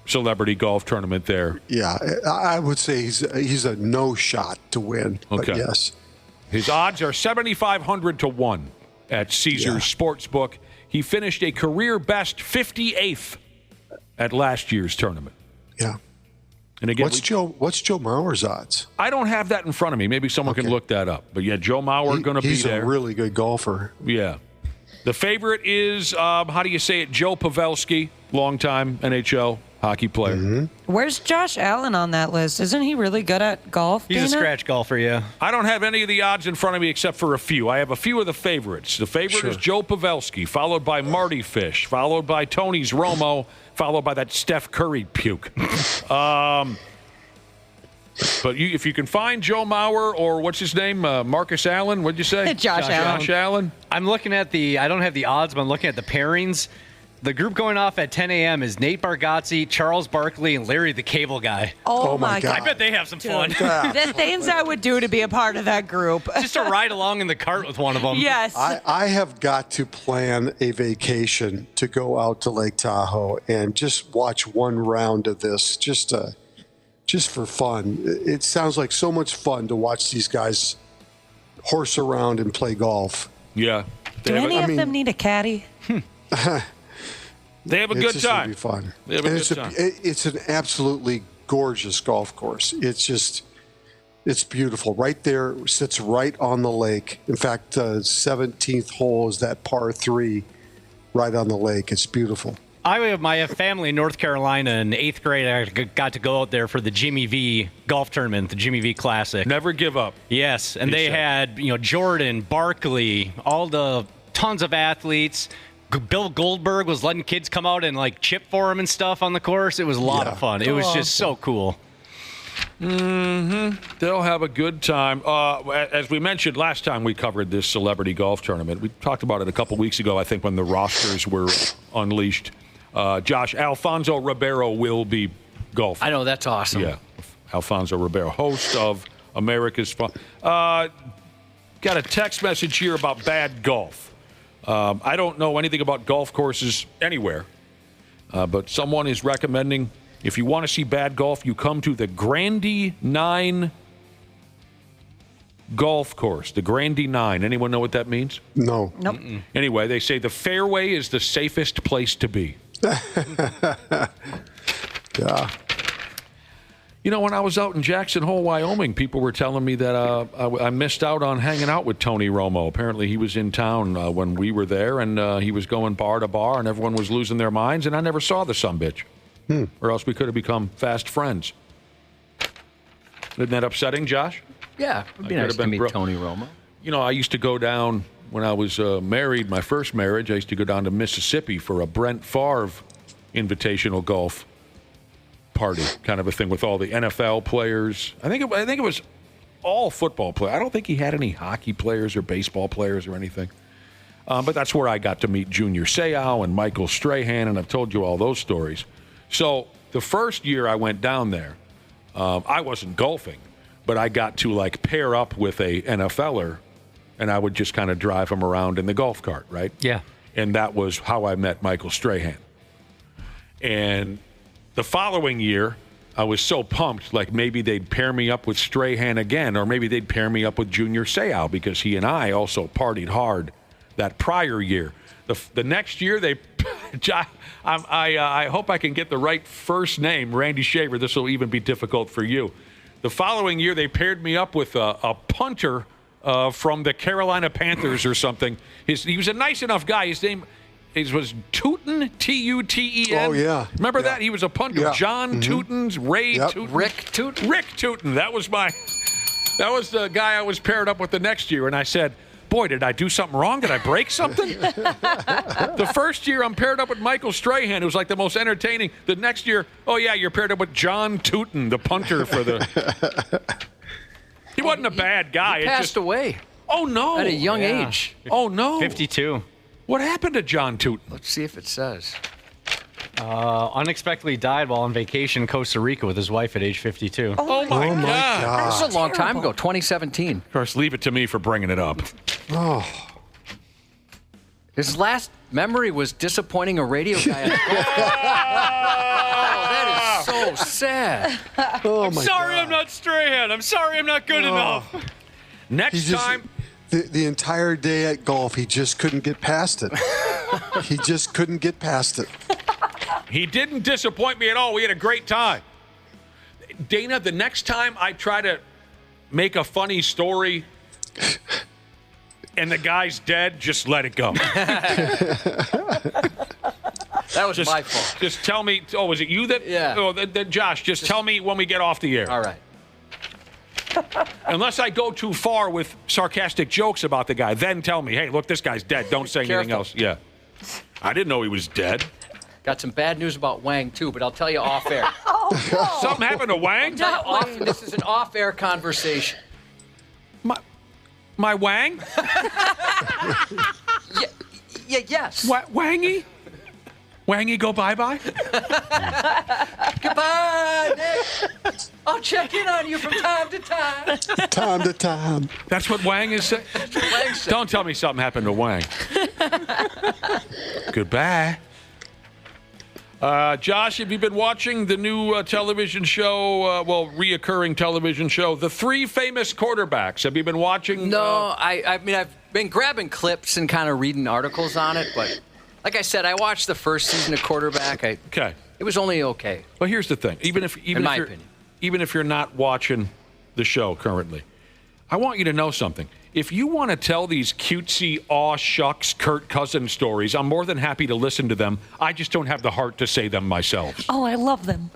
celebrity golf tournament there. Yeah, I would say he's a no shot to win. But Okay. yes. His odds are 7,500 to 1 at Caesars Sportsbook. He finished a career best 58th at last year's tournament. Yeah. And again, what's Joe Mauer's odds? I don't have that in front of me. Maybe someone can look that up. But yeah, Joe Mauer going to be there. He's a really good golfer. Yeah. The favorite is, how do you say it, Joe Pavelski, longtime NHL hockey player. Mm-hmm. Where's Josh Allen on that list? Isn't he really good at golf? He's a scratch golfer, yeah. I don't have any of the odds in front of me except for a few. I have a few of the favorites. The favorite is Joe Pavelski, followed by Marty Fish, followed by Tony's Romo, followed by that Steph Curry puke. But if you can find Joe Mauer or what's his name, Marcus Allen, what'd you say? Josh Allen. Josh Allen. I'm looking at I don't have the odds, but I'm looking at the pairings. The group going off at 10 a.m. is Nate Bargatze, Charles Barkley, and Larry the Cable Guy. Oh my God. I bet they have some fun. The things I would do to be a part of that group. Just to ride along in the cart with one of them. Yes. I have got to plan a vacation to go out to Lake Tahoe and just watch one round of this, just for fun. It sounds like so much fun to watch these guys horse around and play golf. Yeah. Do any of them need a caddy? They have a good time. It's going to be fun. They have a good time. It's an absolutely gorgeous golf course. It's beautiful. Right there, sits right on the lake. In fact, 17th hole is that par 3 right on the lake. It's beautiful. I have my family in North Carolina in 8th grade. I got to go out there for the Jimmy V golf tournament, the Jimmy V Classic. Never give up. Yes, and they had Jordan, Barkley, all the tons of athletes. Bill Goldberg was letting kids come out and chip for him and stuff on the course. It was a lot of fun. It was just so cool. Mm-hmm. They'll have a good time. As we mentioned last time we covered this celebrity golf tournament, we talked about it a couple weeks ago, I think, when the rosters were unleashed. Josh, Alfonso Ribeiro will be golfing. I know, that's awesome. Yeah, Alfonso Ribeiro, host of America's Fun. Got a text message here about bad golf. I don't know anything about golf courses anywhere, but someone is recommending if you want to see bad golf, you come to the Grandy 9 golf course. The Grandy 9. Anyone know what that means? No. Nope. Anyway, they say the fairway is the safest place to be. Yeah. When I was out in Jackson Hole, Wyoming, people were telling me that I missed out on hanging out with Tony Romo. Apparently, he was in town when we were there, and he was going bar to bar, and everyone was losing their minds, and I never saw the sumbitch. Or else we could have become fast friends. Isn't that upsetting, Josh? Yeah, it would be nice to meet Tony Romo. I used to go down when I was married, my first marriage, I used to go down to Mississippi for a Brent Favre invitational golf party, kind of a thing with all the NFL players. I think it was all football players. I don't think he had any hockey players or baseball players or anything. But that's where I got to meet Junior Seau and Michael Strahan, and I've told you all those stories. So the first year I went down there, I wasn't golfing, but I got to pair up with a NFLer, and I would just kind of drive him around in the golf cart, right? Yeah. And that was how I met Michael Strahan. And the following year, I was so pumped, maybe they'd pair me up with Strahan again, or maybe they'd pair me up with Junior Seau, because he and I also partied hard that prior year. The next year, I hope I can get the right first name, Randy Shaver. This will even be difficult for you. The following year, they paired me up with a punter from the Carolina Panthers or something. He was a nice enough guy. His name was Tuten, T-U-T-E-N. Oh, yeah. Remember that? He was a punter. Yeah. John Tutens, Ray Tuten. Rick Tuten. Rick Tuten. That was the guy I was paired up with the next year. And I said, boy, did I do something wrong? Did I break something? The first year, I'm paired up with Michael Strahan, who's like the most entertaining. The next year, oh, yeah, you're paired up with John Tootin, the punter for the... He wasn't a bad guy. He passed away. Oh, no. At a young age. Oh, no. 52. What happened to John Tootin? Let's see if it says. Unexpectedly died while on vacation in Costa Rica with his wife at age 52. Oh, my God. That was a long time ago, 2017. Of course, leave it to me for bringing it up. Oh. His last memory was disappointing a radio guy. That is so sad. I'm sorry I'm not Strahan. I'm sorry I'm not good enough. Next time. The entire day at golf, he just couldn't get past it. He just couldn't get past it. He didn't disappoint me at all. We had a great time. Dana, the next time I try to make a funny story and the guy's dead, just let it go. That was my fault. Just tell me. Oh, was it you that? Yeah. Oh, Josh, just tell me when we get off the air. All right. Unless I go too far with sarcastic jokes about the guy, then tell me, hey, look, this guy's dead. Don't say anything else. Yeah. I didn't know he was dead. Got some bad news about Wang, too, but I'll tell you off air. Something happened to Wang? This is an off-air conversation. My Wang? Yes. Wangy? Wangy go bye-bye? Goodbye, Nick. I'll check in on you from time to time. Time to time. That's what Wang is saying? Don't tell me something happened to Wang. Goodbye. Josh, have you been watching the new television show, reoccurring television show, The Three Famous Quarterbacks? Have you been watching? No, I mean, I've been grabbing clips and kind of reading articles on it, but like I said, I watched the first season of Quarterback. Okay. It was only okay. Well, here's the thing. Even if you're not watching the show currently, I want you to know something. If you want to tell these cutesy, aw shucks, Kirk Cousins stories, I'm more than happy to listen to them. I just don't have the heart to say them myself. Oh, I love them.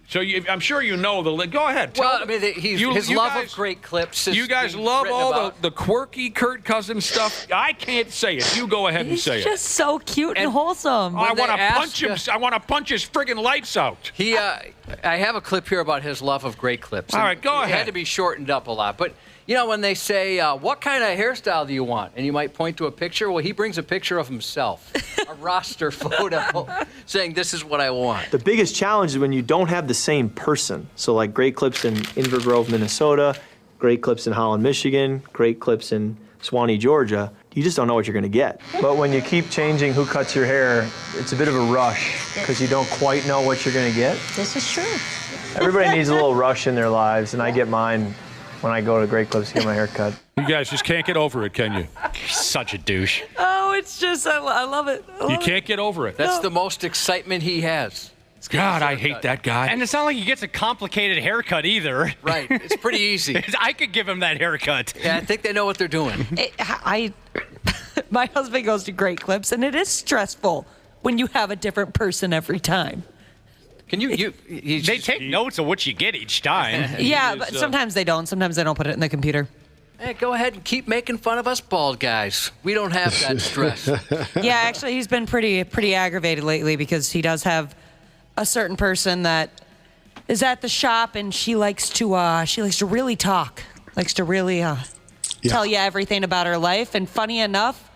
So I'm sure you know the. Go ahead. Well, I mean, his love of great clips. You guys love all the quirky Kirk Cousins stuff. I can't say it. You go ahead and say it. He's just so cute and wholesome. I want to punch him. I want to punch his friggin' lights out. I have a clip here about his love of great clips. All right, go ahead. It had to be shortened up a lot, but. You know, when they say, what kind of hairstyle do you want? And you might point to a picture. Well, he brings a picture of himself, a roster photo, saying this is what I want. The biggest challenge is when you don't have the same person. So like great clips in Inver Grove, Minnesota, great clips in Holland, Michigan, great clips in Suwanee, Georgia. You just don't know what you're going to get. But when you keep changing who cuts your hair, it's a bit of a rush because you don't quite know what you're going to get. This is true. Everybody needs a little rush in their lives, and I get mine when I go to Great Clips to get my hair cut. You guys just can't get over it, can you? You're such a douche. Oh, it's just, I love it. You can't get over it. That's the most excitement he has. God, I hate that guy. And it's not like he gets a complicated haircut either. Right. It's pretty easy. I could give him that haircut. Yeah, I think they know what they're doing. My husband goes to Great Clips, and it is stressful when you have a different person every time. Can you they take notes of what you get each time. Yeah, but sometimes they don't. Sometimes they don't put it in the computer. Hey, go ahead and keep making fun of us bald guys. We don't have that stress. Yeah, actually, he's been pretty aggravated lately because he does have a certain person that is at the shop, and she likes to really talk, likes to really tell you everything about her life. And funny enough,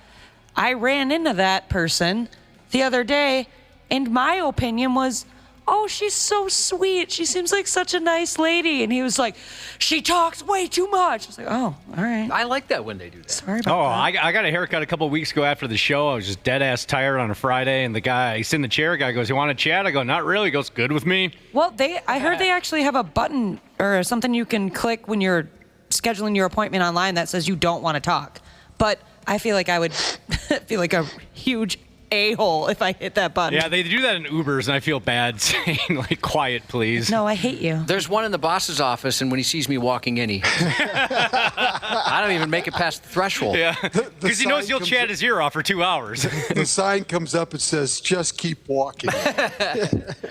I ran into that person the other day, and my opinion was, oh, she's so sweet. She seems like such a nice lady. And he was like, she talks way too much. I was like, oh, all right. I like that when they do that. Sorry about that. I got a haircut a couple of weeks ago after the show. I was just dead-ass tired on a Friday, and the guy, he's in the chair. Guy goes, you want to chat? I go, not really. He goes, good with me. Well, I heard they actually have a button or something you can click when you're scheduling your appointment online that says you don't want to talk. But I feel like I would feel like a huge a-hole if I hit that button. Yeah, they do that in Ubers, and I feel bad saying, like, quiet, please. No, I hate you. There's one in the boss's office, and when he sees me walking in, I don't even make it past the threshold. Yeah, because he knows you'll chat his ear off for 2 hours. The sign comes up and says, just keep walking.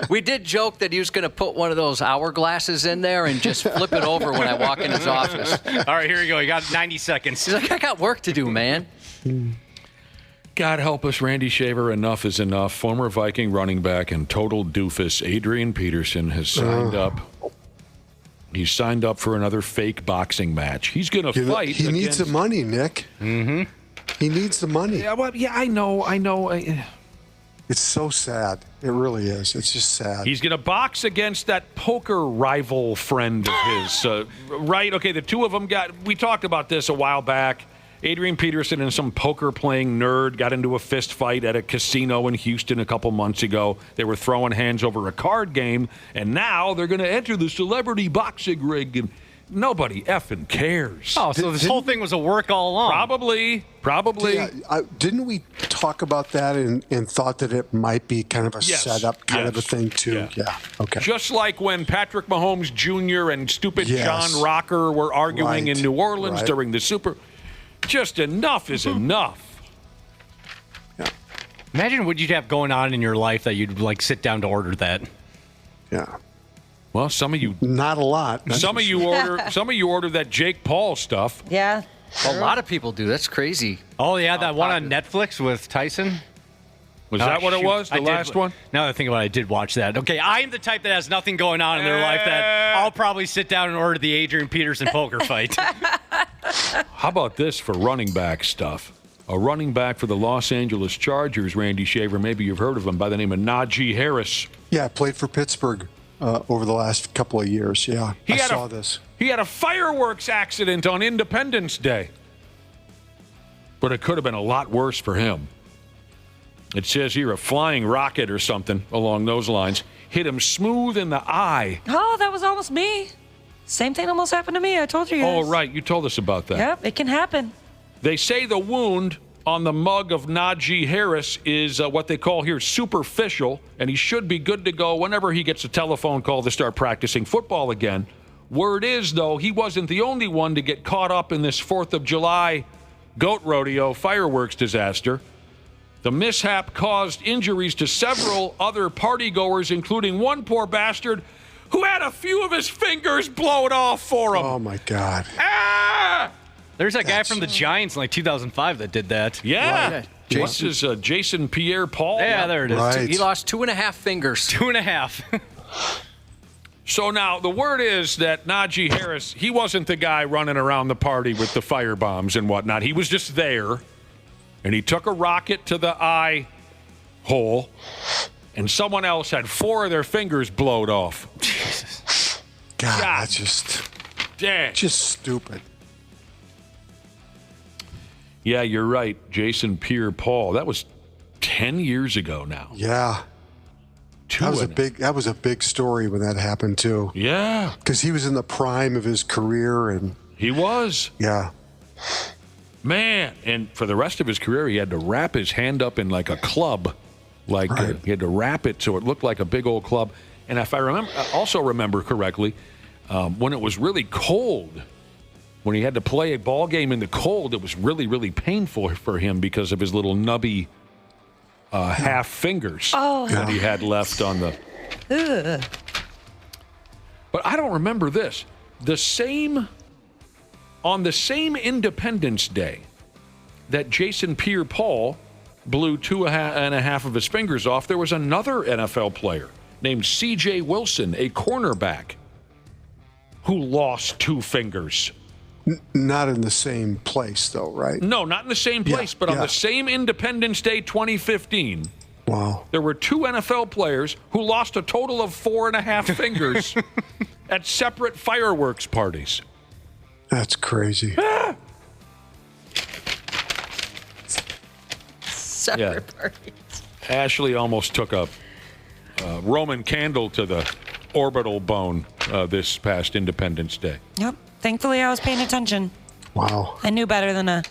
We did joke that he was going to put one of those hourglasses in there and just flip it over when I walk in his office. All right, here you go. You got 90 seconds. He's like, I got work to do, man. God help us, Randy Shaver. Enough is enough. Former Viking running back and total doofus Adrian Peterson has signed up. He's signed up for another fake boxing match. He's going to fight. He needs the money, Nick. Mm-hmm. He needs the money. Yeah, well, yeah, I know. It's so sad. It really is. It's just sad. He's going to box against that poker rival friend of his. Right? Okay, the two of them we talked about this a while back. Adrian Peterson and some poker-playing nerd got into a fist fight at a casino in Houston a couple months ago. They were throwing hands over a card game, and now they're going to enter the celebrity boxing ring, and nobody effing cares. Oh, so this whole thing was a work all along. Probably. Yeah, didn't we talk about that and thought that it might be kind of a setup kind of a thing, too? Yeah. Okay. Just like when Patrick Mahomes Jr. and stupid John Rocker were arguing in New Orleans during the Super... Just enough is enough. Yeah. Imagine what you'd have going on in your life that you'd like sit down to order that. Yeah. Well, some of you not a lot. Some of you order that Jake Paul stuff. Yeah. A lot of people do. That's crazy. Oh yeah, that one on Netflix with Tyson. Was that what it was? The last one? Now that I think about it, I did watch that. Okay, I'm the type that has nothing going on in their life that I'll probably sit down and order the Adrian Peterson poker fight. How about this for running back stuff? A running back for the Los Angeles Chargers, Randy Shaver, maybe you've heard of him, by the name of Najee Harris. Yeah, played for Pittsburgh over the last couple of years. Yeah, I saw this. He had a fireworks accident on Independence Day. But it could have been a lot worse for him. It says here a flying rocket or something along those lines hit him smooth in the eye. Oh, that was almost me. Same thing almost happened to me. I told you guys. Oh, right. You told us about that. Yep, it can happen. They say the wound on the mug of Najee Harris is what they call here superficial, and he should be good to go whenever he gets a telephone call to start practicing football again. Word is, though, he wasn't the only one to get caught up in this 4th of July goat rodeo fireworks disaster. The mishap caused injuries to several other partygoers, including one poor bastard who had a few of his fingers blown off for him. Oh, my God. Ah! There's that guy from the Giants in like 2005 that did that. Yeah. This is Jason Pierre-Paul. Yeah, there it is. Right. He lost 2.5 fingers. 2.5. So now the word is that Najee Harris, he wasn't the guy running around the party with the fire bombs and whatnot. He was just there, and he took a rocket to the eye hole, and someone else had 4 of their fingers blowed off. Jesus. God, that's just stupid. Yeah, you're right. Jason Pierre-Paul. That was 10 years ago now. Yeah. That was a big story when that happened too. Yeah. Because he was in the prime of his career and he was. Yeah. Man, and for the rest of his career he had to wrap his hand up in like a club. Like he had to wrap it so it looked like a big old club. And if I remember correctly, when it was really cold, when he had to play a ball game in the cold, it was really, really painful for him because of his little nubby half fingers that he had left on the... Ugh. But I don't remember this. On the same Independence Day that Jason Pierre-Paul blew 2.5 of his fingers off, there was another NFL player named C.J. Wilson, a cornerback, who lost 2 fingers. Not in the same place, though, right? No, not in the same place, but on the same Independence Day 2015. Wow. There were 2 NFL players who lost a total of 4.5 fingers at separate fireworks parties. That's crazy. Separate parties. Ashley almost took a Roman candle to the orbital bone this past Independence Day. Yep. Thankfully, I was paying attention. Wow. I knew better than to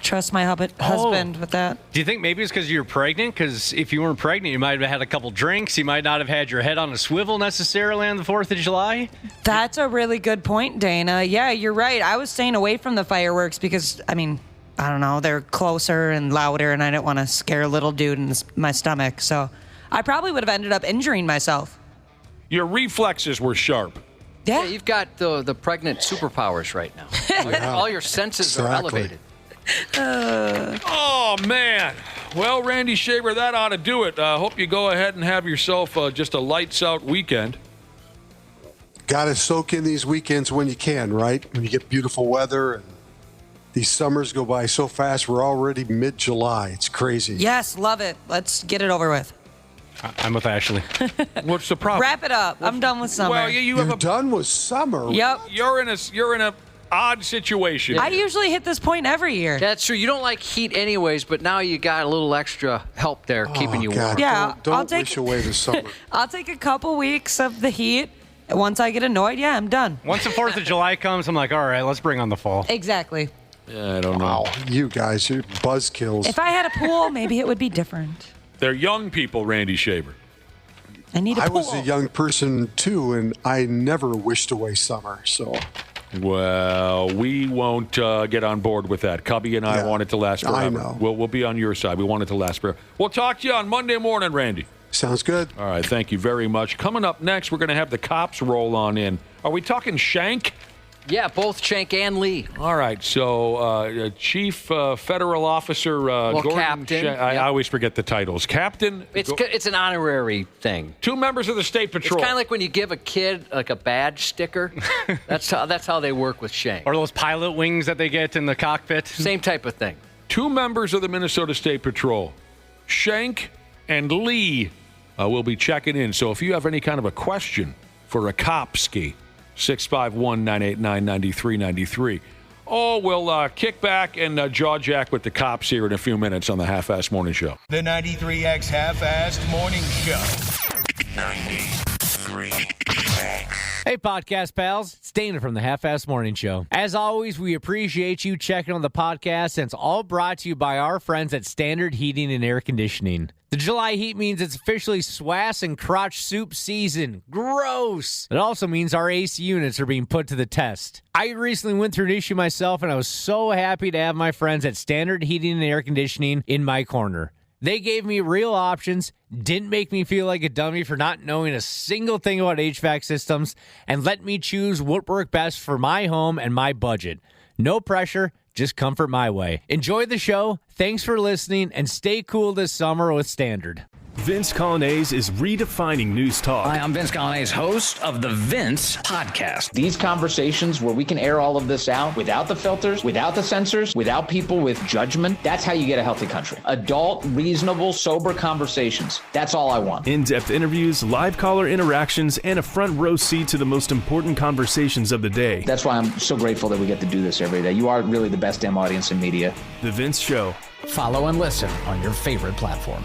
trust my husband with that. Do you think maybe it's because you're pregnant? Because if you weren't pregnant, you might have had a couple drinks. You might not have had your head on a swivel necessarily on the 4th of July. That's a really good point, Dana. Yeah, you're right. I was staying away from the fireworks because, I mean, I don't know, they're closer and louder, and I didn't want to scare a little dude in my stomach. So I probably would have ended up injuring myself. Your reflexes were sharp. Yeah, you've got the pregnant superpowers right now. All your senses are elevated. Oh, man. Well, Randy Shaver, that ought to do it. Hope you go ahead and have yourself just a lights-out weekend. Got to soak in these weekends when you can, right? When you get beautiful weather. And these summers go by so fast. We're already mid-July. It's crazy. Yes, love it. Let's get it over with. I'm with Ashley. What's the problem? Wrap it up. I'm done with summer. Well, You're done with summer? Yep. You're in a odd situation. I usually hit this point every year. That's true. You don't like heat anyways, but now you got a little extra help there keeping you warm. Yeah, Don't wish away the summer. I'll take a couple weeks of the heat. Once I get annoyed, yeah, I'm done. Once the 4th of July comes, I'm like, all right, let's bring on the fall. Exactly. Yeah, I don't know. You guys, you're buzzkills. If I had a pool, maybe it would be different. They're young people, Randy Shaver. I need a pool. I was a young person, too, and I never wished away summer, so... Well, we won't get on board with that. Cubby and I want it to last forever. I know. We'll be on your side. We want it to last forever. We'll talk to you on Monday morning, Randy. Sounds good. All right, thank you very much. Coming up next, we're going to have the cops roll on in. Are we talking Shank? Yeah, both Shank and Lee. All right, so Chief Federal Officer Gordon Captain. Shank. I always forget the titles. Captain? It's an honorary thing. 2 members of the State Patrol. It's kind of like when you give a kid like a badge sticker. That's how they work with Shank. Or those pilot wings that they get in the cockpit. Same type of thing. 2 members of the Minnesota State Patrol, Shank and Lee, will be checking in. So if you have any kind of a question for a cop-ski, 651-989-9393. Oh, we'll kick back and jaw jack with the cops here in a few minutes on the Half-Assed Morning Show. The 93X Half-Assed Morning Show. 93X. Hey, podcast pals. It's Dana from the Half-Assed Morning Show. As always, we appreciate you checking on the podcast, and it's all brought to you by our friends at Standard Heating and Air Conditioning. The July heat means it's officially swass and crotch soup season. Gross! It also means our AC units are being put to the test. I recently went through an issue myself, and I was so happy to have my friends at Standard Heating and Air Conditioning in my corner. They gave me real options, didn't make me feel like a dummy for not knowing a single thing about HVAC systems, and let me choose what worked best for my home and my budget. No pressure, just comfort my way. Enjoy the show, thanks for listening, and stay cool this summer with Standard. Vince Colonnese is redefining news talk. Hi, I'm Vince Colonnese, host of the Vince Podcast. These conversations where we can air all of this out without the filters, without the censors, without people with judgment, that's how you get a healthy country. Adult, reasonable, sober conversations. That's all I want. In-depth interviews, live caller interactions, and a front row seat to the most important conversations of the day. That's why I'm so grateful that we get to do this every day. You are really the best damn audience in media. The Vince Show. Follow and listen on your favorite platform.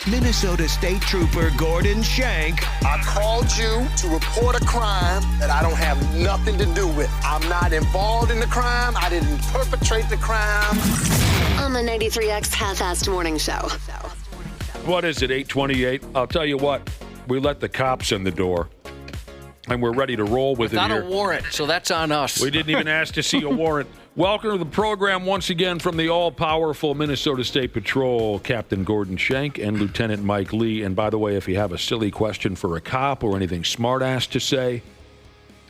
Minnesota State Trooper Gordon Shank. I called you to report a crime that I don't have nothing to do with. I'm not involved in the crime. I didn't perpetrate the crime. On the 93X Half-Assed Morning Show. What is it, 8:28? I'll tell you what, we let the cops in the door, and we're ready to roll with it here. Without a warrant, so that's on us. We didn't even ask to see a warrant. Welcome to the program once again from the all-powerful Minnesota State Patrol, Captain Gordon Shank and Lieutenant Mike Lee. And by the way, if you have a silly question for a cop or anything smart-ass to say,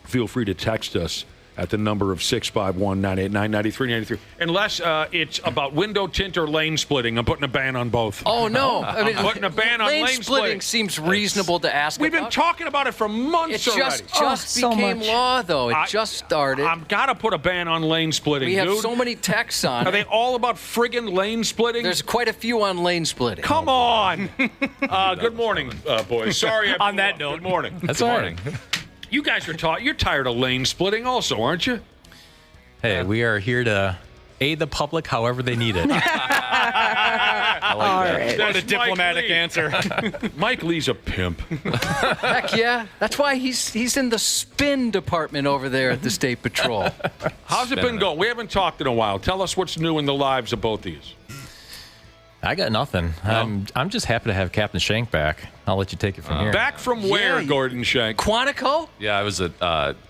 feel free to text us at the number of 651-989-9393. Unless it's about window tint or lane splitting. I'm putting a ban on both. Oh, no. I mean, I'm putting a ban on lane splitting. Seems reasonable to ask We've been talking about it for months already. It just became law, though. It just started. I've got to put a ban on lane splitting, We have dude. so many texts on Are they all about friggin' lane splitting? There's quite a few on lane splitting. Come on. Good morning, boys. Sorry. On that note. Good morning. That's all right. You guys are you're tired of lane splitting also, aren't you? Hey, we are here to aid the public however they need it. I like that. What a diplomatic answer. Mike Lee's a pimp. Heck yeah. That's why he's in the spin department over there at the State Patrol. How's it been going? We haven't talked in a while. Tell us what's new in the lives of both of you. I got nothing. I'm just happy to have Captain Shank back. I'll let you take it from here. Back from where, Gordon Shank? Quantico? Yeah, I was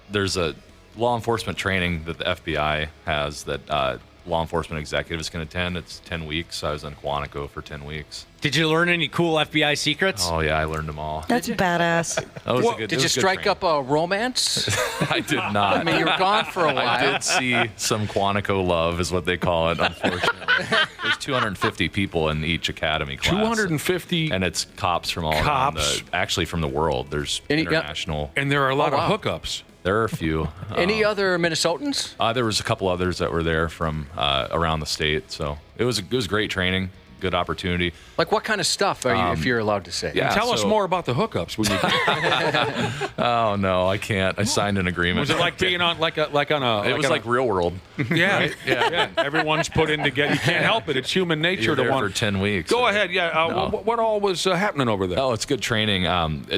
there's a law enforcement training that the FBI has that law enforcement executives can attend. It's 10 weeks. I was in Quantico for 10 weeks. Did you learn any cool FBI secrets? Oh, yeah, I learned them all. That's badass. That was a good, Did you strike up a romance? I did not. I mean, you were gone for a while. I did see some Quantico love, is what they call it, unfortunately. There's 250 people in each academy class. 250? And it's cops from all around actually from the world. There's international. And there are a lot of hookups. There are a few. Any other Minnesotans? There was a couple others that were there from around the state. So it was great training, good opportunity. Like what kind of stuff are you, if you're allowed to say? Yeah, tell us more about the hookups when you can. Oh no, I can't. I signed an agreement. Was it like being on It was like Real World. Yeah, right? Yeah. Everyone's put in together. You can't help it. It's human nature You're to there want for 10 weeks. Go ahead. Yeah. What all was happening over there? Oh, it's good training.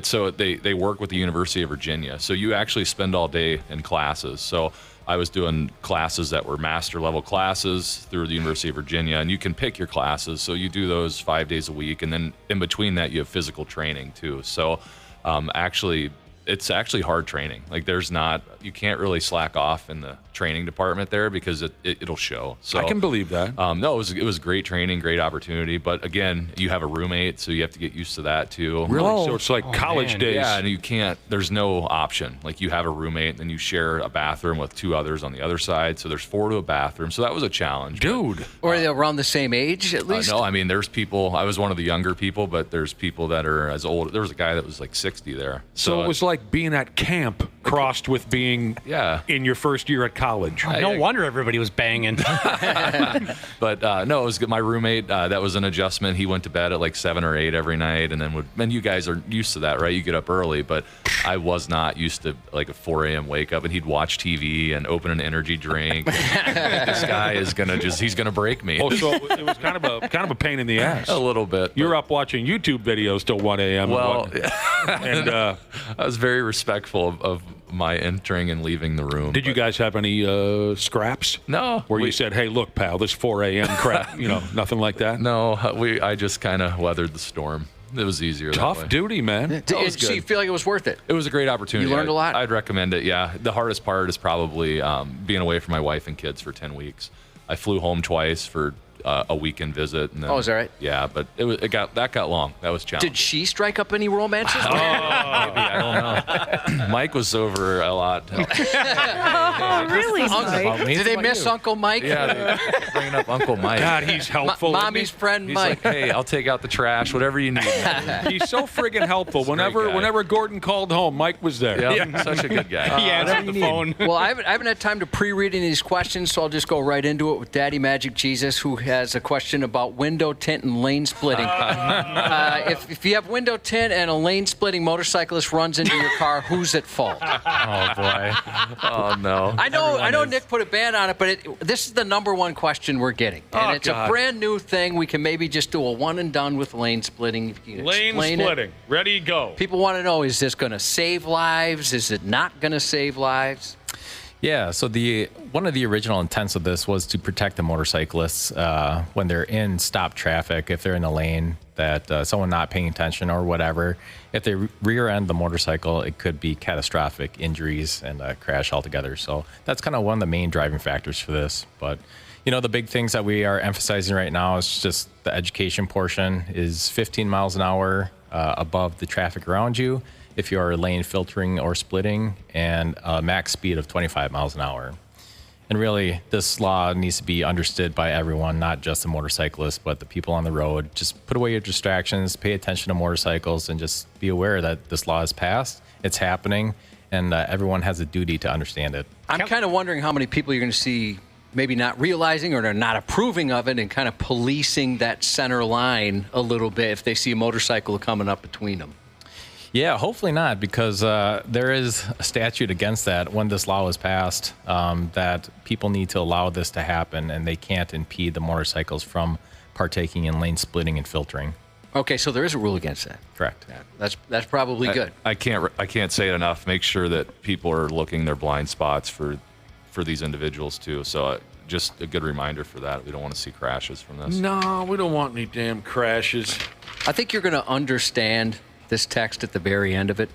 So they work with the University of Virginia. So you actually spend all day in classes. So I was doing classes that were master level classes through the University of Virginia, and you can pick your classes. So you do those 5 days a week, and then in between that you have physical training too. So it's actually hard training. Like you can't really slack off in the training department there because it'll show. So I can believe that. No, it was great training, great opportunity. But again, you have a roommate, so you have to get used to that too. Really? So it's like college days. Yeah, and there's no option. Like you have a roommate, and then you share a bathroom with two others on the other side. So there's 4 to a bathroom. So that was a challenge. Dude. Or are they around the same age at least? No, I mean, there's people, I was one of the younger people, but there's people that are as old. There was a guy that was like 60 there. So it was like being at camp crossed with being in your first year at college. No wonder everybody was banging. But no, it was good. My roommate, that was an adjustment. He went to bed at like 7 or 8 every night, and then you guys are used to that, right? You get up early, but I was not used to like a 4 a.m. wake up, and he'd watch TV and open an energy drink. This guy is he's gonna break me. Oh, so it was kind of a pain in the ass. A little bit. You're up watching YouTube videos till 1 a.m. Well, and I was very respectful of my entering and leaving the room. Did you guys have any scraps? No. Where you said, hey, look, pal, this 4 a.m. crap, nothing like that? No, I just kind of weathered the storm. It was easier. Tough duty, man. So you feel like it was worth it? It was a great opportunity. You learned a lot? I'd recommend it, yeah. The hardest part is probably being away from my wife and kids for 10 weeks. I flew home twice for a weekend visit. And then, is that right? Yeah, but that got long. That was challenging. Did she strike up any romances? Maybe, I don't know. Mike was over a lot. Oh, really? Did they miss Uncle Mike? Yeah, bringing up Uncle Mike. God, he's helpful. Mommy's friend He's Mike. like, hey, I'll take out the trash, whatever you need. He's so friggin' helpful. Whenever Gordon called home, Mike was there. Yeah, such a good guy. He answered the phone. Well, I haven't had time to pre-read any of these questions, so I'll just go right into it with Daddy Magic Jesus, who has a question about window tint and lane splitting. If you have window tint and a lane splitting motorcyclist runs into your car, who's at fault? Oh boy. Oh no. I know Nick put a ban on it, but this is the number one question we're getting. And it's a brand new thing. We can maybe just do a one and done with lane splitting. If you can lane splitting. Ready, go. People want to know, is this going to save lives? Is it not going to save lives? Yeah, so one of the original intents of this was to protect the motorcyclists when they're in stop traffic, if they're in a lane that someone not paying attention or whatever. If they rear end the motorcycle, it could be catastrophic injuries and a crash altogether. So that's kind of one of the main driving factors for this. But the big things that we are emphasizing right now is just the education portion is 15 miles an hour above the traffic around you if you are lane filtering or splitting, and a max speed of 25 miles an hour. And really, this law needs to be understood by everyone, not just the motorcyclists, but the people on the road. Just put away your distractions, pay attention to motorcycles, and just be aware that this law is passed, it's happening, and everyone has a duty to understand it. I'm kind of wondering how many people you're going to see maybe not realizing or not approving of it and kind of policing that center line a little bit if they see a motorcycle coming up between them. Yeah, hopefully not, because there is a statute against that when this law was passed, that people need to allow this to happen, and they can't impede the motorcycles from partaking in lane splitting and filtering. Okay, so there is a rule against that. Correct. Yeah, that's probably good. I can't say it enough. Make sure that people are looking their blind spots for these individuals too. So just a good reminder for that. We don't want to see crashes from this. No, we don't want any damn crashes. I think you're going to understand this text at the very end of it.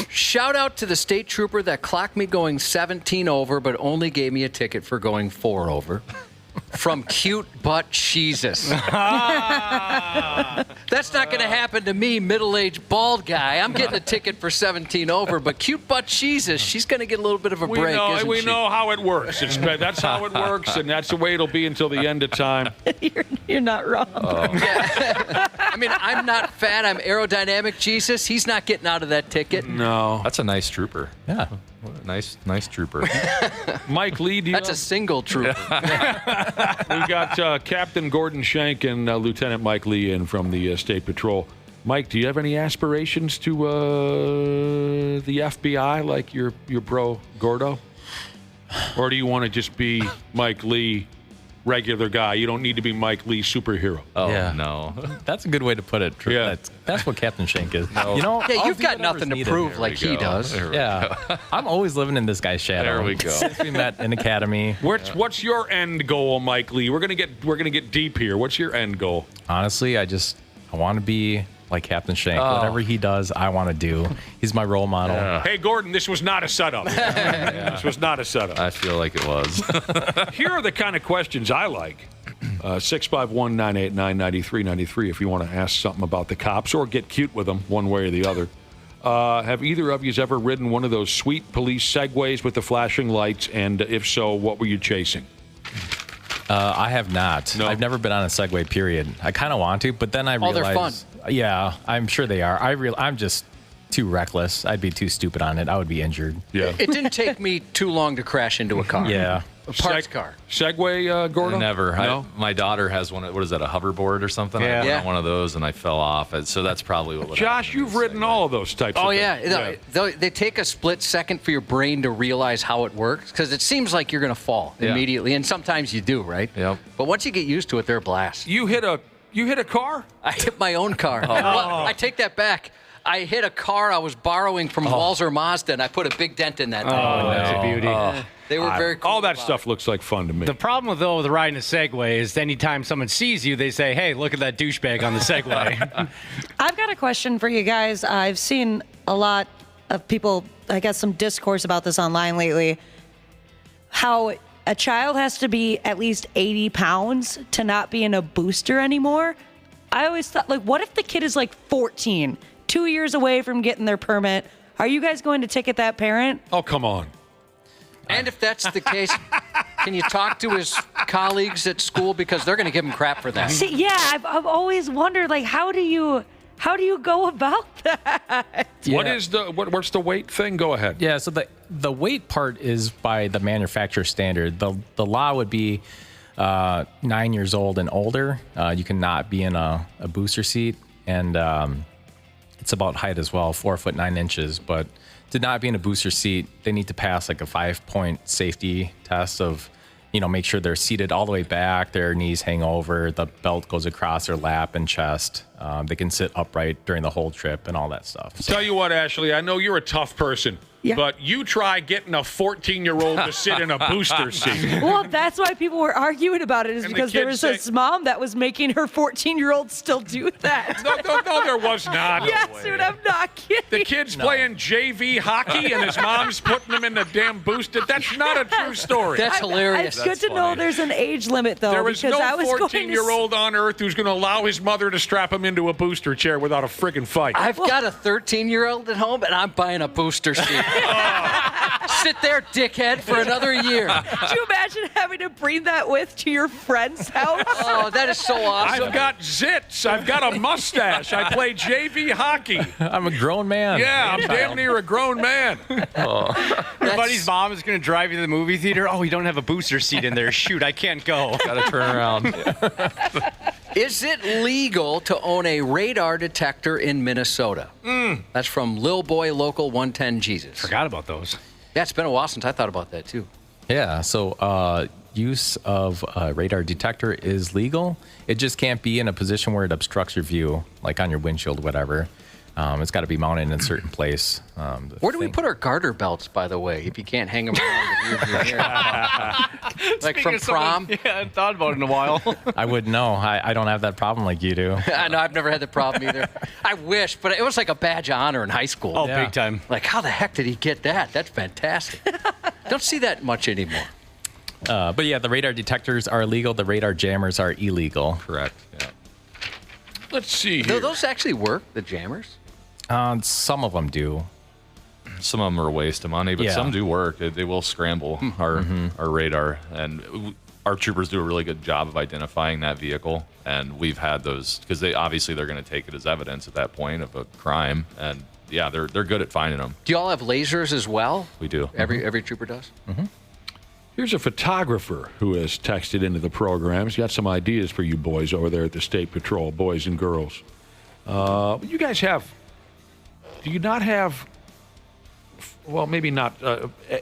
Shout out to the state trooper that clocked me going 17 over, but only gave me a ticket for going 4 over. From Cute Butt Jesus. That's not going to happen to me, middle-aged bald guy. I'm getting a ticket for 17 over, but Cute Butt Jesus, she's going to get a little bit of a break, isn't we she? know how it works. That's how it works, and that's the way it'll be until the end of time. You're not wrong. I mean, I'm not fat. I'm aerodynamic, Jesus. He's not getting out of that ticket. No. That's a nice trooper. Yeah. Nice trooper. Mike Lee, that's a single trooper. We got Captain Gordon Shank and Lieutenant Mike Lee in from the State Patrol. Mike, do you have any aspirations to the FBI like your bro Gordo? Or do you want to just be Mike Lee, regular guy? You don't need to be Mike Lee, superhero. Oh, yeah. no. That's a good way to put it. Yeah. That's what Captain Shank is. No. You know, Yeah, I'll you've do got whatever's nothing to needed. prove like he does. Yeah. I'm always living in this guy's shadow. There we go. Since we met in academy. What's your end goal, Mike Lee? We're gonna get deep here. What's your end goal? Honestly, I want to be like Captain Shank. Whatever he does, I want to do. He's my role model. Yeah. Hey, Gordon, this was not a setup. This was not a setup. I feel like it was. Here are the kind of questions I like. 651-989-9393 if you want to ask something about the cops or get cute with them one way or the other. Have either of you ever ridden one of those sweet police Segways with the flashing lights? And if so, what were you chasing? I have not. No. I've never been on a Segway, period. I kind of want to, but then I realize... they're fun. Yeah, I'm sure they are. I'm just too reckless. I'd be too stupid on it. I would be injured. Yeah. It didn't take me too long to crash into a car. Yeah. A parts car. Segway, Gordon? Never. No? My daughter has one. What is that? A hoverboard or something? Yeah. I went on one of those and I fell off. So that's probably what would Josh, happen. you've ridden all of those types of Oh, things. yeah. They take a split second for your brain to realize how it works because it seems like you're going to fall immediately. And sometimes you do, right? Yep. But once you get used to it, they're a blast. You hit a car? I hit my own car. Well, I take that back. I hit a car I was borrowing from Walser Mazda, and I put a big dent in that thing. That's a beauty. They were very cool. All that stuff looks like fun to me. The problem, though, with riding a Segway is anytime someone sees you, they say, hey, look at that douchebag on the Segway. I've got a question for you guys. I've seen a lot of people, I guess some discourse about this online lately, how a child has to be at least 80 pounds to not be in a booster anymore. I always thought, like, what if the kid is like 14, 2 years away from getting their permit? Are you guys going to ticket that parent? Oh, come on. And if that's the case, can you talk to his colleagues at school because they're going to give him crap for that? See, yeah, I've always wondered, like, how do you go about that? Yeah. What's the weight thing? Go ahead. Yeah, so the weight part is by the manufacturer standard. The law would be 9 years old and older. You cannot be in a booster seat, and it's about height as well, 4 foot 9 inches. But to not be in a booster seat, they need to pass like a 5-point safety test of, make sure they're seated all the way back, their knees hang over, the belt goes across their lap and chest. They can sit upright during the whole trip and all that stuff. So, Tell you what, Ashley, I know you're a tough person. Yeah. But you try getting a 14-year-old to sit in a booster seat. Well, that's why people were arguing about it, is And the because there kids was this mom that was making her 14-year-old still do that. No, there was not. Yes, dude, I'm not kidding. The kid's playing JV hockey and his mom's putting him in the damn booster. That's not a true story. That's hilarious. It's good to know there's an age limit, though. There is because no I was 14-year-old on earth who's going to allow his mother to strap him into a booster chair without a friggin' fight. I've got a 13-year-old at home, and I'm buying a booster seat. Sit there, dickhead, for another year. Could you imagine having to bring that to your friend's house? Oh, that is so awesome. I've got zits. I've got a mustache. I play JV hockey. I'm a grown man. Yeah, I'm damn near a grown man. Your buddy's mom is going to drive you to the movie theater. Oh, you don't have a booster seat in there. Shoot, I can't go. Got to turn around. Is it legal to own a radar detector in Minnesota? That's from Lil Boy Local 110 Jesus. Forgot about those. Yeah, it's been a while since I thought about that, too. Yeah, so use of a radar detector is legal. It just can't be in a position where it obstructs your view, like on your windshield, whatever. It's got to be mounted in a certain place. Where do we put our garter belts, by the way, if you can't hang them around the rear Like from prom? Yeah, I hadn't thought about it in a while. I wouldn't know. I don't have that problem like you do. I know, I've never had the problem either. I wish, but it was like a badge of honor in high school. Oh, big time. Like, how the heck did he get that? That's fantastic. Don't see that much anymore. But yeah, the radar detectors are illegal. The radar jammers are illegal. Correct. Yeah. Let's see Do here. those actually work, the jammers? Some of them do. Some of them are a waste of money, but Yeah. some do work. They will scramble our radar, and our troopers do a really good job of identifying that vehicle. And we've had those because they're going to take it as evidence at that point of a crime. And yeah, they're good at finding them. Do you all have lasers as well? We do. Every trooper does? Here's a photographer who has texted into the program. He's got some ideas for you boys over there at the State Patrol, boys and girls. You guys have... Do you not have... Well, maybe not.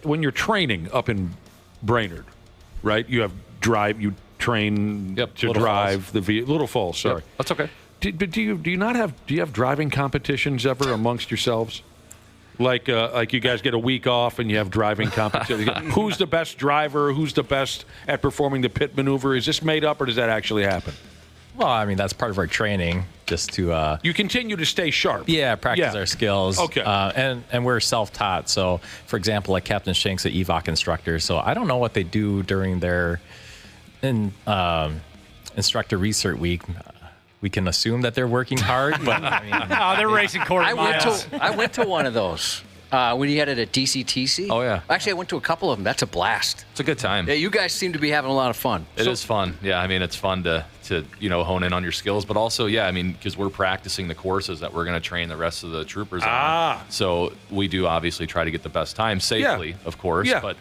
When you're training up in Brainerd, right? You train to drive the vehicle. Little Falls, sorry. Yep, that's okay. But do you have driving competitions ever amongst yourselves? Like you guys get a week off and you have driving competition. Who's the best driver? Who's the best at performing the pit maneuver? Is this made up or does that actually happen? Well, I mean, that's part of our training, just to... you continue to stay sharp. Yeah, practice our skills. Okay. And we're self-taught. So, for example, like Captain Shank's an EVOC instructor. So I don't know what they do during their instructor research week. We can assume that they're working hard, but I mean... they're racing quarter miles. I went to one of those. When you had it at DCTC? Oh, yeah. Actually, I went to a couple of them. That's a blast. It's a good time. Yeah, you guys seem to be having a lot of fun. It is fun. Yeah, I mean, it's fun to hone in on your skills, but also, yeah, I mean, because we're practicing the courses that we're going to train the rest of the troopers on. So we do obviously try to get the best time safely, of course. Yeah. But,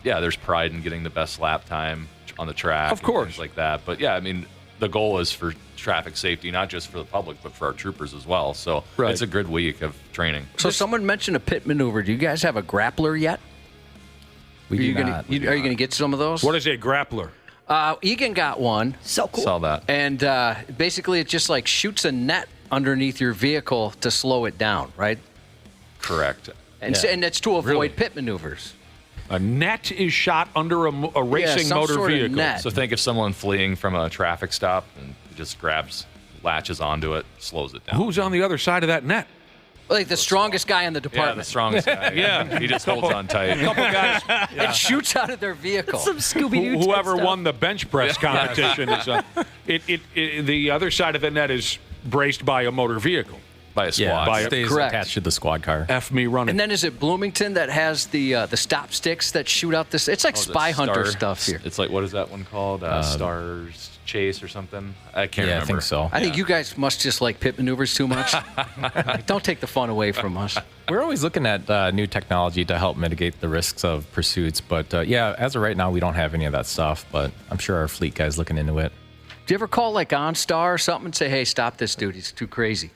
there's pride in getting the best lap time on the track. Of course. And things like that. But, yeah, I mean, the goal is for traffic safety, not just for the public, but for our troopers as well. So it's a good week of training. So someone mentioned a pit maneuver. Do you guys have a grappler yet? We do not. Are you going to get some of those? What is a grappler? Egan got one. So cool. Saw that. And basically it just like shoots a net underneath your vehicle to slow it down, right? Correct. And it's to avoid pit maneuvers. A net is shot under a racing some motor sort of vehicle. net. So think of someone fleeing from a traffic stop and just latches onto it, slows it down. Who's on the other side of that net? Like the strongest guy in the department. Yeah, the strongest guy. Yeah. He just holds on tight. A couple guys. It shoots out of their vehicle. Some Scooby-Doo Whoever won the bench press competition is the other side of the net is braced by a motor vehicle. By a squad. Yeah, it stays Correct. attached to the squad car. F me running. And then is it Bloomington that has the stop sticks that shoot out this? It's like Spy Hunter stuff here. It's like, what is that one called? Stars Chase or something? I can't remember. I think so. I think you guys must just like pit maneuvers too much. Don't take the fun away from us. We're always looking at new technology to help mitigate the risks of pursuits. But as of right now, we don't have any of that stuff. But I'm sure our fleet guy's looking into it. Do you ever call like OnStar or something and say, hey, stop this dude, he's too crazy?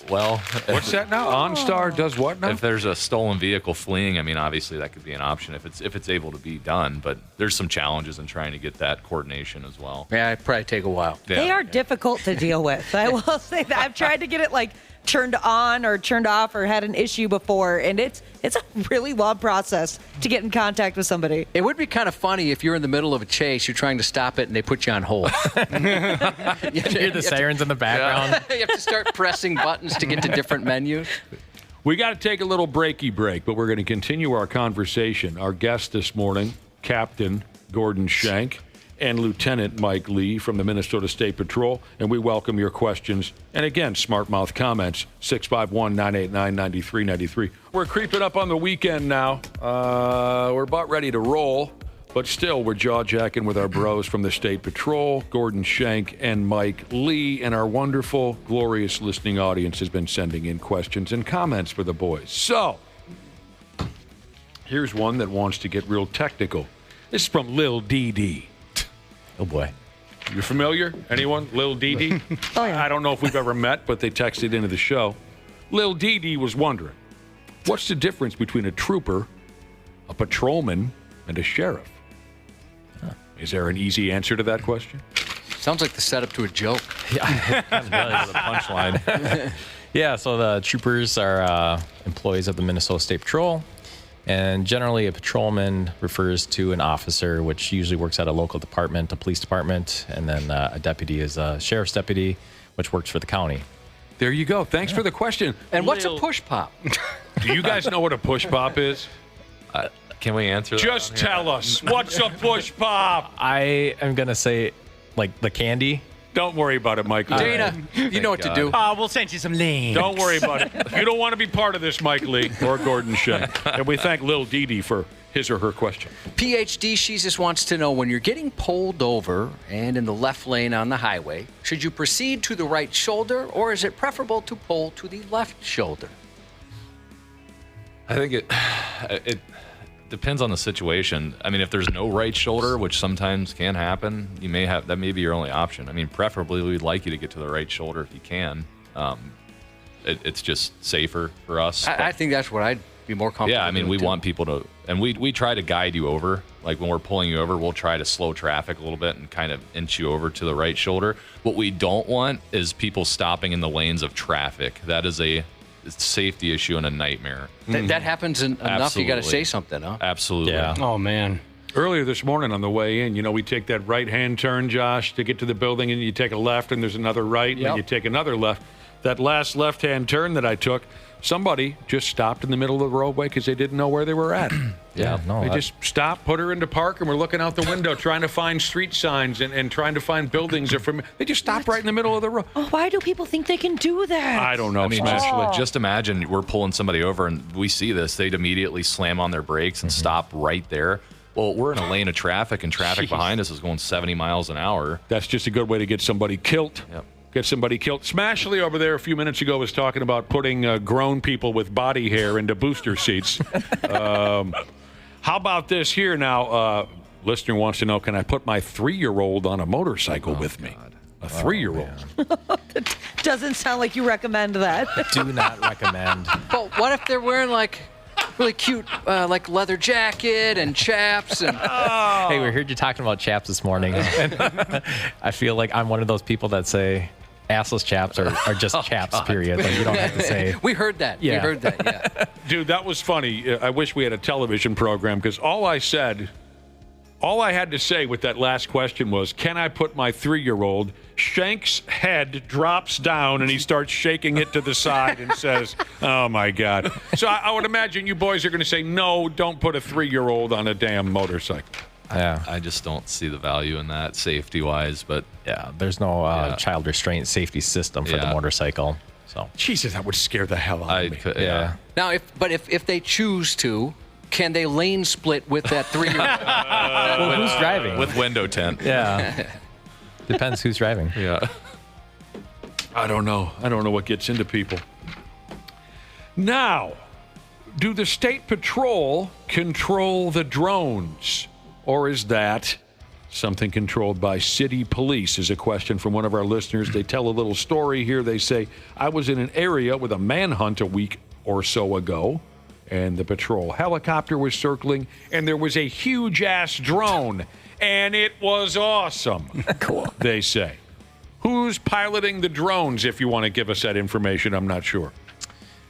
Well, what's that now? OnStar does what now? If there's a stolen vehicle fleeing, I mean, obviously that could be an option if it's able to be done. But there's some challenges in trying to get that coordination as well. Yeah, it'd probably take a while. Yeah. They are difficult to deal with. I will say that. I've tried to get it like turned on or turned off or had an issue before, and it's a really long process to get in contact with somebody. It would be kind of funny if you're in the middle of a chase, you're trying to stop it, and they put you on hold. You hear the sirens in the background. You have to start pressing buttons to get to different menus. We got to take a little breaky break, but we're going to continue our conversation. Our guest this morning, Captain Gordon Shank and Lieutenant Mike Lee from the Minnesota State Patrol, and we welcome your questions. And again, smart mouth comments, 651-989-9393. We're creeping up on the weekend now. We're about ready to roll, but still we're jaw-jacking with our bros from the State Patrol, Gordon Shank and Mike Lee, and our wonderful, glorious listening audience has been sending in questions and comments for the boys. So, here's one that wants to get real technical. This is from Lil DD. Oh, boy. You familiar? Anyone? Lil DD? Oh, yeah. I don't know if we've ever met, but they texted into the show. Lil DD was wondering, what's the difference between a trooper, a patrolman, and a sheriff? Is there an easy answer to that question? Sounds like the setup to a joke. Yeah, it does. The punchline. Yeah, so the troopers are employees of the Minnesota State Patrol. And generally, a patrolman refers to an officer, which usually works at a local department, a police department. And then a deputy is a sheriff's deputy, which works for the county. There you go. Thanks for the question. And what's a push pop? Do you guys know what a push pop is? Can we answer that? Just tell us. What's a push pop? I am going to say, like, the candy. Don't worry about it, Mike Lee. Dana, you know what to do. We'll send you some lean. Don't worry about it. You don't want to be part of this, Mike Lee or Gordon Shank. And we thank Lil Dee Dee for his or her question. PhD, she just wants to know, when you're getting pulled over and in the left lane on the highway, should you proceed to the right shoulder, or is it preferable to pull to the left shoulder? I think it depends on the situation. I mean, if there's no right shoulder, which sometimes can happen, that may be your only option. I mean, preferably we'd like you to get to the right shoulder if you can. It's just safer for us. I think that's what I'd be more comfortable. Yeah, I mean, we want people to, and we try to guide you over. Like when we're pulling you over, we'll try to slow traffic a little bit and kind of inch you over to the right shoulder. What we don't want is people stopping in the lanes of traffic. That is a safety issue and a nightmare. That happens enough. You got to say something, huh? Absolutely. Yeah. Oh, man. Earlier this morning on the way in, we take that right-hand turn, Josh, to get to the building, and you take a left, and there's another right, and then you take another left. That last left-hand turn that I took, somebody just stopped in the middle of the roadway because they didn't know where they were at. No, They just stopped, put her into park, and we're looking out the window trying to find street signs and trying to find buildings. They just stopped right in the middle of the road. Oh, why do people think they can do that? I don't know. I mean, just imagine we're pulling somebody over and we see this. They'd immediately slam on their brakes and stop right there. Well, we're in a lane of traffic, and traffic behind us is going 70 miles an hour. That's just a good way to get somebody killed. Yep. Get somebody killed. Smashley over there a few minutes ago was talking about putting grown people with body hair into booster seats. How about this here now? Listener wants to know, can I put my 3-year-old on a motorcycle with me? A 3-year-old. Doesn't sound like you recommend that. Do not recommend. But what if they're wearing like really cute like leather jacket and chaps and Hey, we heard you talking about chaps this morning. I feel like I'm one of those people that say assless chaps are just chaps, period. Like, you don't have to say. We heard that. Yeah. We heard that, yeah. Dude, that was funny. I wish we had a television program, because all I had to say with that last question was, can I put my 3-year-old? Shank's head drops down and he starts shaking it to the side and says, oh my God. So I would imagine you boys are going to say, no, don't put a 3-year-old on a damn motorcycle. Yeah. I just don't see the value in that safety-wise, but yeah, there's no child restraint safety system for the motorcycle. So Jesus, that would scare the hell out of me. Yeah. Now, if they choose to, can they lane split with that 3-year-old? Well, who's driving? With window tint. Yeah. Depends who's driving. Yeah. I don't know. I don't know what gets into people. Now, do the State Patrol control the drones? Or is that something controlled by city police? Is a question from one of our listeners. They tell a little story here. They say, I was in an area with a manhunt a week or so ago, and the patrol helicopter was circling, and there was a huge-ass drone, and it was awesome. Cool. They say. Who's piloting the drones, if you want to give us that information? I'm not sure.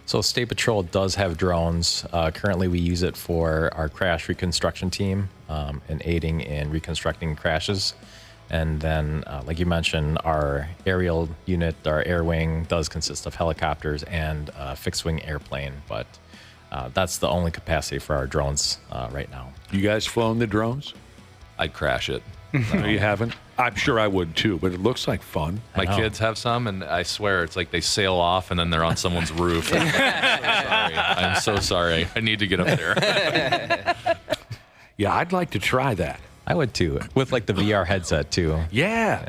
So State Patrol does have drones. Currently, we use it for our crash reconstruction team and aiding in reconstructing crashes. And then, like you mentioned, our aerial unit, our air wing, does consist of helicopters and fixed-wing airplane. But that's the only capacity for our drones right now. You guys flown the drones? I'd crash it. No, you haven't? I'm sure I would too, but it looks like fun. My kids have some, and I swear it's like they sail off and then they're on someone's roof. I'm so sorry. I need to get up there. Yeah, I'd like to try that. I would too, with like the VR headset too. Yeah.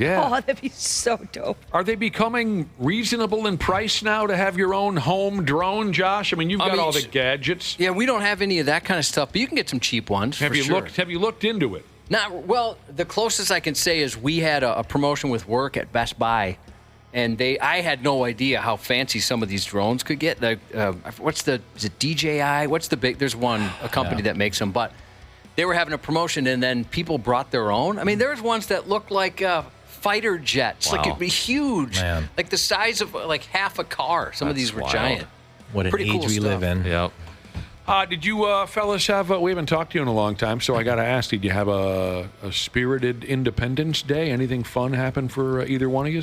Oh, that'd be so dope. Are they becoming reasonable in price now to have your own home drone, Josh? I mean, you've got all the gadgets. Yeah, we don't have any of that kind of stuff, but you can get some cheap ones. Have you looked into it? Well, the closest I can say is we had a promotion with work at Best Buy, and I had no idea how fancy some of these drones could get. Is it DJI? What's the big? There's a company that makes them, but they were having a promotion, and then people brought their own. I mean, there's ones that look like fighter jets. Wow. Like, it'd be huge. Man. Like the size of like half a car. Some of these were wild. giant. What an Pretty age cool we stuff. live in. Yep. Did you fellas have, we haven't talked to you in a long time, so I got to ask, did you have a spirited Independence Day? Anything fun happen for either one of you?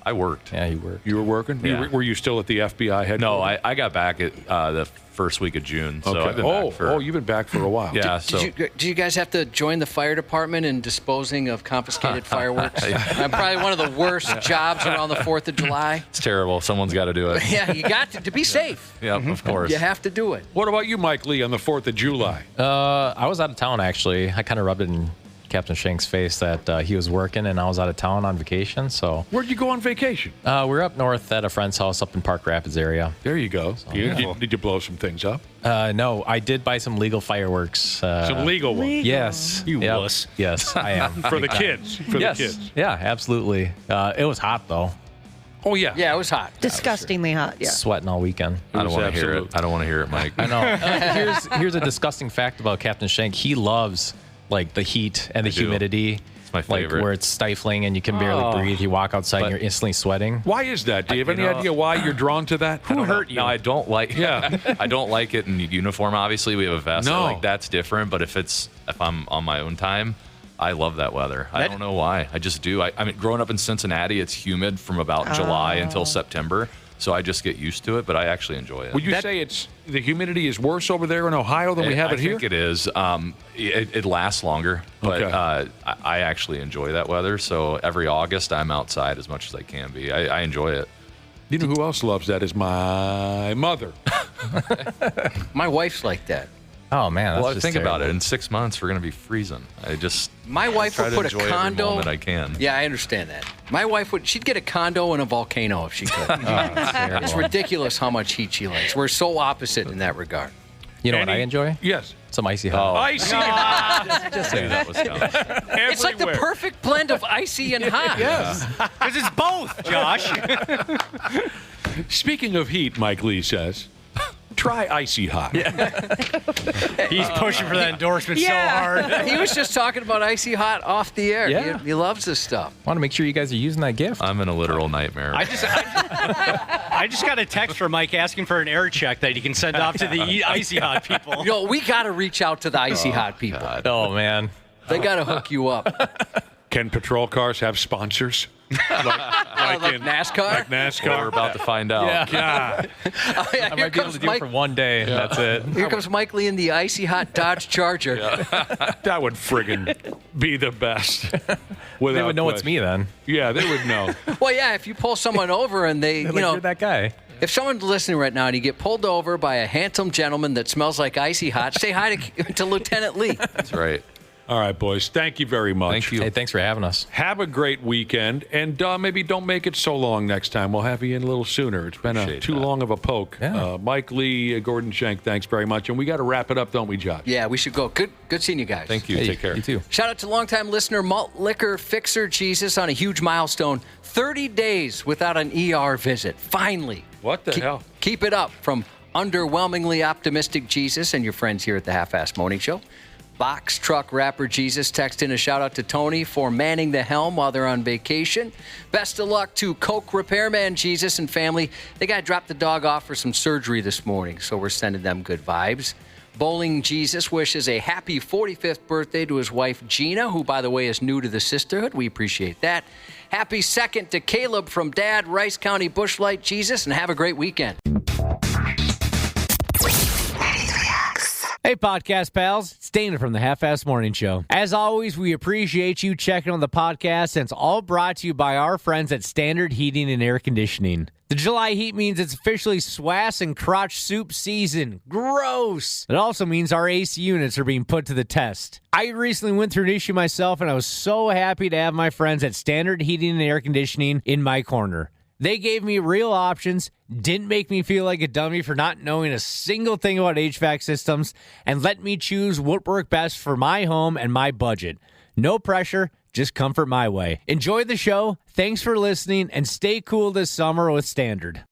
I worked. Yeah, you worked. You were working? Yeah. Were you still at the FBI headquarters? No, I got back at the first week of June. So Okay. I've been back for, you've been back for a while. Yeah. Did you guys have to join the fire department in disposing of confiscated fireworks? I'm probably one of the worst jobs around the 4th of July. It's terrible. Someone's got to do it. Yeah, you got to be safe. Yeah, of course. You have to do it. What about you, Mike Lee, on the 4th of July? I was out of town, actually. I kind of rubbed it in Captain Shank's face that he was working and I was out of town on vacation. So Where'd you go on vacation? we're up north at a friend's house up in Park Rapids area. There you go. Did you blow some things up? No, I did buy some legal fireworks. Some legal ones? Yes. You Yep. wuss. Yes, I am. For the kids. For yes. the kids. Yeah, absolutely. It was hot, though. Oh, yeah. Yeah, it was hot. Disgustingly hot. Yeah. Sweating all weekend. I don't want to hear it. I don't want to hear it, Mike. I know. Here's a disgusting fact about Captain Shank. He loves like the heat and the humidity. It's my favorite. Like where it's stifling and you can barely breathe. You walk outside and you're instantly sweating. Why is that? Do you have any idea why you're drawn to that? Who hurt you? No, I don't like. Yeah. I don't like it in uniform. Obviously, we have a vest. No. Like that's different. But if I'm on my own time, I love that weather. I don't know why. I just do. I mean, growing up in Cincinnati, it's humid from about July until September. So I just get used to it, but I actually enjoy it. Would you say the humidity is worse over there in Ohio than we have it here? I think it is. It lasts longer, but Okay. I actually enjoy that weather. So every August, I'm outside as much as I can be. I enjoy it. You know who else loves that is my mother. My wife's like that. Oh, man. Well, think about it. In 6 months, we're going to be freezing. My wife try would to put enjoy a every condo. moment I can. Yeah, I understand that. My wife she'd get a condo and a volcano if she could. It's ridiculous how much heat she likes. We're so opposite in that regard. You know what I enjoy? Yes. Some icy hot. Icy hot. Just say that was coming. It's like the perfect blend of icy and hot. Yes. Because it's both, Josh. Speaking of heat, Mike Lee says, try icy hot. He's pushing for that endorsement so hard. He was just talking about icy hot off the air. Yeah. He loves this stuff. Want to make sure you guys are using that gift. I'm in a literal nightmare. I just got a text from Mike asking for an air check that he can send off to the icy hot people. You know, we got to reach out to the icy hot people. God. Oh, man. They got to hook you up. Can patrol cars have sponsors? like NASCAR? Like NASCAR? We're about to find out. Yeah. God. I might be able to do it for one day. And that's it. Here comes Mike Lee in the icy hot Dodge Charger. That would friggin' be the best. They would know it's me then. Yeah, they would know. Well, yeah, if you pull someone over and they, You're that guy. if someone's listening right now and you get pulled over by a handsome gentleman that smells like icy hot, say hi to Lieutenant Lee. That's right. All right, boys. Thank you very much. Thank you. Hey, thanks for having us. Have a great weekend, and maybe don't make it so long next time. We'll have you in a little sooner. It's been too long of a poke. Yeah. Mike Lee, Gordon Schenk, thanks very much. And we got to wrap it up, don't we, Josh? Yeah, we should go. Good seeing you guys. Thank you. Hey, Take care. You too. Shout out to longtime listener Malt Liquor Fixer Jesus on a huge milestone. 30 days without an ER visit. Finally. What the hell? Keep it up from underwhelmingly optimistic Jesus and your friends here at the Half-Assed Morning Show. Box truck rapper Jesus text in a shout out to Tony for manning the helm while they're on vacation. Best of luck to Coke repairman Jesus and family. They got to drop the dog off for some surgery this morning, so we're sending them good vibes. Bowling Jesus wishes a happy 45th birthday to his wife Gina, who, by the way, is new to the sisterhood. We appreciate that. Happy second to Caleb from Dad, Rice County Bushlight Jesus, and have a great weekend. Hey, podcast pals. It's Dana from the Half-Assed Morning Show. As always, we appreciate you checking on the podcast, and it's all brought to you by our friends at Standard Heating and Air Conditioning. The July heat means it's officially swass and crotch soup season. Gross! It also means our AC units are being put to the test. I recently went through an issue myself, and I was so happy to have my friends at Standard Heating and Air Conditioning in my corner. They gave me real options, didn't make me feel like a dummy for not knowing a single thing about HVAC systems, and let me choose what worked best for my home and my budget. No pressure, just comfort my way. Enjoy the show, thanks for listening, and stay cool this summer with Standard.